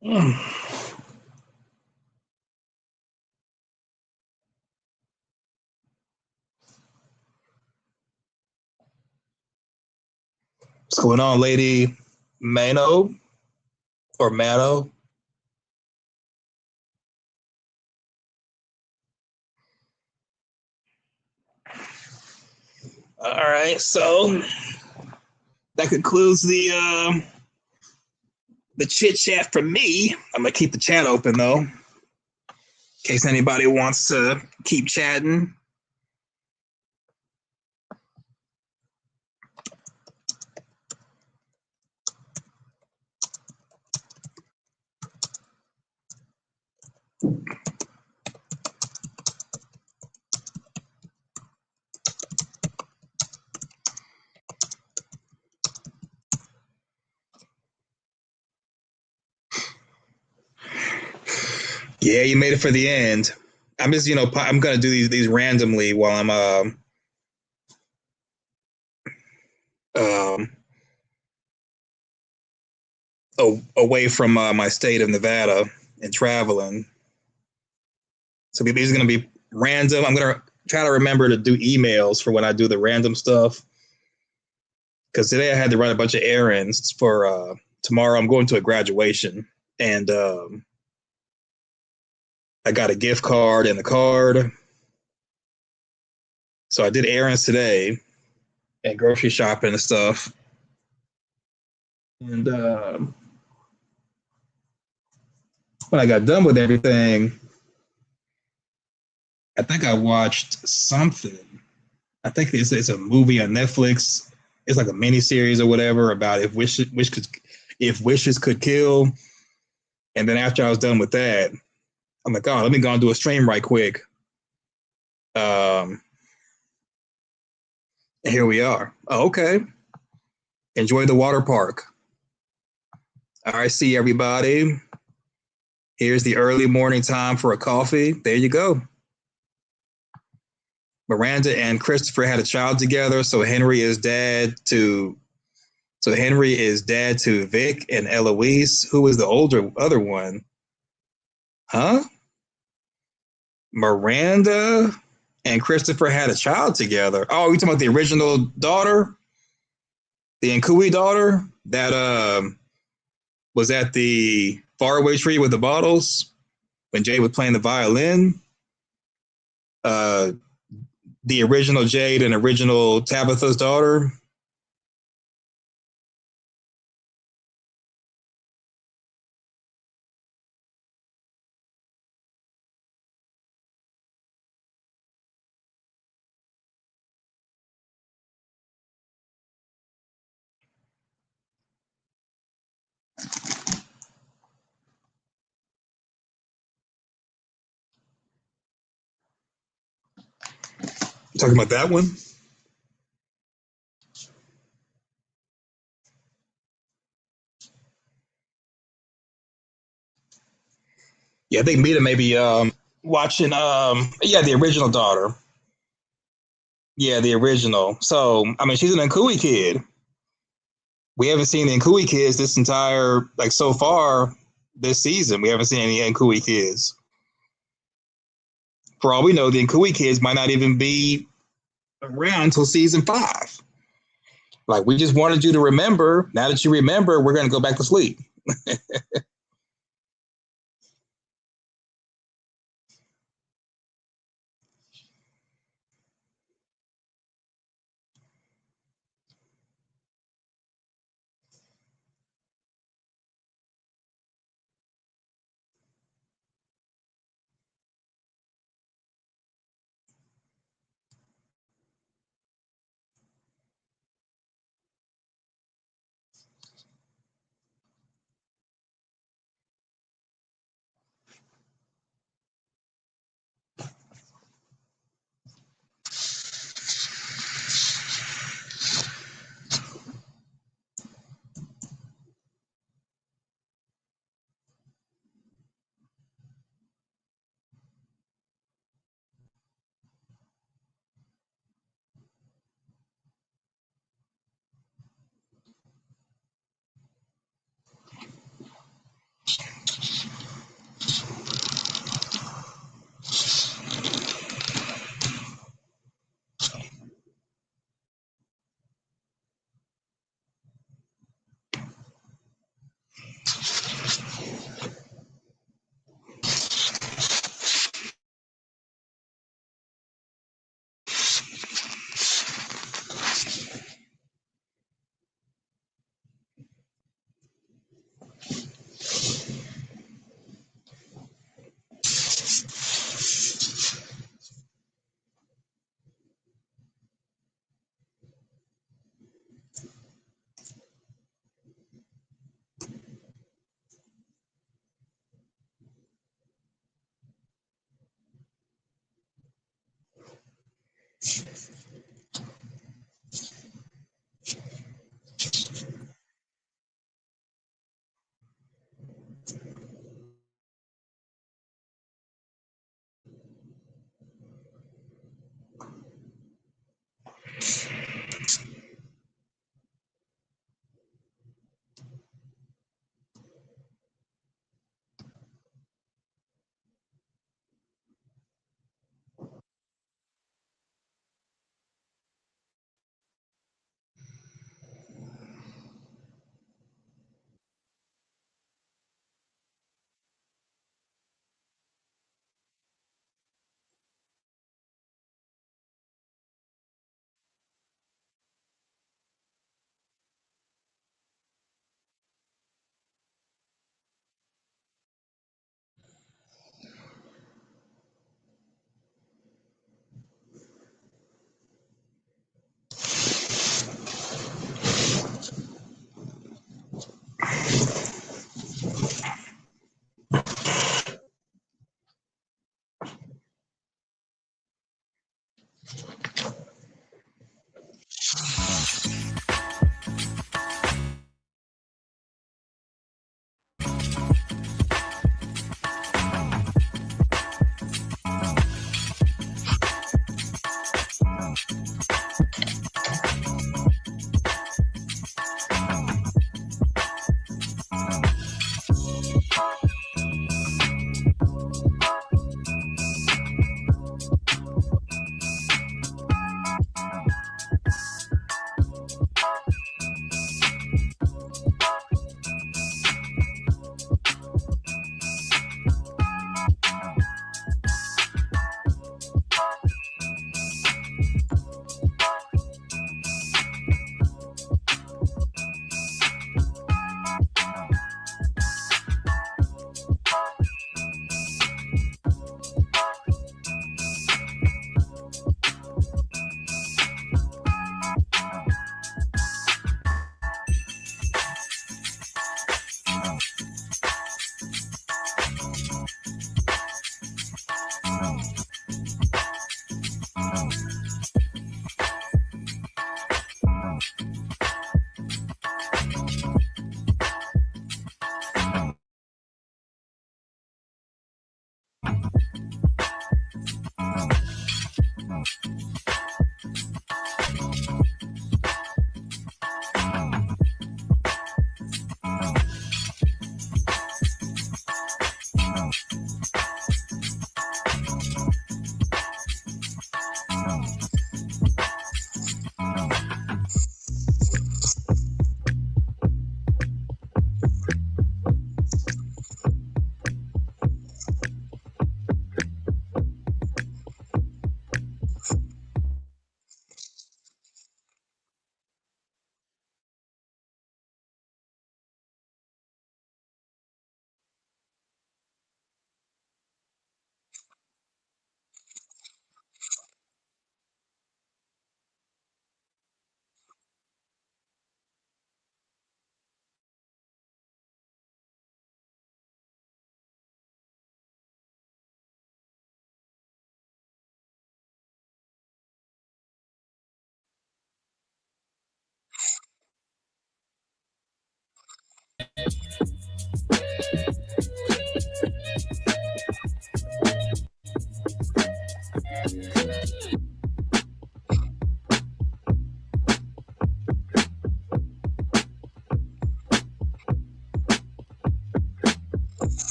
What's going on, Lady Mano or Mano? All right, so that concludes the chit chat from me. I'm gonna keep the chat open though, in case anybody wants to keep chatting. Yeah, you made it for the end. I'm just, I'm gonna do these randomly while I'm um away from my state of Nevada and traveling. So these are gonna be random. I'm gonna try to remember to do emails for when I do the random stuff. Because today I had to run a bunch of errands for tomorrow. I'm going to a graduation, and I got a gift card and the card. So I did errands today and grocery shopping and stuff. And when I got done with everything, I think I watched something. I think it's a movie on Netflix. It's like a mini series or whatever about if wishes could kill. And then after I was done with that, I'm like, oh, let me go and do a stream right quick. And here we are. Oh, okay. Enjoy the water park. All right, see everybody. Here's the early morning time for a coffee. There you go. Miranda and Christopher had a child together, so Henry is dad to Vic and Eloise. Who was the other one? Huh? Miranda and Christopher had a child together. Oh, we talking about the original daughter? The Nkui daughter that was at the faraway tree with the bottles when Jade was playing the violin. The original Jade and original Tabitha's daughter. You talking about that one? Yeah, I think Mita may be watching the original daughter. Yeah, the original. So, I mean, she's an Nkui kid. We haven't seen the Nkui kids this entire, like, so far this season. We haven't seen any Nkui kids. For all we know, the Nkui kids might not even be around until season 5. Like, we just wanted you to remember. Now that you remember, we're going to go back to sleep.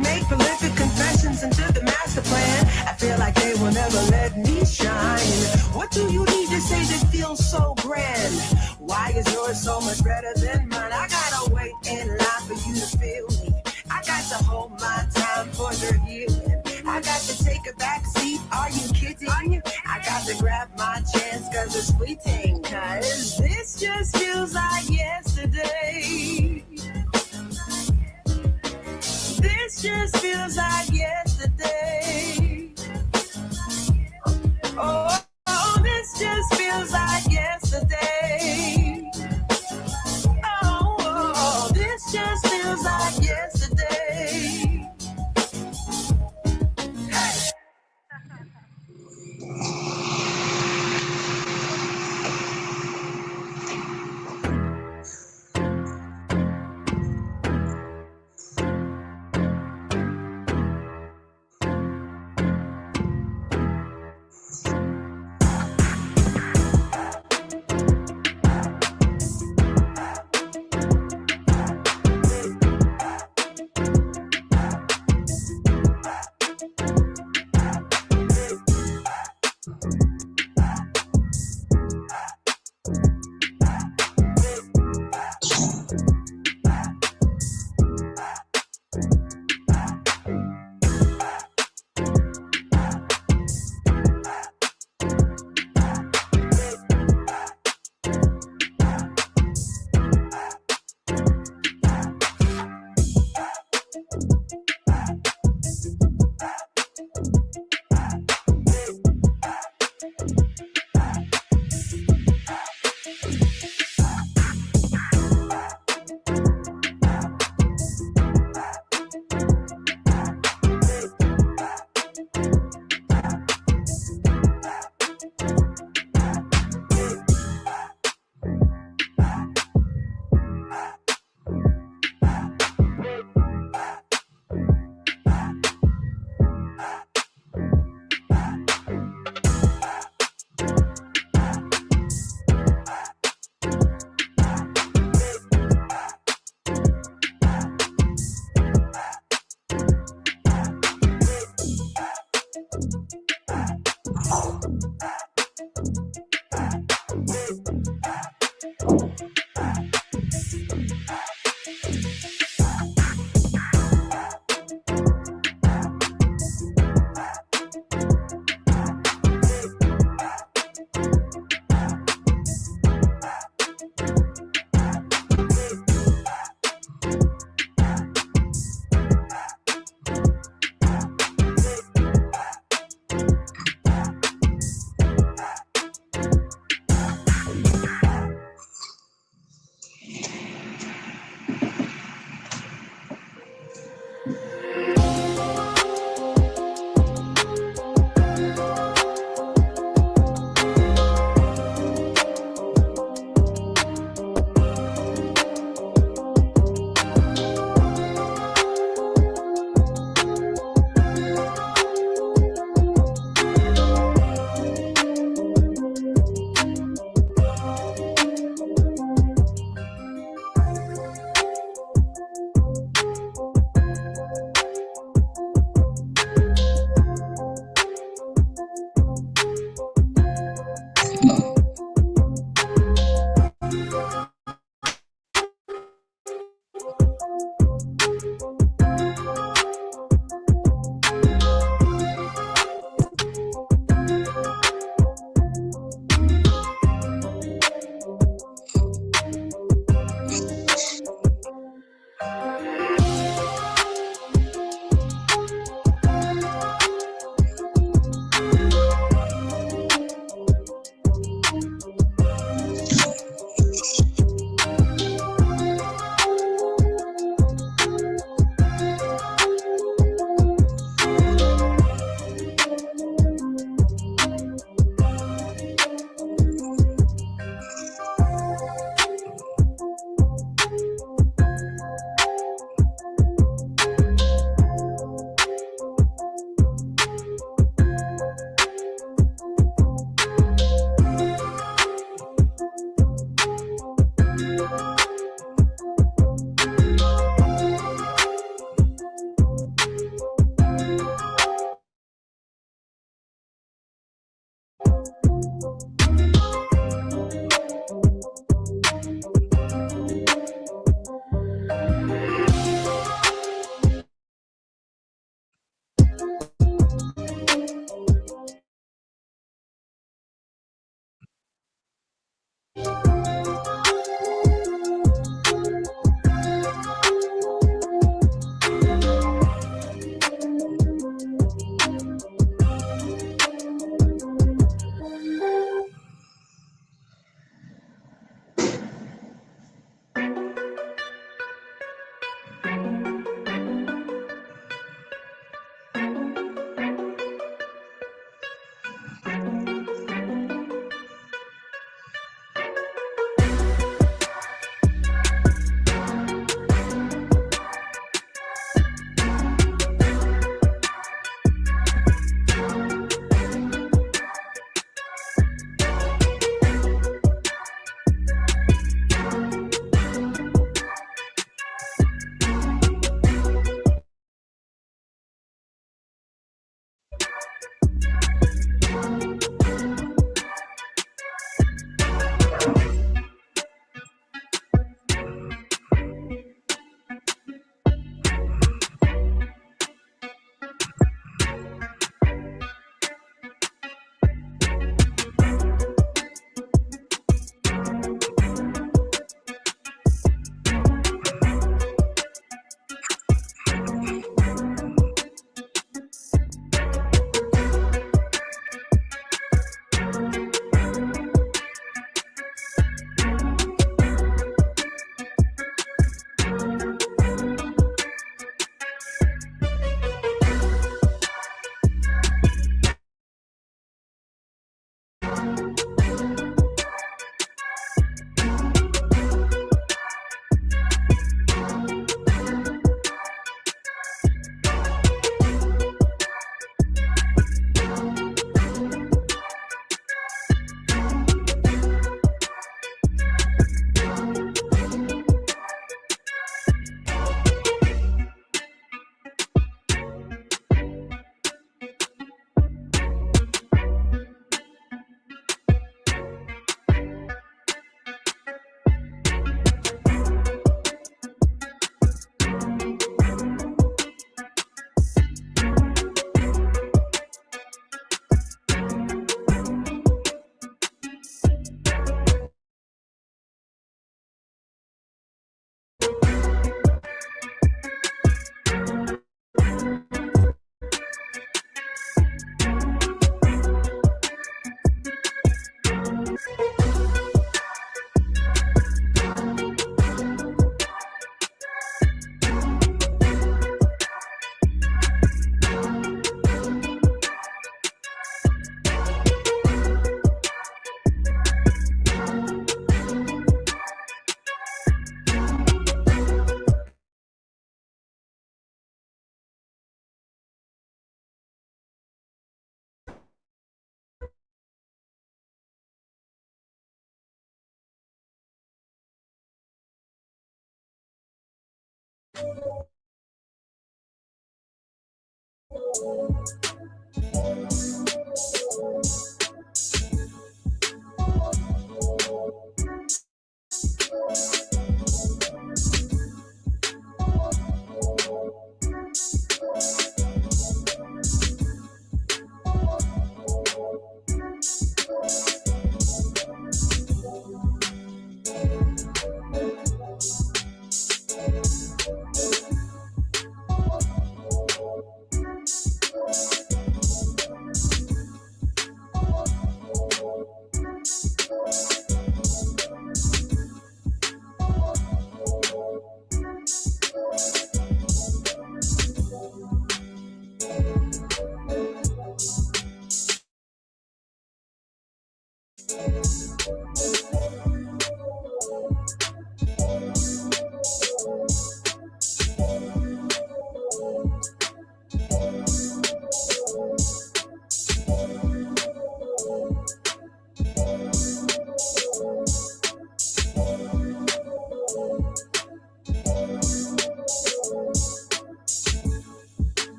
Make prolific confessions into the master plan. I feel like they will never let me shine. What do you need to say that feels so grand? Why is yours so much better than mine? I gotta wait in line for you to feel me. I got to hold my time for your healing. I got to take a back seat. Are you kidding? I got to grab my chance cause it's fleeting. Cause this just feels like yesterday. This just feels like yesterday. Oh, this just feels like yesterday. Oh, this just feels like yesterday. Hey.